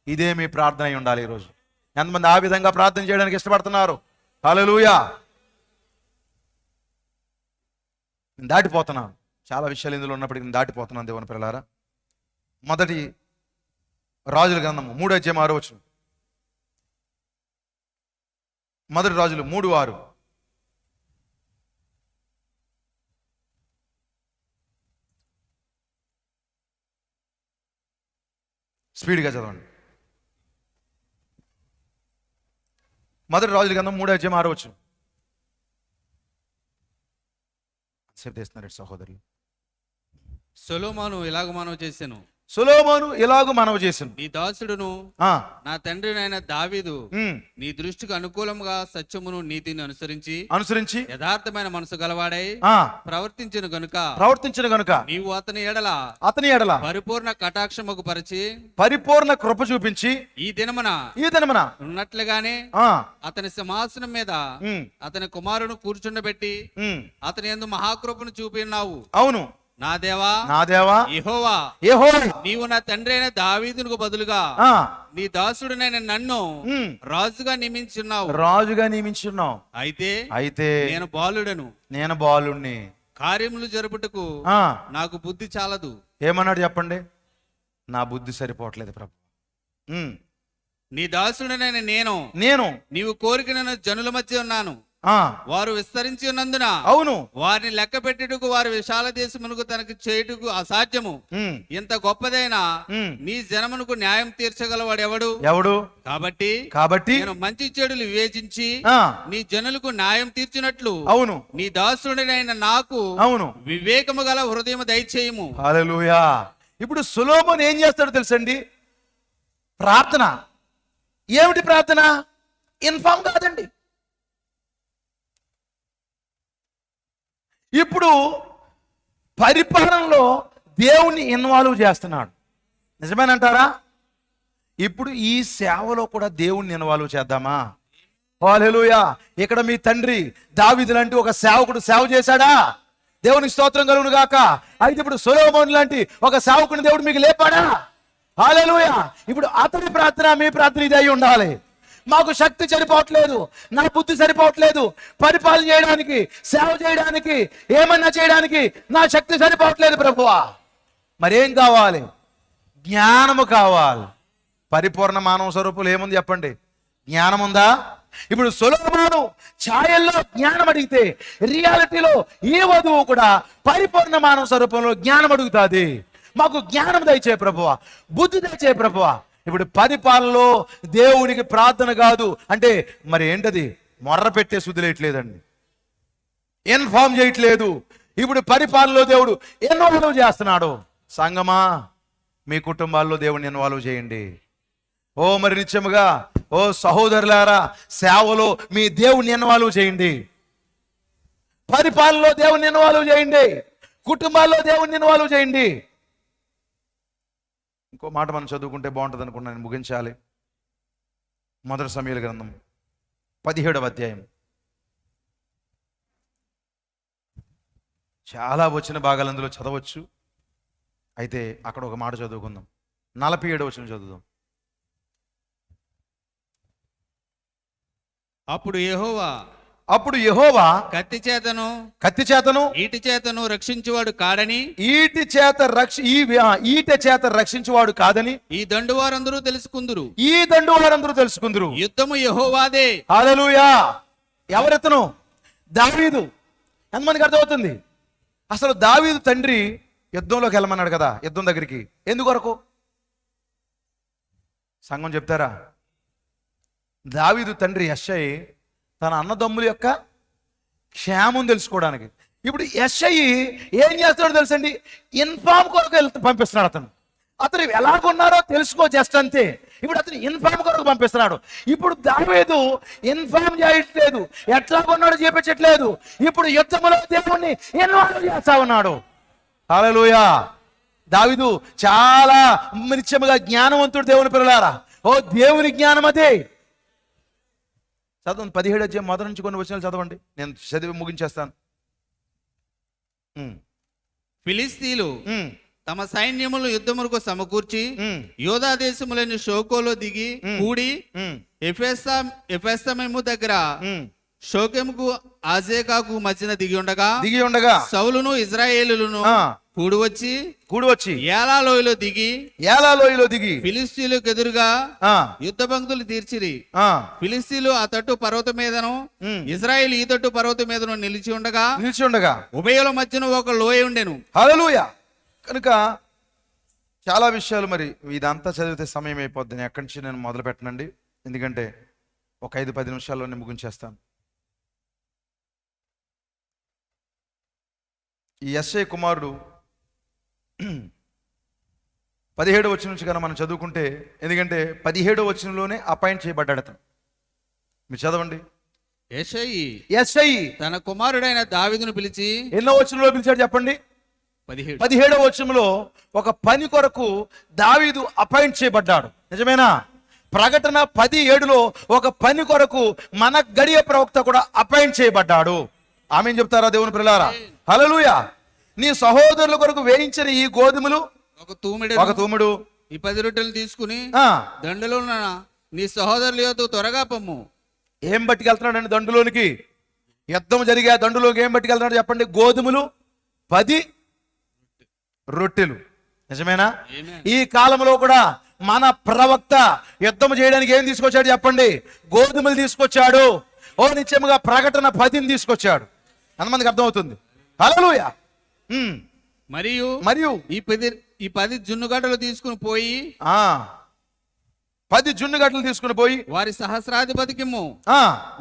ఇదే మీ ప్రార్థన అయి ఉండాలి ఈరోజు. ఎంతమంది ఆ విధంగా ప్రార్థన చేయడానికి ఇష్టపడుతున్నారు? హల్లెలూయా. నేను దాటిపోతున్నాను, చాలా విషయాలు ఇందులో ఉన్నప్పటికీ నేను దాటిపోతున్నాను దేవుని పిల్లలారా. మొదటి రాజుల గ్రంథము 3:6. మొదటి రాజులు 3:6. స్పీడ్గా చదవండి. మొదటి రాజుల గ్రంథం 3:6. సేపు చేస్తున్నారు సహోదరులు. సొలొమోను ఇలాగ మనవి చేసెను, సొలొమోను ఇలాగూ మనవి చేసెను, నీ దాసుడును నా తండ్రినైన దావీదు నీ దృష్టికి అనుకూలంగా సత్యమును నీతిని అనుసరించి యథార్థమైన మనసు గలవాడై ప్రవర్తించిన గనుక నీవు అతని ఎడల పరిపూర్ణ కటాక్షముకు పరిచి పరిపూర్ణ కృప చూపించి ఈ దినమున ఉన్నట్లుగానే అతని సింహాసనం మీద అతని కుమారుని కూర్చుండబెట్టి అతని యందు మహాకృపను చూపినావు. అవును నా దేవా యెహోవా, నీవు నా తండ్రి అయిన దావీదునకు బదులుగా నీ దాసుడునైన నన్ను రాజుగా నియమించున్నావు. అయితే నేను బాలుడిని, కార్యములు జరుపుటకు నాకు బుద్ధి చాలదు. ఏమన్నాడు చెప్పండి? నా బుద్ధి సరిపోవట్లేదు ప్రభు. నీ దాసుడునైన నేను నీవు కోరిక జనుల మధ్య ఉన్నాను. వారు విస్తరించి ఉన్నందున అవును, వారిని లెక్క పెట్టుటకు వారి విశాల దేశమునకు తనకు చేయుటకు అసాధ్యము. ఇంత గొప్పదైన నీ జనమునకు న్యాయం తీర్చగలవాడు ఎవడు? కాబట్టి నేను మంచి చెడులు వివేచించి నీ జనులకు న్యాయం తీర్చినట్లు అవును నీ దాసుడైన నాకు అవును వివేకము గల హృదయం దయచేయము. హల్లెలూయా. ఇప్పుడు సొలొమోను ఏం చేస్తాడో తెలుసండి? ప్రార్థన. ఏమిటి ప్రార్థన? ఇన్ఫామ్ కాదండి. ఇప్పుడు పరిపాలనలో దేవుణ్ణి ఇన్వాల్వ్ చేస్తున్నాడు. నిజమేనంటారా? ఇప్పుడు ఈ సేవలో కూడా దేవుణ్ణి ఇన్వాల్వ్ చేద్దామా? హల్లెలూయా. ఇక్కడ మీ తండ్రి దావీదు లాంటి ఒక సేవకుడు సేవ చేశాడా? దేవునికి స్తోత్రం కలుగును గాక. అయితే ఇప్పుడు సొలొమోను లాంటి ఒక సేవకుని దేవుడు మీకు లేపాడా? హల్లెలూయా. ఇప్పుడు అతని ప్రార్థన మీ ప్రార్థన ఇది అయి ఉండాలి. మాకు శక్తి సరిపోవట్లేదు, నా బుద్ధి సరిపోవట్లేదు, పరిపాలన చేయడానికి, సేవ చేయడానికి, ఏమన్నా చేయడానికి నా శక్తి సరిపోవట్లేదు ప్రభువా. మరేం కావాలి? జ్ఞానము కావాలి. పరిపూర్ణ మానవ స్వరూపులు ఏముంది చెప్పండి? జ్ఞానం ఉందా? ఇప్పుడు సొలొమోను ఛాయల్లో జ్ఞానం అడిగితే రియాలిటీలో ఏ వధువు కూడా పరిపూర్ణ మానవ స్వరూపంలో జ్ఞానం అడుగుతుంది. మాకు జ్ఞానం దయచే ప్రభువా, బుద్ధి దయచే ప్రభువా. ఇప్పుడు పరిపాలనలో దేవునికి ప్రార్థన కాదు అంటే మరి ఏంటది? మొర్ర పెట్టే సుదిలేయట్లేదండి, ఇన్ఫార్మ్ చేయట్లేదు. ఇప్పుడు పరిపాలనలో దేవుడు ఇన్వాల్వ్ చేస్తున్నాడు. సంగమా, మీ కుటుంబాల్లో దేవుడిని ఇన్వాల్వ్ చేయండి. ఓ మరి నిత్యముగా ఓ సహోదరులారా, సేవలో మీ దేవుణ్ణి ఇన్వాల్వ్ చేయండి. పరిపాలనలో దేవుణ్ణి ఇన్వాల్వ్ చేయండి. కుటుంబాల్లో దేవుణ్ణి ఇన్వాల్వ్ చేయండి. ఇంకో మాట మనం చదువుకుంటే బాగుంటుంది అనుకున్నాను. నేను ముగించాలి. మొదటి సమూయేలు గ్రంథం 17వ అధ్యాయం. చాలా వచ్చిన భాగాలు అందులో చదవచ్చు. అయితే అక్కడ ఒక మాట చదువుకుందాం. 47వ వచనం చదువుదాం. అప్పుడు యెహోవా కత్తి చేతను ఈటి చేత రక్షించువాడు కాడని ఈ దండు వారందరూ తెలుసుకుందురు. యుద్ధము యెహోవాదే. హల్లెలూయా. ఎవరెతను? దావీదు. ఎంతమందికి అర్థమవుతుంది? అసలు దావీదు తండ్రి యుద్ధంలోకి వెళ్ళమన్నాడు కదా, యుద్ధం దగ్గరికి. ఎందుకొరకు? సంఘం చెప్తారా? దావీదు తండ్రి యెషై తన అన్నదమ్ముల యొక్క క్షేమం తెలుసుకోవడానికి. ఇప్పుడు యెషై ఏం చేస్తాడో తెలుసండి? ఇన్ఫామ్ కొరకు పంపిస్తున్నాడు. అతను ఎలాగున్నారో తెలుసుకో, జస్ట్ అంతే. ఇప్పుడు అతను ఇన్ఫామ్ కొరకు పంపిస్తున్నాడు. ఇప్పుడు దావీదు ఇన్ఫామ్ చేయట్లేదు, ఎట్లాగున్నాడో చూపించట్లేదు. ఇప్పుడు యుద్ధంలో దేవుణ్ణి ఇన్వాల్వ్ చేస్తా ఉన్నాడు. హల్లెలూయా. దావీదు చాలా నిత్యముగా జ్ఞానవంతుడు. దేవుని పిల్లలారా, ఓ దేవుని జ్ఞానం అదే. చదవండి. 17వ అధ్యాయం మొదటి నుంచి కొన్ని వచనాలు చదవండి, నేను చదివి ముగించేస్తాను. ఫిలిస్తీయులు తమ సైన్యములు యుద్ధములకు సమకూర్చి యోధా దేశములైన షోకోలో దిగి కూడి ఎఫెస్తమేము దగ్గర షోకెముకు ఆజేకాకు మధ్యన దిగి ఉండగా సౌలును ఇజ్రాయేలును కూడి వచ్చి ఏలాలోయలో దిగి ఫిలిస్తీయులకు ఎదురుగా యుద్ధ పంక్తులు తీర్చిరి. ఫిలిస్తీయులు ఆ తట్టు పర్వతం మీదను ఇజ్రాయేల్ ఈ తట్టు పర్వతం మీదను నిలిచి ఉండగా ఉభయుల మధ్యన ఒక లోయ ఉండెను. హల్లెలూయా. కనుక చాలా విషయాలు, మరి ఇదంతా చదివితే సమయం అయిపోద్ది. ఎక్కడి నుంచి నేను మొదలు పెట్టనండి, ఎందుకంటే ఒక 5-10 నిమిషాల్లో నేను ముగించేస్తాను. ఈ యెషై కుమారుడు 17వ వచనం నుంచి కన్నా మనం చదువుకుంటే, ఎందుకంటే 17వ వచనంలోనే అపాయింట్ చేయబడ్డాడు అతను. మీరు చదవండి. యెషై తన కుమారుడైన దావీదును పిలిచి, ఎన్నో వచనంలో పిలిచాడు చెప్పండి? 17వ వచనంలో ఒక పని కొరకు దావీదు అపాయింట్ చేయబడ్డాడు. నిజమేనా? ప్రకటన 10:7లో ఒక పని కొరకు మన గడియ ప్రవక్త కూడా అపాయింట్ చేయబడ్డాడు. ఆమేన్ చెప్తారా దేవుని పిల్లారా? హల్లెలూయా. నీ సహోదరుల కొరకు వేయించిన ఈ గోధుమలు ఒక తూమెడు ఈ 10 రొట్టెలు తీసుకుని దండలో నీ సహోదరుల యొద్దకు త్వరగా పొమ్ము. ఏం పట్టుకెళ్తున్నాడు అండి దండులోనికి? యుద్ధం జరిగే దండులోకి ఏం పట్టుకెళ్తున్నాడు చెప్పండి? గోధుమలు 10 రొట్టెలు. నిజమేనా? ఈ కాలంలో కూడా మన ప్రవక్త యుద్ధం చేయడానికి ఏం తీసుకొచ్చాడు చెప్పండి? గోధుమలు తీసుకొచ్చాడు. ఓ ఓ నిత్యముగా ప్రకటన 10ని తీసుకొచ్చాడు. ఎంతమందికి అర్థమవుతుంది? హల్లెలూయా. మరియు ఈ 10 జున్నుగడ్డలు తీసుకుని పోయి 10 జున్నుగడ్డలు తీసుకుని పోయి వారి సహస్రాధిపతికిమ్ము.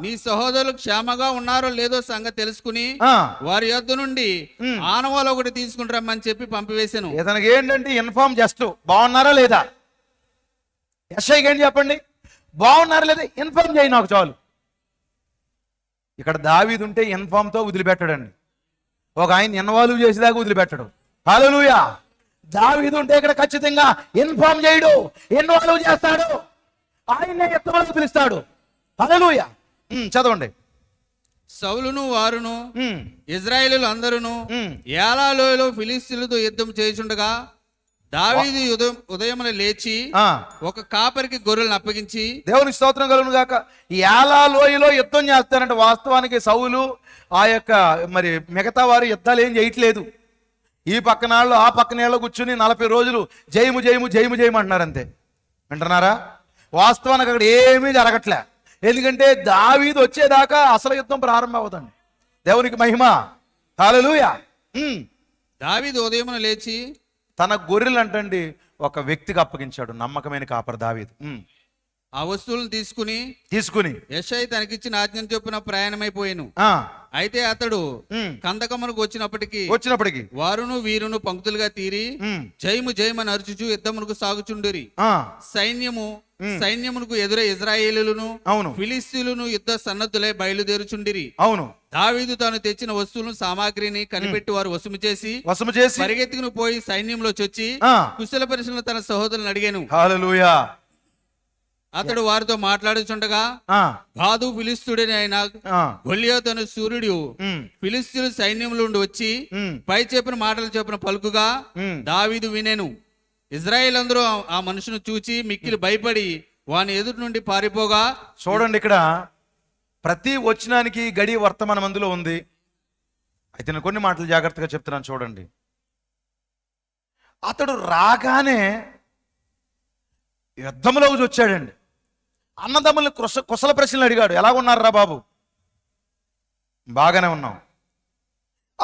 నీ సహోదరులు క్షేమగా ఉన్నారో లేదో సంగతి తెలుసుకుని వారి యొద్ద నుండి ఆనవాలు ఒకటి తీసుకుని రమ్మని చెప్పి పంపివేశాను. ఇతనికి ఏంటంటే ఇన్ఫార్మ్ జస్ట్ బాగున్నారా లేదా, యెషయాకి ఏంటి చెప్పండి, బాగున్నారా లేదా ఇన్ఫార్మ్ చేయి నాకు చాలు. ఇక్కడ దావీదు ఉంటే ఇన్ఫార్మ్తో వదిలిపెట్టాడండి. ఒక ఆయన ఇన్వాల్వ్ చేసేదాకా వదిలిపెట్టడు. హల్లెలూయా. దావీదు ఉంటే ఇక్కడ ఖచ్చితంగా ఇన్ఫార్మ్ చేయడు, ఇన్వాల్వ్ చేస్తాడు, ఆయన్నే ఎత్తమని పిలుస్తాడు. హల్లెలూయా. చదవండి. సౌలును వారును ఇజ్రాయేలీలు అందరూను ఏలా లోయలో ఫిలిష్తీయులతో యుద్ధం చేయుచుండగా దావీదు ఉదయమున లేచి ఒక కాపరికి గొర్రెలను అప్పగించి, దేవునికి స్తోత్రం కలుగును గాక. ఏలా లోయలో యుద్ధం చేస్తారంటే వాస్తవానికి సౌలు ఆ యొక్క మరి మిగతా వారు యుద్ధాలు ఏం చేయట్లేదు. ఈ పక్కనాళ్ళు ఆ పక్కనేళ్ళు కూర్చుని 40 రోజులు జయము జయము జయము జయము అంటున్నారు అంతే. వింటున్నారా? వాస్తవానికి అక్కడ ఏమీ జరగట్లే. ఎందుకంటే దావీదు వచ్చేదాకా అసలు యుద్ధం ప్రారంభం అవుతుంది. దేవునికి మహిమ. హల్లెలూయా. దావీదు ఉదయమున లేచి తన గొర్రెలు అంటండి ఒక వ్యక్తికి అప్పగించాడు, నమ్మకమైన కాపరి దావీదు. ఆ వస్తువులను తీసుకుని యెషయా తనకిచ్చిన ఆజ్ఞ చొప్పున ప్రయాణమైపోయాను. అయితే అతడు కందకమునకు వచ్చినప్పటికీ వారును వీరును పంక్తులుగా తీరి జయము జయమని అరుచుచు యుద్ధమునకు సాగుచుండిరి. సైన్యమునకు ఎదురే ఇజ్రాయేలును ఫిలిష్తీయులను యుద్ధ సన్నద్ధులై బయలుదేరుచుండిరి. అవును. దావీదు తాను తెచ్చిన వస్తువులను సామాగ్రిని కనిపెట్టి వారు వసుము చేసి పరిగెత్తుకుని పోయి సైన్యంలో చొచ్చి కుశల పరిశీలన తన సహోదరులను అడిగాను. హల్లెలూయా. అతడు వారితో మాట్లాడుచుండగా గాదు ఫిలిష్తీయుడైన ఆయన గొల్లియోతు అను సూర్యుడు ఫిలిష్తీయుల సైన్యంలో ఉండి వచ్చి పై చెప్పిన మాటలు చెప్పిన పలుకుగా దావీదు వినెను. ఇజ్రాయేల్ అందరూ ఆ మనుషును చూచి మిక్కిలి భయపడి వాని ఎదుటి నుండి పారిపోగా. చూడండి, ఇక్కడ ప్రతి వచనానికి గడి వర్తమానం అందులో ఉంది. అయితే నేను కొన్ని మాటలు జాగ్రత్తగా చెప్తున్నాను చూడండి. అతడు రాగానే యుద్ధంలోకి వచ్చాడండి. అన్నదమ్ముల్ని కుశల ప్రశ్నలు అడిగాడు. ఎలా ఉన్నారా బాబు? బాగానే ఉన్నాం.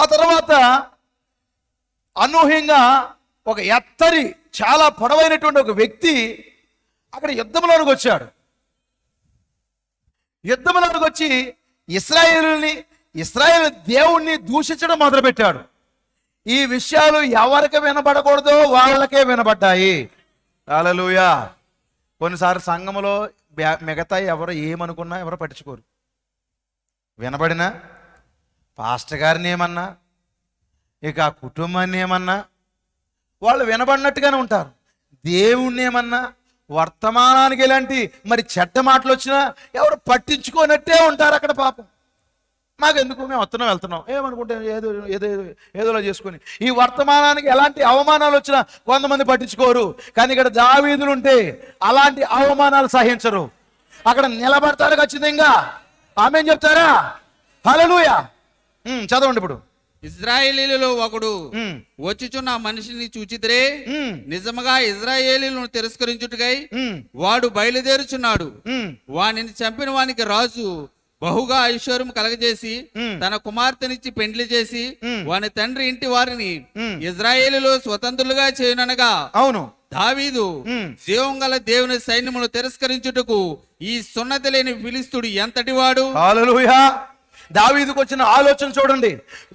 ఆ తర్వాత అనూహ్యంగా ఒక ఎత్తరి చాలా పొడవైనటువంటి ఒక వ్యక్తి అక్కడ యుద్ధంలోనికి వచ్చాడు. యుద్ధంలోనికి వచ్చి ఇశ్రాయేలు దేవుణ్ణి దూషించడం మొదలుపెట్టాడు. ఈ విషయాలు ఎవరికి వినబడకూడదో వాళ్ళకే వినబడ్డాయి. హల్లెలూయా. కొన్నిసార్లు సంఘములో మిగతా ఎవరు ఏమనుకున్నా ఎవరు పట్టించుకోరు. వినబడినా పాస్టర్ గారిని ఏమన్నా, ఇక ఆ కుటుంబాన్ని ఏమన్నా వాళ్ళు వినబడినట్టుగానే ఉంటారు. దేవుణ్ణి ఏమన్నా, వర్తమానానికి ఎలాంటి మరి చెడ్డ మాటలు వచ్చినా ఎవరు పట్టించుకోనట్టే ఉంటారు అక్కడ. పాపం మాకెందుకు, మేము వస్తున్నాం వెళ్తున్నాం ఏమనుకుంటే ఏదోలా చేసుకొని. ఈ వర్తమానానికి ఎలాంటి అవమానాలు వచ్చినా కొంతమంది పట్టించుకోరు. కానీ ఇక్కడ దావీదులుంటే అలాంటి అవమానాలు సహించరు. అక్కడ నిలబడతారు ఖచ్చితంగా. ఆమేన్ చెప్తారా? హల్లెలూయా. చదవండి ఇప్పుడు. ఇజ్రాయేలీలలో ఒకడు వచ్చుచున్న మనిషిని చూచితిరే, నిజముగా ఇజ్రాయేలీలను తిరస్కరించుటకై వాడు బయలుదేరుచున్నాడు. వానిని చంపిన వానికి రాజు బహుగా ఐశ్వర్యం కలగజేసి తన కుమార్తెనిచ్చి పెండ్లి చేసి వాని తండ్రి ఇంటి వారిని ఇజ్రాయేలులో స్వతంత్రులుగా చేయననగా. అవును. దావీదు జీవం గల దేవుని సైన్యమును తిరస్కరించుటకు ఈ సున్నతి లేని ఫిలిష్తీయుడు ఎంతటి వాడు. హల్లెలూయా. దావీదుకు వచ్చిన ఆలోచన చూడండి.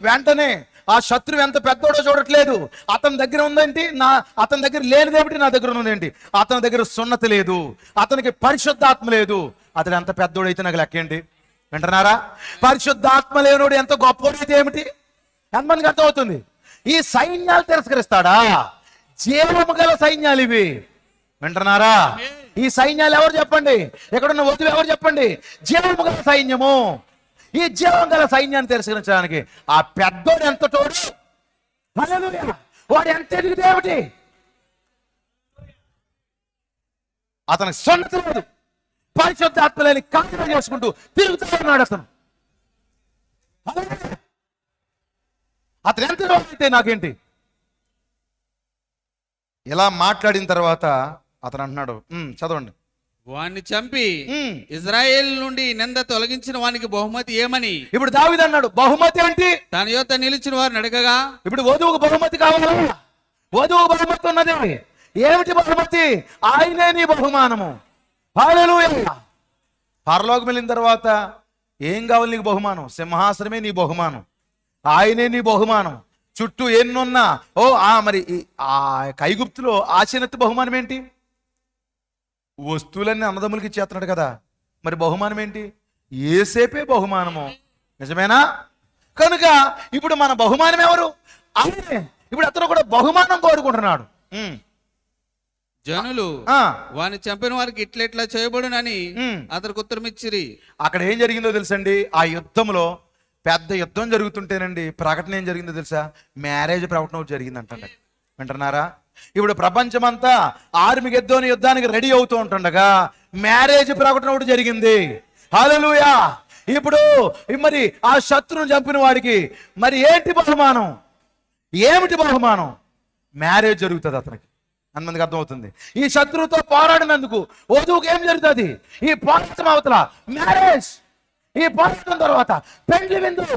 వెంటనే ఆ శత్రువు ఎంత పెద్దోడో చూడట్లేదు. అతని దగ్గర ఉందేంటి, అతని దగ్గర లేనిదేమిటి నా దగ్గర ఉందేంటి. అతని దగ్గర సున్నతి లేదు, అతనికి పరిశుద్ధాత్మ లేదు. అతడు ఎంత పెద్దోడైతే నాకు లెక్కేంటి. వింటున్నారా? పరిశుద్ధాత్మ లేనోడు ఎంత గొప్పోడైతే ఏమిటి ఎంతమందికి అర్థమవుతుంది. ఈ సైన్యాలు తిరస్కరిస్తాడా? జీవము గల సైన్యాలు ఇవి. వింటున్నారా? ఈ సైన్యాలు ఎవరు చెప్పండి? ఎక్కడున్న వధువు ఎవరు చెప్పండి? జీవము గల సైన్యము. ఈ జీవం గల సైన్యాన్ని తిరస్కరించడానికి ఆ పెద్దోడు ఎంత తోడు. హల్లెలూయా. వాడు ఎంత ఎదిగితే ఏమిటి, అతనికి సొంత లేదు, పరిశుద్ధాత్మ లేని కార్యం చేసుకుంటూ తిరుగుతూ ఉన్నాడు అతను. అతను ఎంత అయితే నాకేంటి. ఇలా మాట్లాడిన తర్వాత అతను అంటున్నాడు, చదవండి. వాణ్ణి చంపి ఉమ్. ఇజ్రాయేల్ నుండి నింద తొలగించిన వానికి బహుమతి ఏమని ఇప్పుడు దావీదు అన్నాడు, బహుమతి ఏంటి? తన యొద్ద నిలిచిన వారిని అడగగా, ఇప్పుడు వధువుకు బహుమతి కావాలా? వధువు బహుమతి ఉన్నది. ఏమిటి బహుమతి? ఆయనే నీ బహుమానము. హల్లెలూయా. పరలోకం వెళ్ళిన తర్వాత ఏం కావాలి నీకు బహుమానం? సింహాసనమే నీ బహుమానం, ఆయనే నీ బహుమానం. చుట్టూ ఎన్నున్నా మరి ఆ ఐగుప్తులో ఆశీనత్తి బహుమానం ఏంటి? వస్తువులన్నీ అన్నదమ్ములకి ఇచ్చేస్తున్నాడు కదా, మరి బహుమానం ఏంటి? ఏసేపే బహుమానము. నిజమేనా? కనుక ఇప్పుడు మన బహుమానం ఎవరు? ఆయనే. ఇప్పుడు అతను కూడా బహుమానం కోరుకుంటున్నాడు. జనులు వాని చంపిన వారికి ఇట్లా చేయబడునని అతనికి ఉత్తరం ఇచ్చిరి. అక్కడ ఏం జరిగిందో తెలుసండి? ఆ యుద్ధంలో పెద్ద యుద్ధం జరుగుతుంటేనండి ప్రకటన ఏం జరిగిందో తెలుసా? మ్యారేజ్ ప్రకటన ఒకటి జరిగింది అంటండి. వింటున్నారా? ఇప్పుడు ప్రపంచమంతా ఆర్మిగెద్దోని యుద్ధానికి రెడీ అవుతూ ఉంటుండగా మ్యారేజ్ ప్రకటన ఒకటి జరిగింది. హల్లెలూయా. ఇప్పుడు మరి ఆ శత్రువును చంపిన వాడికి మరి ఏంటి బహుమానం? ఏమిటి బహుమానం? మ్యారేజ్ జరుగుతుంది అతనికి. అంతమందికి అర్థమవుతుంది. ఈ శత్రువుతో పోరాడినందుకు వధువుకి ఏం జరుగుతుంది? ఈ పోరాటం అవతల మ్యారేజ్, ఈ పోరాటం తర్వాత పెండ్లి విందు.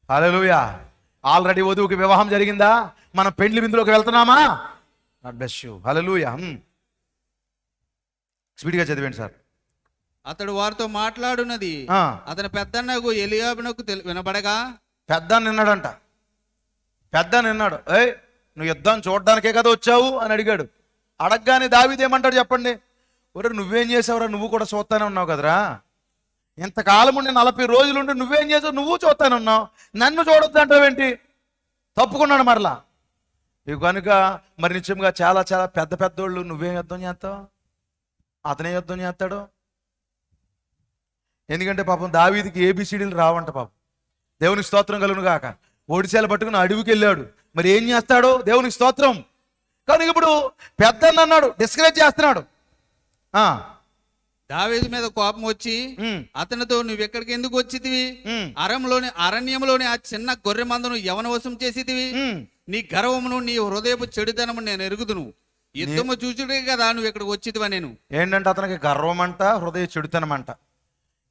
హల్లెలూయా. ఆల్రెడీ వధువుకి వివాహం జరిగిందా? మనం పెండ్లి విందులోకి వెళ్తున్నామా? God bless you. హల్లెలూయా. స్పీడ్గా చదివేండి సార్. అతడు వారితో మాట్లాడున్నది అతని పెద్దన్నకు ఎలియాబునకు వినబడగా, పెద్ద నిన్నాడంట. పెద్ద నిన్నాడు. నువ్వు యుద్ధం చూడడానికే కదా వచ్చావు అని అడిగాడు. అడగగానే దావీదు ఏమంటాడు చెప్పండి? ఒరే నువ్వేం చేసావురా? నువ్వు కూడా చూస్తానే ఉన్నావు కదరా. ఇంతకాలం ఉండి 40 రోజులుండి నువ్వేం చేసావు? నువ్వు చూస్తానే ఉన్నావు, నన్ను చూడొద్దు అంటావేంటి? తప్పుకున్నాడు మరలా. ఇవి కనుక మరి నిత్యంగా చాలా చాలా పెద్ద పెద్దోళ్ళు నువ్వేం యుద్ధం చేస్తావు? అతనే యుద్ధం చేస్తాడు. ఎందుకంటే పాపం దావీదికి ఏబిసిడీలు రావంట. పాపం దేవునికి స్తోత్రం కలుగును గాక. ఒడిశాలు పట్టుకుని అడవికి వెళ్ళాడు. మరి ఏం చేస్తాడు? దేవునికి స్తోత్రం. కానీ ఇప్పుడు పెద్దన్న అన్నాడు, డిస్కరేజ్ చేస్తున్నాడు. దావీదు మీద కోపం వచ్చి అతనితో నువ్వు ఎక్కడికి ఎందుకు వచ్చితివి? అరణ్యంలోని ఆ చిన్న గొర్రె మందను ఎవన వశం చేసితివి? నీ గర్వమును నీ హృదయపు చెడుదనము నేను ఎరుగుదును. యుద్ధము చూచుడే కదా నువ్వు ఇక్కడికి వచ్చితివా? నేను ఏంటంటే అతనికి గర్వం అంట, హృదయ చెడుతనమంట.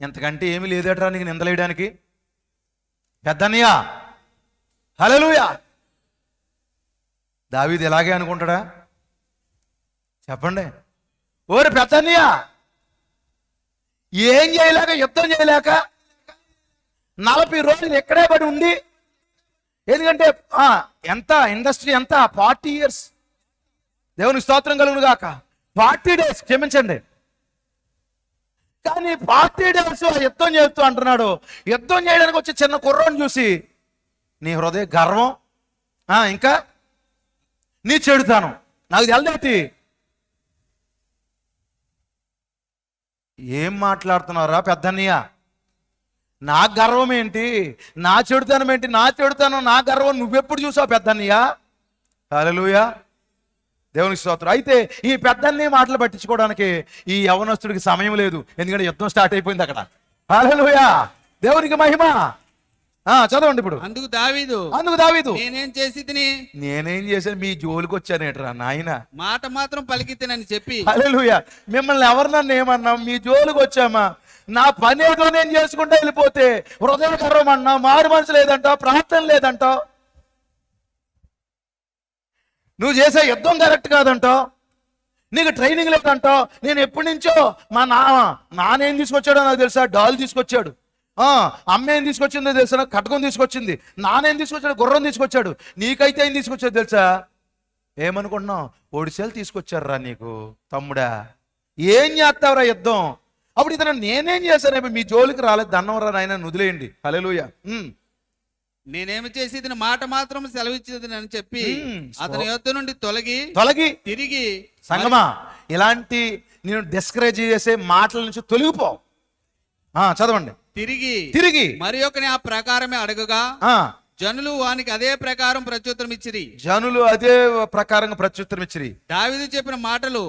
ఎంతకంటే ఏమీ లేదట్రా నీకు నిందలేయడానికి. పెద్దన్నయ్య. హల్లెలూయా. దావీదు ఎలాగే అనుకుంటాడా చెప్పండి? ఓరి పెద్దన్నయ్య, ఏం చేయలేక, యుద్ధం చేయలేక 40 రోజులు ఎక్కడే పడి ఉండి, ఎందుకంటే ఎంత ఇండస్ట్రీ ఎంత 40 years. దేవుని స్తోత్రం కలుగును గాక. 40 days క్షమించండి. కానీ 40 days యుద్ధం చేస్తూ అంటున్నాడు. యుద్ధం చేయడానికి వచ్చి చిన్న కుర్రోని చూసి నీ హృదయ గర్వం, ఇంకా నీ చెడుతాను నాకు తెలదేటి. ఏం మాట్లాడుతున్నారా పెద్దన్నయ్య? నా గర్వం ఏంటి? నా చెడుతనం ఏంటి? నా చెడుతనం, నా గర్వం నువ్వెప్పుడు చూసావు పెద్దన్నయ్య? హల్లెలూయా. దేవునికి స్తోత్రం. అయితే ఈ పెద్దన్ని మాటలు పట్టించుకోవడానికి ఈ యవనస్తుడికి సమయం లేదు. ఎందుకంటే యుద్ధం స్టార్ట్ అయిపోయింది అక్కడ. హల్లెలూయా. దేవునికి మహిమ. చదవండి ఇప్పుడు. అందుకు దావీదు నేనేం చేశాను? మీ జోలికి వచ్చానేట్రా నాయన. మాట మాత్రం పలికితేనని చెప్పి. హల్లెలూయా. మిమ్మల్ని ఎవరినన్నా ఏమన్నాం? మీ జోలికి వచ్చామా? నా పని ఏదో నేను చేసుకుంటూ వెళ్ళిపోతే హృదయ గర్వం అన్నా, మారు మనసు లేదంటావు, ప్రార్థన లేదంటావు, నువ్వు చేసే యుద్ధం కరెక్ట్ కాదంటావు, నీకు ట్రైనింగ్ లేదంటావు. నేను ఎప్పటి నుంచో మా నానేం తీసుకొచ్చాడో నాకు తెలుసా? డాల్ తీసుకొచ్చాడు. అమ్మ ఏం తీసుకొచ్చిందో తెలుసా? కటకం తీసుకొచ్చింది. నానేం తీసుకొచ్చాడు? గుర్రం తీసుకొచ్చాడు. నీకైతే ఏం తీసుకొచ్చాడు తెలుసా? ఏమనుకుంటున్నావు? ఒడిశాలు తీసుకొచ్చారా నీకు తమ్ముడా? ఏం చేస్తావురా యుద్ధం? అప్పుడు ఇతను నేనేం చేశాను? మీ జోలికి రాలేదు, దన్నవరా నాయన, వదిలేయండి. హల్లెలూయా. నేనేమి చేసి ఇతని మాట మాత్రం సెలవిచ్చేది అని చెప్పి అతని యొద్ద నుండి తొలగి తిరిగి. సంగమా, ఇలాంటి నేను డిస్కరేజ్ చేసే మాటల నుంచి తొలగిపో. చదవండి. తిరిగి మరి ఒకని ఆ ప్రకారమే అడగగా జనులు వానికి అదే ప్రకారం ప్రత్యుత్తరం ఇచ్చిరి. దావీదు చెప్పిన మాటలు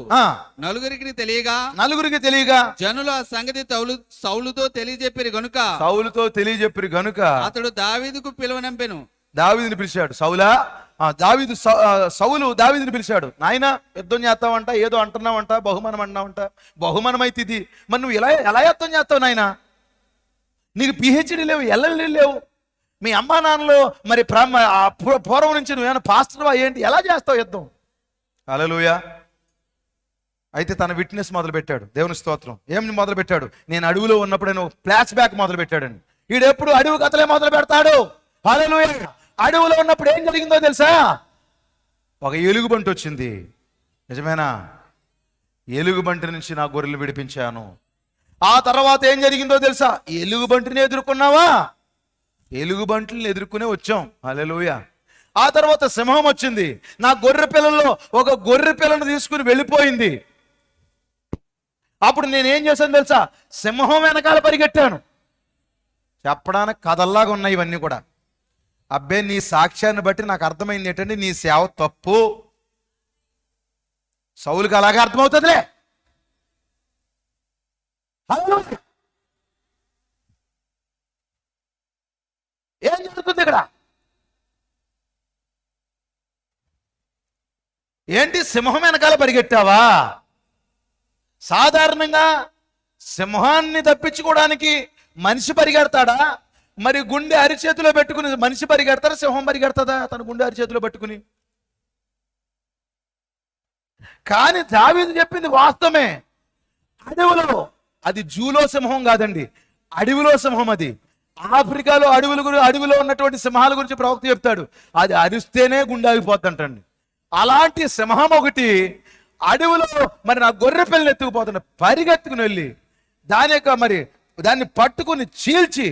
నలుగురికి తెలియగా జనులు ఆ సంగతి సౌలుతో తెలియజెప్పిరి గనుక అతడు దావీదుకు పిలువనంపెను. దావీదుని పిలిచాడు. సౌలా, దావీదు సౌలు దావీదుని పిలిచాడు. నాయన యుద్ధం చేస్తావంట, ఏదో అంటున్నావంట, బహుమానం అంటున్నావంట. బహుమానం అయితే ఇది, మరి నువ్వు ఎలా యుద్ధం చేస్తావు నాయన? నీకు పిహెచ్డి లేవు, ఎల్ఎల్డి లేవు, మీ అమ్మా నాన్నలో మరి పూర్వం నుంచి నువ్వేమైనా పాస్టర్వా ఏంటి? ఎలా చేస్తావు యుద్ధం? హల్లెలూయా. అయితే తన విట్నెస్ మొదలు పెట్టాడు. దేవుని స్తోత్రం. ఏమి మొదలు పెట్టాడు? నేను అడవిలో ఉన్నప్పుడు నేను ఫ్లాష్ బ్యాక్ మొదలు పెట్టాడండి. వీడు ఎప్పుడు అడవి కథలే మొదలు పెడతాడు. హల్లెలూయా. అడవిలో ఉన్నప్పుడు ఏం జరిగిందో తెలుసా? ఒక ఎలుగుబంటి వచ్చింది. నిజమేనా? ఎలుగుబంటి నుంచి నా గొర్రెలు విడిపించాను. ఆ తర్వాత ఏం జరిగిందో తెలుసా? ఎలుగుబంటిని ఎదుర్కొన్నావా? ఎలుగుబంటిని ఎదుర్కొనే వచ్చాం. హల్లెలూయా. ఆ తర్వాత సింహం వచ్చింది. నా గొర్రె పిల్లల్లో ఒక గొర్రె పిల్లను తీసుకుని వెళ్ళిపోయింది. అప్పుడు నేనేం చేశాను తెలుసా? సింహం వెనకాల పరిగెట్టాను. చెప్పడానికి కథల్లాగా ఉన్నాయి ఇవన్నీ కూడా. అబ్బే, నీ సాక్ష్యాన్ని బట్టి నాకు అర్థమైంది ఏంటంటే నీ సేవ తప్పు. సౌలుకి అలాగే అర్థమవుతుందిలే. ఏం జరుగుతుంది ఇక్కడ? ఏంటి, సింహం వెనకాల పరిగెట్టావా? సాధారణంగా సింహాన్ని తప్పించుకోవడానికి మనిషి పరిగెడతాడా? మరి గుండె అరిచేతిలో పెట్టుకుని మనిషి పరిగెడతారా? సింహం పరిగెడతాదా తన గుండె అరిచేతిలో పెట్టుకుని? కానీ దావీదు చెప్పింది వాస్తవమే. అడవిలో, అది జూలో సింహం కాదండి, అడవిలో సింహం. అది ఆఫ్రికాలో అడవిలో ఉన్నటువంటి సింహాల గురించి ప్రవక్త చెప్తాడు. అది అరిస్తేనే గుండె ఆగిపోతుంటండి. అలాంటి సింహం ఒకటి అడవిలో మరి నా గొర్రె పిల్లని ఎత్తుకుపోతున్నా, పరిగెత్తుకుని వెళ్ళి దాన్ని పట్టుకుని చీల్చి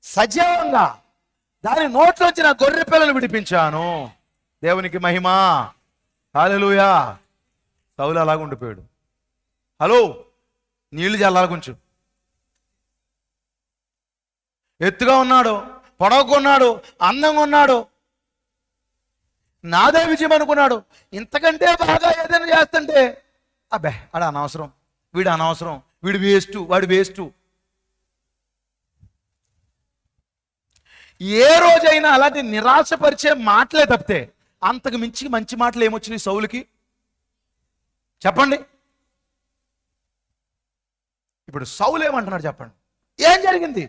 సజీవంగా దాని నోట్లోంచి నా గొర్రె పిల్లను విడిపించాను. దేవునికి మహిమ. హల్లెలూయా. సౌలు అలాగ ఉండిపోయాడు. హలో, నీళ్లు జల్లాల కొంచెం. ఎత్తుగా ఉన్నాడు, పొడవుగా ఉన్నాడు, అందంగా ఉన్నాడు, నాదే విజయం అనుకున్నాడు. ఇంతకంటే బాగా ఏదైనా చేస్తుంటే అబ్బే ఆడ అనవసరం, వీడు అనవసరం, వీడు వేస్ట్, వాడు వేస్ట్. ఏ రోజైనా అలాంటి నిరాశపరిచే మాటలే తప్పితే అంతకు మించి మంచి మాటలు ఏమొచ్చినాయి సౌలుకి? చెప్పండి. ఇప్పుడు సౌలు ఏమంటున్నాడు చెప్పండి? ఏం జరిగింది?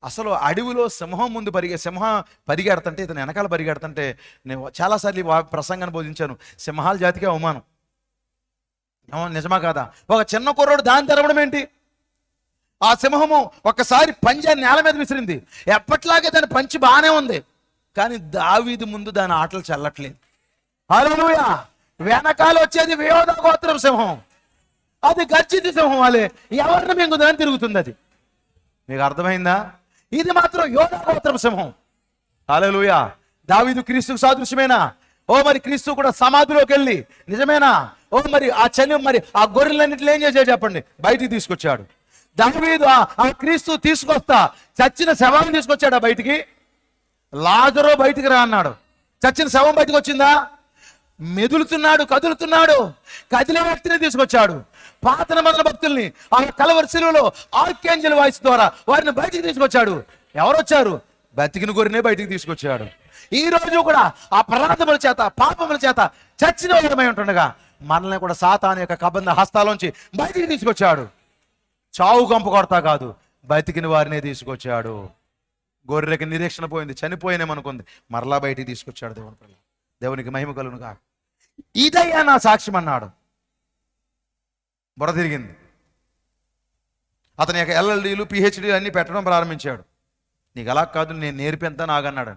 అసలు అడవిలో సింహం ముందు సింహం పరిగెడుతుంటే ఇతను వెనకాల పరిగెడుతుంటే నేను చాలాసార్లు ప్రసంగాన్ని బోధించాను. సింహాల జాతికి అవమానం. నిజమా కాదా? ఒక చిన్న కుర్రోడు దాన్ని తెరవడం ఏంటి? ఆ సింహము ఒక్కసారి పంజాన్ని నేల మీద విసిరింది. ఎప్పట్లాగే దాని పంచి బాగానే ఉంది, కానీ దావీదు ముందు దాని ఆటలు చల్లట్లేదు. హల్లెలూయా. వెనకాల వచ్చేది యోధ గోత్రం సింహం. అది గర్జిత సింహం వాళ్ళే ఎవరిని మింగుదని తిరుగుతుంది. అది మీకు అర్థమైందా? ఇది మాత్రం యోధ గోత్రం సింహం. హల్లెలూయా. దావీదు క్రీస్తుకు సాదృశ్యమేనా? ఓ మరి క్రీస్తు కూడా సమాధిలోకి వెళ్ళి నిజమేనా? ఓ మరి ఆ గొర్రెలన్నింటిలో ఏం చేశాడు చెప్పండి? బయటికి తీసుకొచ్చాడు. దావీదు ఆ క్రీస్తు తీసుకొస్తా చచ్చిన శవాన్ని తీసుకొచ్చాడా బయటికి? లాజరు బయటికి రా అన్నాడు. చచ్చిన శవం బయటకు వచ్చిందా? మెదులుతున్నాడు, కదులుతున్నాడు, కదిలే వ్యక్తిని తీసుకొచ్చాడు. పాత నిబంధన భక్తుల్ని ఆ కలవరి శిలువలో ఆర్కేంజల్ వాయిస్ ద్వారా వారిని బయటికి తీసుకొచ్చాడు. ఎవరు వచ్చారు? బతికిన గొర్రెనే బయటికి తీసుకొచ్చాడు. ఈ రోజు కూడా ఆ అపరాధముల చేత, పాపముల చేత చచ్చిన వారమై ఉంటుండగా మనల్ని కూడా సాతాను యొక్క కబంధ హస్తాలోంచి బయటికి తీసుకొచ్చాడు. చావు కంపు కొడతా కాదు, బతికిన వారినే తీసుకొచ్చాడు. గొర్రెకి నిరీక్షణ పోయింది, చనిపోయినేమనుకుంది, మరలా బయటికి తీసుకొచ్చాడు. దేవునికి మహిమ కలుగును గాక. ఇదయ్యా నా సాక్ష్యం అన్నాడు. బుర్ర తిరిగింది. అతని యొక్క ఎల్ఎల్డీలు, పిహెచ్డీలు అన్నీ పెట్టడం ప్రారంభించాడు. నీకు అలా కాదు, నేను నేర్పెంతాను ఆగన్నాడు.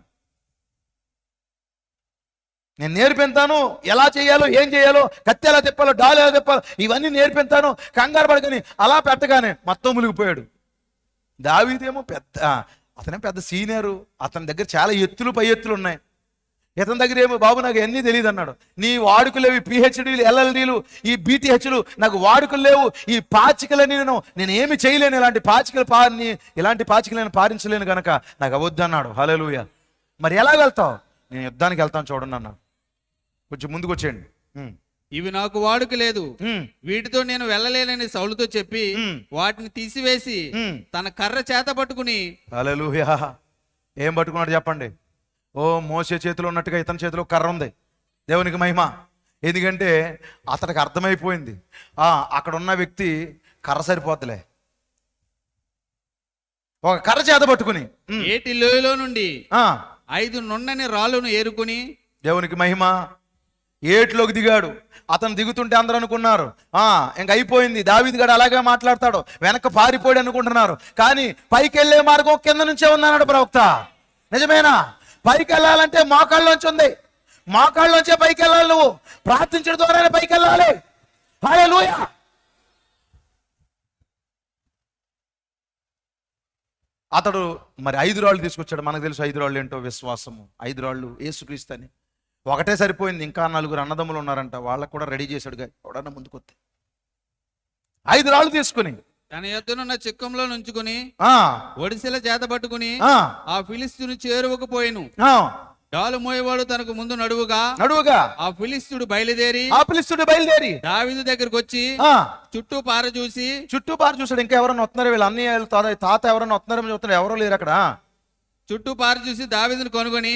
నేను నేర్పెంతాను, ఎలా చేయాలో, ఏం చేయాలో, కత్తి ఎలా తిప్పాలో, డాలు ఎలా తిప్పాలో ఇవన్నీ నేర్పెంతాను. కంగారు పడకని అలా పెట్టగానే మొత్తం మునిగిపోయాడు. దావీదేమో అతనే పెద్ద సీనియరు, అతని దగ్గర చాలా ఎత్తులు పై ఎత్తులు ఉన్నాయి. ఇతని దగ్గర ఏమో బాబు నాకు అన్నీ తెలియదు అన్నాడు. నీ వాడుకలు లేవు, ఈ పిహెచ్డీలు, ఎల్ఎల్డీలు, ఈ బీటీహెచ్లు నాకు వాడుకలు లేవు. ఈ పాచికలని నేను ఏమి చేయలేను, ఇలాంటి పాచికలు నేను పారించలేను గనక నాకు అవద్దు అన్నాడు. హల్లెలూయా. మరి ఎలా వెళ్తావు? నేను యుద్ధానికి వెళ్తాను చూడండి అన్నాడు. కొంచెం ముందుకు వచ్చేయండి. ఇవి నాకు వాడుక లేదు, వీటితో నేను వెళ్ళలేనని సౌలుతో చెప్పి వాటిని తీసివేసి తన కర్ర చేత పట్టుకుని. హల్లెలూయా. ఏం పట్టుకున్నాడు చెప్పండి? ఓ మోసే చేతిలో ఉన్నట్టుగా ఇతని చేతిలో కర్ర ఉంది. దేవునికి మహిమ. ఎందుకంటే అతనికి అర్థమైపోయింది, అక్కడ ఉన్న వ్యక్తి కర్ర సరిపోతులే, ఒక కర్ర చేత పట్టుకుని ఏటి లోయలో నుండి 5 నున్నని రాళ్ళను ఏరుకుని, దేవునికి మహిమ, ఏట్లోకి దిగాడు. అతను దిగుతుంటే అందరూ అనుకున్నారు ఇంక అయిపోయింది, దావీదు గారు అలాగే మాట్లాడతాడు, వెనక్కి పారిపోయాడు అనుకుంటున్నారు. కానీ పైకి వెళ్ళే మార్గం కింద నుంచే ఉందన్నాడు ప్రవక్త. నిజమేనా? పైకి వెళ్ళాలంటే మోకాళ్ళలోంచి ఉంది, మోకాళ్ళలోంచే పైకి వెళ్ళాలి. నువ్వు ప్రార్థించడం ద్వారానే పైకి వెళ్ళాలి. హల్లెలూయా. అతడు మరి 5 రాళ్ళు తీసుకొచ్చాడు. మనకు తెలుసు 5 రాళ్ళు ఏంటో, విశ్వాసము. 5 రాళ్ళు యేసుక్రీస్తు అని. ఒకటే సరిపోయింది, ఇంకా 4 అన్నదమ్ములు ఉన్నారంట, వాళ్ళకు కూడా రెడీ చేశాడుగా, ఎవడన్నా ముందుకొస్తే 5 రాళ్ళు తీసుకుని తన యొద్దనున్న చిక్కంలో నుంచుకుని ఒడిసెల చేత పట్టుకుని ఆ ఫిలిస్తీను చేరువకపోయాను. డాలు మోయేవాడు తనకు ముందు నడువుగా ఆ ఫిలిస్తీయుడు బయలుదేరి దావీదు దగ్గరకు వచ్చి చుట్టూ పార చూసాడు. ఇంకా ఎవరన్నా వస్తున్నారు, వీళ్ళు అన్నయ్య తాత ఎవరన్నా వస్తున్నారని చూస్తున్నారు, ఎవరో లేరు అక్కడ. చుట్టూ పార చూసి దావీదును కనుగొని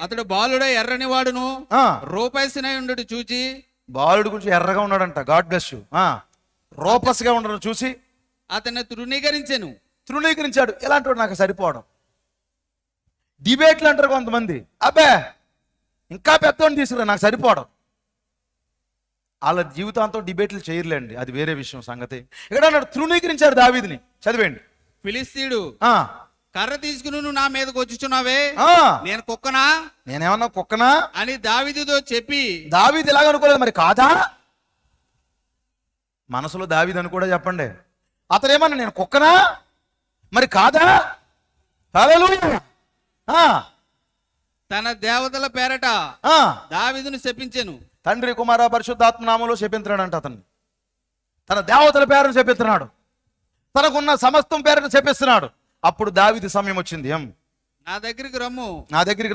అతడు బాలుడ ఎర్రని వాడును రూపసినై ఉండడు చూచి, బాలుడు కొంచెం ఎర్రగా ఉన్నాడంట, గాడ్ బ్లెస్ యు, రూపస్గా ఉండడం చూసి అతన్ని తృణీకరించాడు. ఎలాంటి వాడు నాకు సరిపోవడం. డిబేట్లు అంటారు కొంతమంది, అబ్బే ఇంకా పెద్దవాడిని తీసుకురా నాకు సరిపోవడం. వాళ్ళ జీవితాంతం డిబేట్లు చేయలేండి, అది వేరే విషయం సంగతి. ఇక్కడ అన్నాడు తృణీకరించాడు దావీదుని. చదివేండి. ఫిలిస్తీయుడు కర్ర తీసుకుని నువ్వు నా మీదకి వచ్చుచున్నావే, నేను కుక్కనా, నేనేమన్నా కుక్కనా అని దావీదుతో చెప్పి, దావీదు ఇలాగ అనుకోలేదు మరి కాదా? మనసులో దావీదు అని కూడా చెప్పండి. అతనేమన్నా నేను కుక్కనా మరి కాదా? హల్లెలూయా. తన దేవతల పేరట దావీదును శపించెను. తండ్రి కుమార పరిశుద్ధాత్మ నామములో శపిస్తున్నాడంట అతన్ని. తన దేవతల పేరును శపిస్తున్నాడు, తనకున్న సమస్తం పేరును శపిస్తున్నాడు. అప్పుడు దావీదు సమయం వచ్చింది. నా దగ్గరికి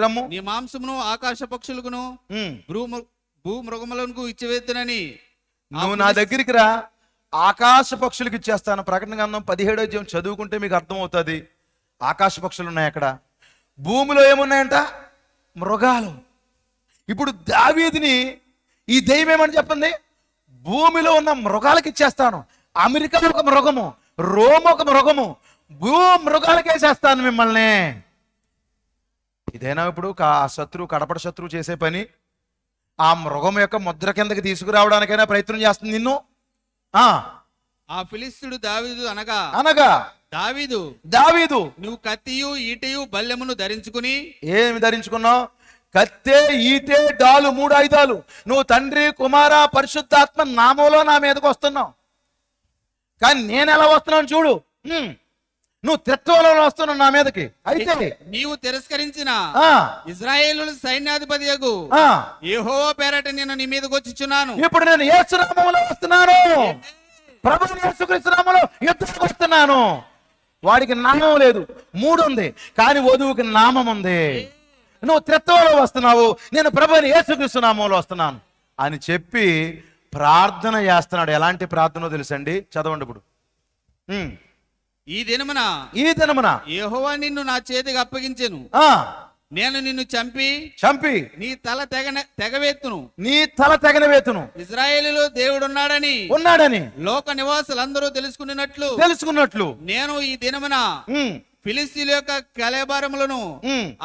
రమ్ము, నీ మాంసమును ఆకాశ పక్షులకును భూమృగములకు ఇచ్చివేత్తునని. నువ్వు నా దగ్గరికి రా, ఆకాశ పక్షులకు ఇచ్చేస్తాను. ప్రకటన గ్రంథం 17వ అధ్యాయం చదువుకుంటే మీకు అర్థమవుతుంది. ఆకాశ పక్షులు ఉన్నాయి అక్కడ, భూమిలో ఏమున్నాయంట? మృగాలు. ఇప్పుడు దావీదుని ఈ దెయ్యం ఏమని చెప్పింది? భూమిలో ఉన్న మృగాలకు ఇచ్చేస్తాను. అమెరికా ఒక మృగము, రోమ్ ఒక మృగము, మృగాలకు వేసేస్తాను మిమ్మల్ని. ఇదేనా ఇప్పుడు కడపడ శత్రువు చేసే పని? ఆ మృగం యొక్క ముద్ర కిందకి తీసుకురావడానికైనా ప్రయత్నం చేస్తుంది నిన్ను. ఆ ఫిలిస్తీయుడు దావీదు అనగా దావీదు నువ్వు కత్తియు ఈటెయు బల్లెమును ధరించుకుని. ఏమి ధరించుకున్నావు? కత్తే, ఈటె, డాలు, 3 ఆయుధాలు. నువ్వు తండ్రి కుమార పరిశుద్ధాత్మ నామంలో నా మీదకి వస్తున్నావు. కానీ నేను ఎలా వస్తున్నాను చూడు. నువ్వు త్రిత్వంలో వస్తున్నావు నా మీదకి. అయితే నీవు తిరస్కరించిన ఇశ్రాయేలు సైన్యాధిపతి యెహోవా పేరట నేను నీ మీదకి వచ్చుచున్నాను. ఇప్పుడు నేను యేసు నామములో వస్తున్నాను, ప్రభువు యేసుక్రీస్తు నామములో యుద్ధానికి వస్తున్నాను. వాడికి నామం లేదు, 3 ఉంది, కానీ వధువుకి నామం ఉంది. నువ్వు త్రిత్వంలో వస్తున్నావు, నేను ప్రభువుని యేసుక్రీస్తు నామములో వస్తున్నాను అని చెప్పి ప్రార్థన చేస్తున్నాడు. ఎలాంటి ప్రార్థనో తెలుసండి, చదవండి ఇప్పుడు. ఈ దినమున యెహోవా నిన్ను నా చేతికి అప్పగించెను. నేను నిన్ను చంపి నీ తల తెగవేతును. ఇశ్రాయేలులో దేవుడున్నాడని లోక నివాసులందరూ తెలుసుకున్నట్లు నేను ఈ దినమున ఫిలిస్తీయుల యొక్క కళేబారములను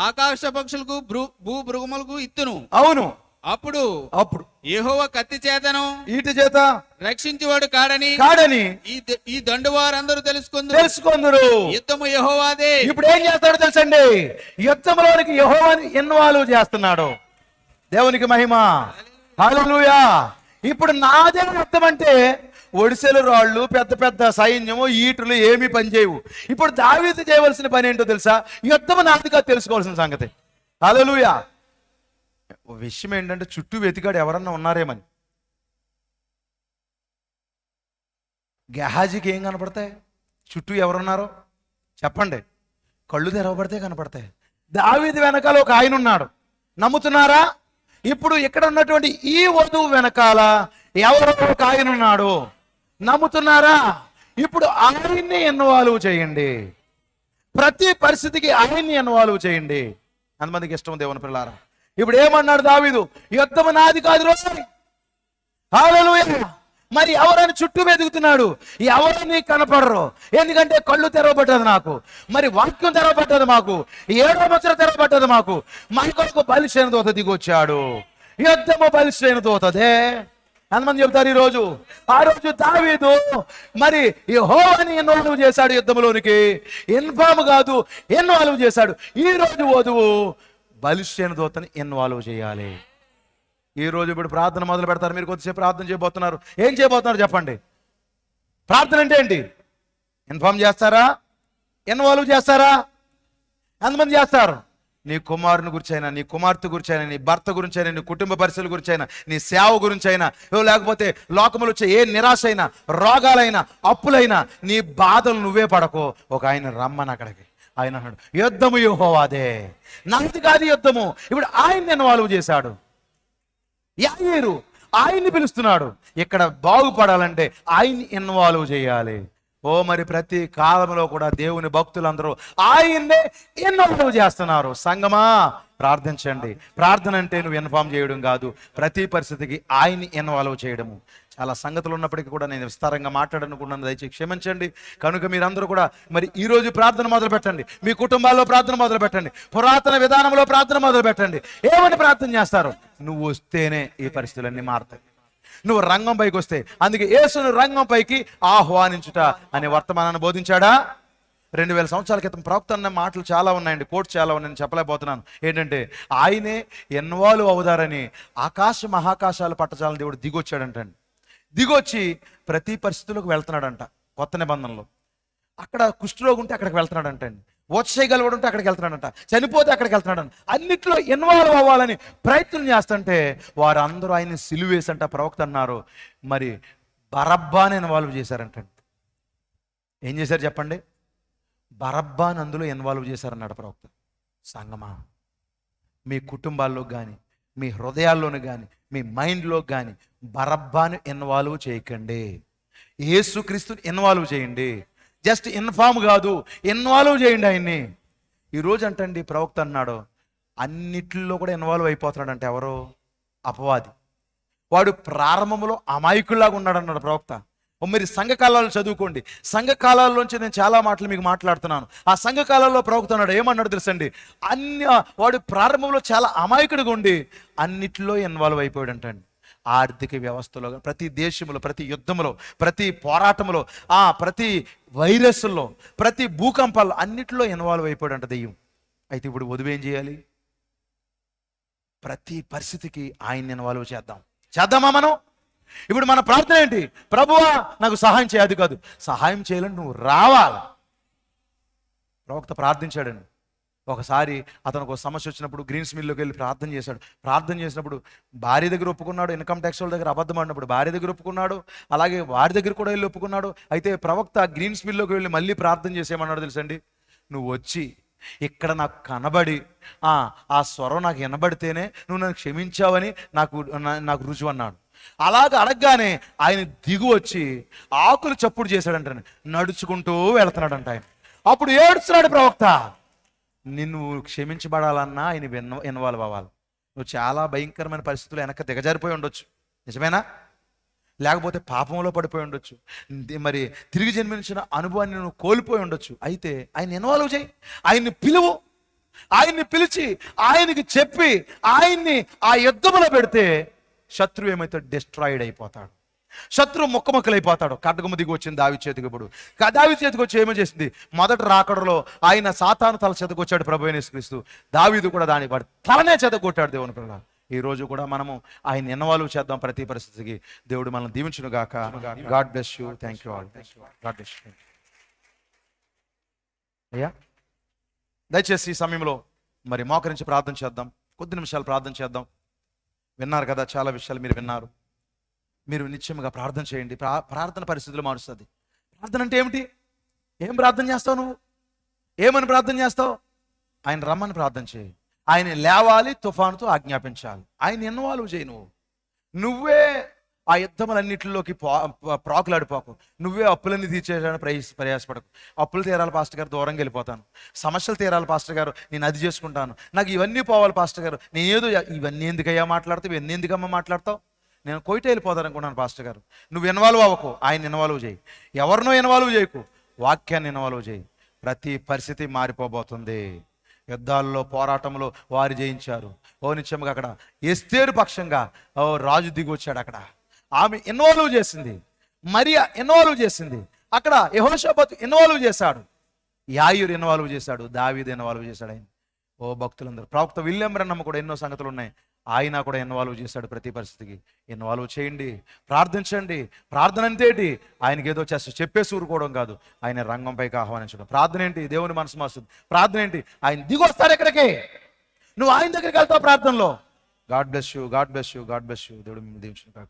ఆకాశ పక్షులకు భూమృగములకు ఇత్తును. అవును. అప్పుడు యెహోవా కత్తి చేతను ఈటి చేత రక్షించేవాడు కాడని ఈ దండు వారందరూ తెలుసుకుందరు. యుద్ధము యెహోవాదే. ఇప్పుడు ఏం చేస్తాడో తెలుసండి, యుద్ధంలోనికి యెహోవాని ఇన్వాల్వ్ చేస్తున్నాడు. దేవునికి మహిమ. హల్లెలూయా. ఇప్పుడు నాదే యుద్ధం అంటే ఒడిసెలు రాళ్ళు, పెద్ద పెద్ద సైన్యము, ఈటులు ఏమీ పనిచేయవు. ఇప్పుడు దావీదు చేయవలసిన పని ఏంటో తెలుసా? యుద్ధం నాదిగా తెలుసుకోవాల్సిన సంగతి. హల్లెలూయా. విషయం ఏంటంటే చుట్టూ వెతికాడు ఎవరన్నా ఉన్నారేమని. గెహాజీకి ఏం కనపడతాయి? చుట్టూ ఎవరున్నారో చెప్పండి. కళ్ళు తెరవబడితే కనపడతాయి. దావీదు వెనకాల ఒక ఆయన ఉన్నాడు, నమ్ముతున్నారా? ఇప్పుడు ఇక్కడ ఉన్నటువంటి ఈ వధువు వెనకాల ఎవరో ఒక ఆయన ఉన్నాడు, నమ్ముతున్నారా? ఇప్పుడు ఆయన్ని ఇన్వాల్వ్ చేయండి, ప్రతి పరిస్థితికి ఆయన్ని ఇన్వాల్వ్ చేయండి. అంతమందికి ఇష్టం దేవుని పిల్లారా. ఇప్పుడు ఏమన్నాడు దావీదు? యుద్ధము నాది కాదు రోజు. హల్లెలూయా. మరి ఎవరని చుట్టూ వెతుకుతున్నాడు, ఎవరని కనపడరు. ఎందుకంటే కళ్ళు తెరవబడ్డది నాకు, మరి వాక్యం తెరవబడ్డది మాకు, 7వ ముద్ర తెరవబడ్డది మాకు. మన కొరకు బలిష్ఠైన దూత దిగొచ్చాడు. యుద్ధము బలిష్ఠైన దూతదే. ఎంతమంది చెబుతారు ఈరోజు? ఆ రోజు దావీదు మరి యెహోవాని ఇన్వాల్వ్ చేశాడు యుద్ధంలోనికి, ఇన్ఫామ్ కాదు ఇన్వాల్వ్ చేశాడు. ఈ రోజు వధువు బలిష్ఠైన దూతని ఇన్వాల్వ్ చేయాలి. ఈ రోజు ఇప్పుడు ప్రార్థన మొదలు పెడతారు. మీరు కొద్దిసేపు ప్రార్థన చేయబోతున్నారు. ఏం చేయబోతున్నారు చెప్పండి? ప్రార్థన అంటే ఏంటి? ఇన్ఫామ్ చేస్తారా? ఇన్వాల్వ్ చేస్తారా? ఎంతమంది చేస్తారు? నీ కుమారుని గురించైనా, నీ కుమార్తె గురించైనా, నీ భర్త గురించైనా, నీ కుటుంబ పరిస్థితుల గురించైనా, నీ సేవ గురించైనా, లేకపోతే లోకములు వచ్చే ఏ నిరాశ అయినా, రోగాలైనా, అప్పులైనా, నీ బాధలు నువ్వే పడకో. ఒక ఆయన రమ్మని అక్కడికి. ఆయన అన్నాడు యుద్ధము యెహోవాదే, నాది కాదు యుద్ధము. ఇప్పుడు ఆయన ఇన్వాల్వ్ చేశాడు. యాయీరు ఆయన్ని పిలుస్తున్నాడు. ఇక్కడ బాగుపడాలంటే ఆయన్ని ఇన్వాల్వ్ చేయాలి. ఓ మరి ప్రతి కాలంలో కూడా దేవుని భక్తులందరూ ఆయన్నే ఇన్వాల్వ్ చేస్తున్నారు. సంగమా ప్రార్థించండి. ప్రార్థన అంటే నువ్వు ఇన్ఫార్మ్ చేయడం కాదు, ప్రతి పరిస్థితికి ఆయన్ని ఇన్వాల్వ్ చేయడము. చాలా సంగతులు ఉన్నప్పటికీ కూడా నేను విస్తారంగా మాట్లాడనుకున్నాను, దయచేసి క్షమించండి. కనుక మీరందరూ కూడా మరి ఈ రోజు ప్రార్థన మొదలు పెట్టండి. మీ కుటుంబాల్లో ప్రార్థన మొదలు పెట్టండి. పురాతన విధానంలో ప్రార్థన మొదలు పెట్టండి. ఏమని ప్రార్థన చేస్తారు? నువ్వు వస్తేనే ఈ పరిస్థితులన్నీ మారుతాయి. నువ్వు రంగం పైకి వస్తే, అందుకే యేసును రంగం పైకి ఆహ్వానించుట అనే వర్తమానాన్ని బోధించాడా. 2000 సంవత్సరాల క్రితం ప్రవక్త అన్న మాటలు చాలా ఉన్నాయండి, కోట్స్ చాలా ఉన్నాయని చెప్పలేకపోతున్నాను. ఏంటంటే ఆయనే ఇన్వాల్వ్ అవుదారని ఆకాశ మహాకాశాల పట్టచాలని దేవుడు దిగొచ్చాడంటండి. దిగొచ్చి ప్రతి పరిస్థితులకు వెళ్తున్నాడంట. కొత్త నిబంధనలో అక్కడ కుష్ఠరోగి ఉంటే అక్కడికి వెళ్తున్నాడంటండి, వచ్చేయగలవాడు ఉంటే అక్కడికి వెళ్తున్నాడంట, చనిపోతే అక్కడికి వెళ్తున్నాడంట. అన్నిట్లో ఇన్వాల్వ్ అవ్వాలని ప్రయత్నం చేస్తుంటే వారందరూ ఆయన సిలువేసంట. ప్రవక్త అన్నారు మరి బరబ్బాని ఇన్వాల్వ్ చేశారంటండి. ఏం చేశారు చెప్పండి? బరబ్బాని అందులో ఇన్వాల్వ్ చేశారన్నాడు ప్రవక్త. సంగమా, మీ కుటుంబాల్లో కానీ, మీ హృదయాల్లోనూ కానీ, మీ మైండ్లో కానీ బరబ్బాని ఇన్వాల్వ్ చేయకండి. యేసుక్రీస్తుని ఇన్వాల్వ్ చేయండి. జస్ట్ ఇన్ఫామ్ కాదు, ఇన్వాల్వ్ చేయండి ఆయన్ని. ఈరోజు అంటండి ప్రవక్త అన్నాడు అన్నిట్లో కూడా ఇన్వాల్వ్ అయిపోతున్నాడంటే ఎవరో? అపవాది. వాడు ప్రారంభంలో అమాయకుల్లాగా ఉన్నాడన్నాడు ప్రవక్త. మీరు సంఘకాలాలు చదువుకోండి. సంఘకాలాల్లోంచి నేను చాలా మాటలు మీకు మాట్లాడుతున్నాను. ఆ సంఘకాలాల్లో ప్రవక్త అన్నాడు, ఏమన్నాడు తెలుసండి? వాడు ప్రారంభంలో చాలా అమాయకుడిగా ఉండి అన్నిట్లో ఇన్వాల్వ్ అయిపోయాడంటండి. ఆర్థిక వ్యవస్థలో, ప్రతి దేశంలో, ప్రతి యుద్ధంలో, ప్రతి పోరాటంలో, ప్రతి వైరస్లో, ప్రతి భూకంపాల్లో అన్నిటిలో ఇన్వాల్వ్ అయిపోయాడంట దెయ్యం. అయితే ఇప్పుడు వధువు ఏం చేయాలి? ప్రతి పరిస్థితికి ఆయన్ని ఇన్వాల్వ్ చేద్దామా మనం? ఇప్పుడు మన ప్రార్థన ఏంటి? ప్రభువా నాకు సహాయం చేయదు కాదు, సహాయం చేయాలని నువ్వు రావాలి. ప్రవక్త ప్రార్థించాడండి. ఒకసారి అతనికి ఒక సమస్య వచ్చినప్పుడు గ్రీన్స్ మిల్లోకి వెళ్ళి ప్రార్థన చేశాడు. ప్రార్థన చేసినప్పుడు భార్య దగ్గర ఒప్పుకున్నాడు, ఇన్కమ్ ట్యాక్స్ వాళ్ళ దగ్గర అబద్ధం ఆడినప్పుడు భార్య దగ్గర ఒప్పుకున్నాడు, అలాగే వారి దగ్గర కూడా వెళ్ళి ఒప్పుకున్నాడు. అయితే ప్రవక్త గ్రీన్స్ మిల్లోకి వెళ్ళి మళ్ళీ ప్రార్థన చేసేమన్నాడు తెలుసండి? నువ్వు వచ్చి ఇక్కడ నాకు కనబడి ఆ స్వరం నాకు వినబడితేనే నువ్వు నన్ను క్షమించావని నాకు రుజువు అన్నాడు. అలాగ అడగగానే ఆయన దిగు వచ్చి ఆకులు చప్పుడు చేశాడంట, నడుచుకుంటూ వెళ్తున్నాడంట. ఆయన అప్పుడు ఏడుస్తున్నాడు ప్రవక్త. నిన్ను క్షమించబడాలన్నా ఆయన ఇన్వాల్వ్ అవ్వాలి. నువ్వు చాలా భయంకరమైన పరిస్థితులు వెనక దిగజారిపోయి ఉండొచ్చు, నిజమేనా? లేకపోతే పాపంలో పడిపోయి ఉండొచ్చు, మరి తిరిగి జన్మించిన అనుభవాన్ని నువ్వు కోల్పోయి ఉండొచ్చు. అయితే ఆయన ఇన్వాల్వ్ చేయి, ఆయన్ని పిలువు. ఆయన్ని పిలిచి ఆయనకి చెప్పి ఆయన్ని ఆ యుద్ధంలో పెడితే శత్రువు ఏమైతే డిస్ట్రాయిడ్ అయిపోతాడు, శత్రువు ముక్కముక్కలైపోతాడు. ఖడ్గము దిగి వచ్చింది దావీదు చేతికి. ఇప్పుడు దావీదు చేతికి వచ్చి ఏమో చేసింది? మొదటి రాకడలో ఆయన సాతాను తల చెదకొచ్చాడు ప్రభు అయిన యేసుక్రీస్తు. దావీదు కూడా దాని వాడు తలనే చెదకొట్టాడు దేవుని పిల్లలు. ఈ రోజు కూడా మనము ఆయన ఇన్వాల్వ్ చేద్దాం ప్రతి పరిస్థితికి. దేవుడు మనం దీవించును గాక. God bless you. Thank you all. God bless you. అయ్యా దయచేసి ఈ సమయంలో మరి మోకరించి ప్రార్థన చేద్దాం. కొద్ది నిమిషాలు ప్రార్థన చేద్దాం. విన్నారు కదా, చాలా విషయాలు మీరు విన్నారు. మీరు నిత్యముగా ప్రార్థన చేయండి. ప్రార్థన పరిస్థితులు మారుస్తుంది. ప్రార్థన అంటే ఏమిటి? ఏం ప్రార్థన చేస్తావు నువ్వు? ఏమని ప్రార్థన చేస్తావు? ఆయన రమ్మని ప్రార్థన చేయి. ఆయన లేవాలి, తుఫానుతో ఆజ్ఞాపించాలి. ఆయన ఇన్వాల్వ్ చేయి. నువ్వే ఆ యుద్ధములన్నింటిలోకి ప్రాకులాడిపోకు. నువ్వే అప్పులన్నీ తీర్చేయడానికి ప్రయాసపడకు. అప్పులు తీరాలి పాస్టర్ గారు, దూరంగా వెళ్ళిపోతాను. సమస్యలు తీరాలి పాస్టర్ గారు, నేను అది చేసుకుంటాను. నాకు ఇవన్నీ పోవాలి పాస్టర్ గారు, నేను ఏదో ఇవన్నీ ఎందుకయ్యా మాట్లాడతావు, ఇవన్నీ ఎందుకమ్మా మాట్లాడతావు, నేను కోయిట వెళ్ళిపోతాను అనుకున్నాను పాస్టర్ గారు. నువ్వు ఇన్వాల్వ్ అవ్వకు, ఆయన ఇన్వాల్వ్ చేయి. ఎవరినో ఇన్వాల్వ్ చేయకు, వాక్యాన్ని ఇన్వాల్వ్ చేయి. ప్రతి పరిస్థితి మారిపోబోతుంది. యుద్ధాల్లో పోరాటంలో వారు జయించారు. ఓ నిత్యంగా అక్కడ ఎస్తేరు పక్షంగా రాజు దిగి వచ్చాడు. అక్కడ ఆమె ఇన్వాల్వ్ చేసింది, మరియా ఇన్వాల్వ్ చేసింది, అక్కడ యెహోషాపాతు ఇన్వాల్వ్ చేశాడు, యాయూరు ఇన్వాల్వ్ చేశాడు, దావీదు ఇన్వాల్వ్ చేశాడు. ఆయన ఓ భక్తులందరూ, ప్రవక్త విలియం బ్రన్నమ్ కూడా ఎన్నో సంగతులు ఉన్నాయి, ఆయన కూడా ఇన్వాల్వ్ చేశాడు. ప్రతి పరిస్థితికి ఇన్వాల్వ్ చేయండి, ప్రార్థించండి. ప్రార్థన అంతేటి, ఆయనకి ఏదో చెప్పేసి ఊరుకోవడం కాదు, ఆయన రంగంపైకి ఆహ్వానించడం. ప్రార్థన ఏంటి? దేవుని మనసు మారుస్తుంది. ప్రార్థన ఏంటి? ఆయన దిగొస్తాడు ఎక్కడికి, నువ్వు ఆయన దగ్గరికి వెళ్తావు ప్రార్థనలో. God bless you, God bless you, God bless you. దేవుడు మిమ్మల్ని దీవించును కాక.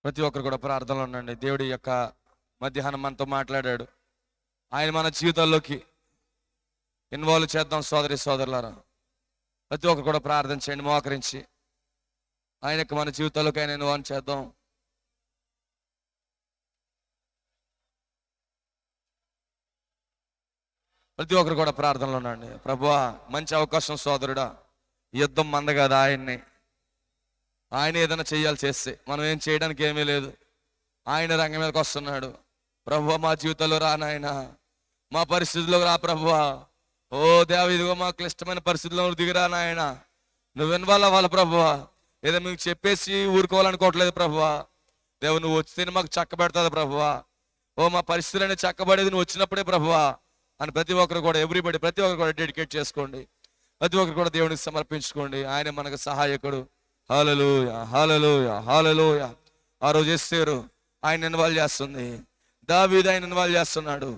ప్రతి ఒక్కరు కూడా ప్రార్థనలో ఉండండి. దేవుడి యొక్క మధ్యాహ్నం మనతో మాట్లాడాడు. ఆయన మన జీవితాల్లోకి ఇన్వాల్వ్ చేద్దాం సోదరి సోదరులారా. ప్రతి ఒక్కరు కూడా ప్రార్థన చేయండి, మోకరించి ఆయనకు మన జీవితాల్లోకి ఆయన ఇన్వాల్వ్ చేద్దాం. ప్రతి ఒక్కరు కూడా ప్రార్థనలో ఉండండి. ప్రభువా, మంచి అవకాశం సోదరుడా, యుద్ధం మంద కదా, ఆయన ఏదైనా చేయాలి, చేస్తే మనం ఏం చేయడానికి ఏమీ లేదు. ఆయన రంగం మీదకి వస్తున్నాడు. ప్రభువా, మా జీవితంలో రా నాయన, మా పరిస్థితుల్లో రా ప్రభువా. ఓ దేవ, ఇదిగో మా క్లిష్టమైన పరిస్థితుల్లో దిగిరా నాయన, నువ్వు ఇన్వాల్వ్ అవ్వాలి ప్రభువా. ఏదో మీకు చెప్పేసి ఊరుకోవాలనుకోవట్లేదు ప్రభువా. దేవు, నువ్వు వచ్చితేనే మాకు చక్కబెడతాది ప్రభువా. ఓ మా పరిస్థితులన్నీ చక్కబడేది నువ్వు వచ్చినప్పుడే ప్రభువా అని ప్రతి ఒక్కరు కూడా, ఎవ్రీబడి, ప్రతి ఒక్కరు కూడా డెడికేట్ చేసుకోండి. ప్రతి ఒక్కరు కూడా దేవునికి సమర్పించుకోండి. ఆయన మనకు సహాయకుడు. హల్లెలూయా, హల్లెలూయా, హల్లెలూయా. ఆ రోజు ఎస్తేరు ఆయన ఇన్వాల్వ్ చేస్తుంది, దావీదు ఆయన ఇన్వాల్వ్ చేస్తున్నాడు.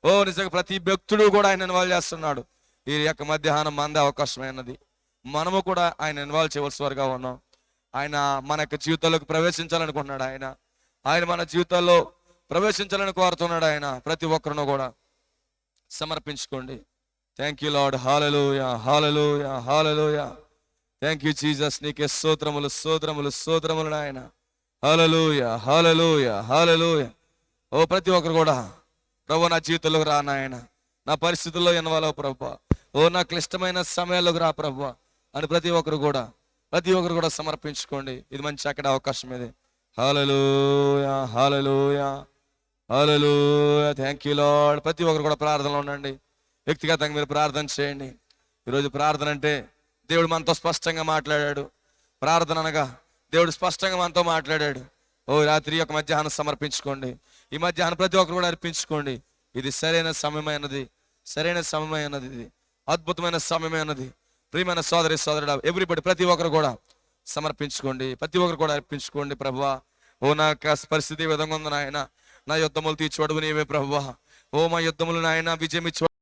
ఓ నిజంగా ప్రతి భక్తుడు కూడా ఆయన ఇన్వాల్వ్ చేస్తున్నాడు. ఈ యొక్క మధ్యాహ్నం మందే అవకాశమైనది, మనము కూడా ఆయన ఇన్వాల్వ్ చేయవలసి వారుగా ఉన్నాం. ఆయన మన యొక్క జీవితంలోకి ప్రవేశించాలనుకుంటున్నాడు. ఆయన మన జీవితాల్లో ప్రవేశించాలని కోరుతున్నాడు. ఆయన ప్రతి ఒక్కరిని కూడా సమర్పించుకోండి. Thank you Lord. Hallelujah, hallelujah, hallelujah. Thank you Jesus. నీకే స్తోత్రములు, స్తోత్రములు, స్తోత్రములు నాయన. హల్లెలూయా, హల్లెలూయా, హల్లెలూయా. ఓ ప్రతి ఒక్కరు కూడా, ప్రభు నా జీవితంలోకి రా నాయన, నా పరిస్థితుల్లో ఇన్వాల్వ్ ప్రభు, ఓ నా క్లిష్టమైన సమయాల్లోకి రా ప్రభు అని ప్రతి ఒక్కరు కూడా సమర్పించుకోండి. ఇది మంచి చక్కటి అవకాశం ఇది. Hallelujah, hallelujah, hallelujah. Thank you Lord. ప్రతి ఒక్కరు కూడా ప్రార్థనలో ఉండండి. వ్యక్తిగతంగా మీరు ప్రార్థన చేయండి. ఈరోజు ప్రార్థన అంటే దేవుడు మనతో స్పష్టంగా మాట్లాడాడు. ప్రార్థన అనగా దేవుడు స్పష్టంగా మనతో మాట్లాడాడు. ఓ రాత్రి యొక్క మధ్యాహ్నం సమర్పించుకోండి. ఈ మధ్యాహ్నం ప్రతి ఒక్కరు కూడా అర్పించుకోండి. ఇది సరైన సమయమైనది, ఇది అద్భుతమైన సమయమైనది. ప్రియమైన సోదరి సోదరుడా, ఎవ్రీబడి, ప్రతి ఒక్కరు కూడా సమర్పించుకోండి. ప్రతి ఒక్కరు కూడా అర్పించుకోండి. ప్రభువా, ఓ నా పరిస్థితి ఈ విధంగా ఉంది నాయన, నా యుద్ధములు తీర్చోడుగు నీవే ప్రభువా. ఓ మా యుద్ధములు నాయన విజయం ఇచ్చు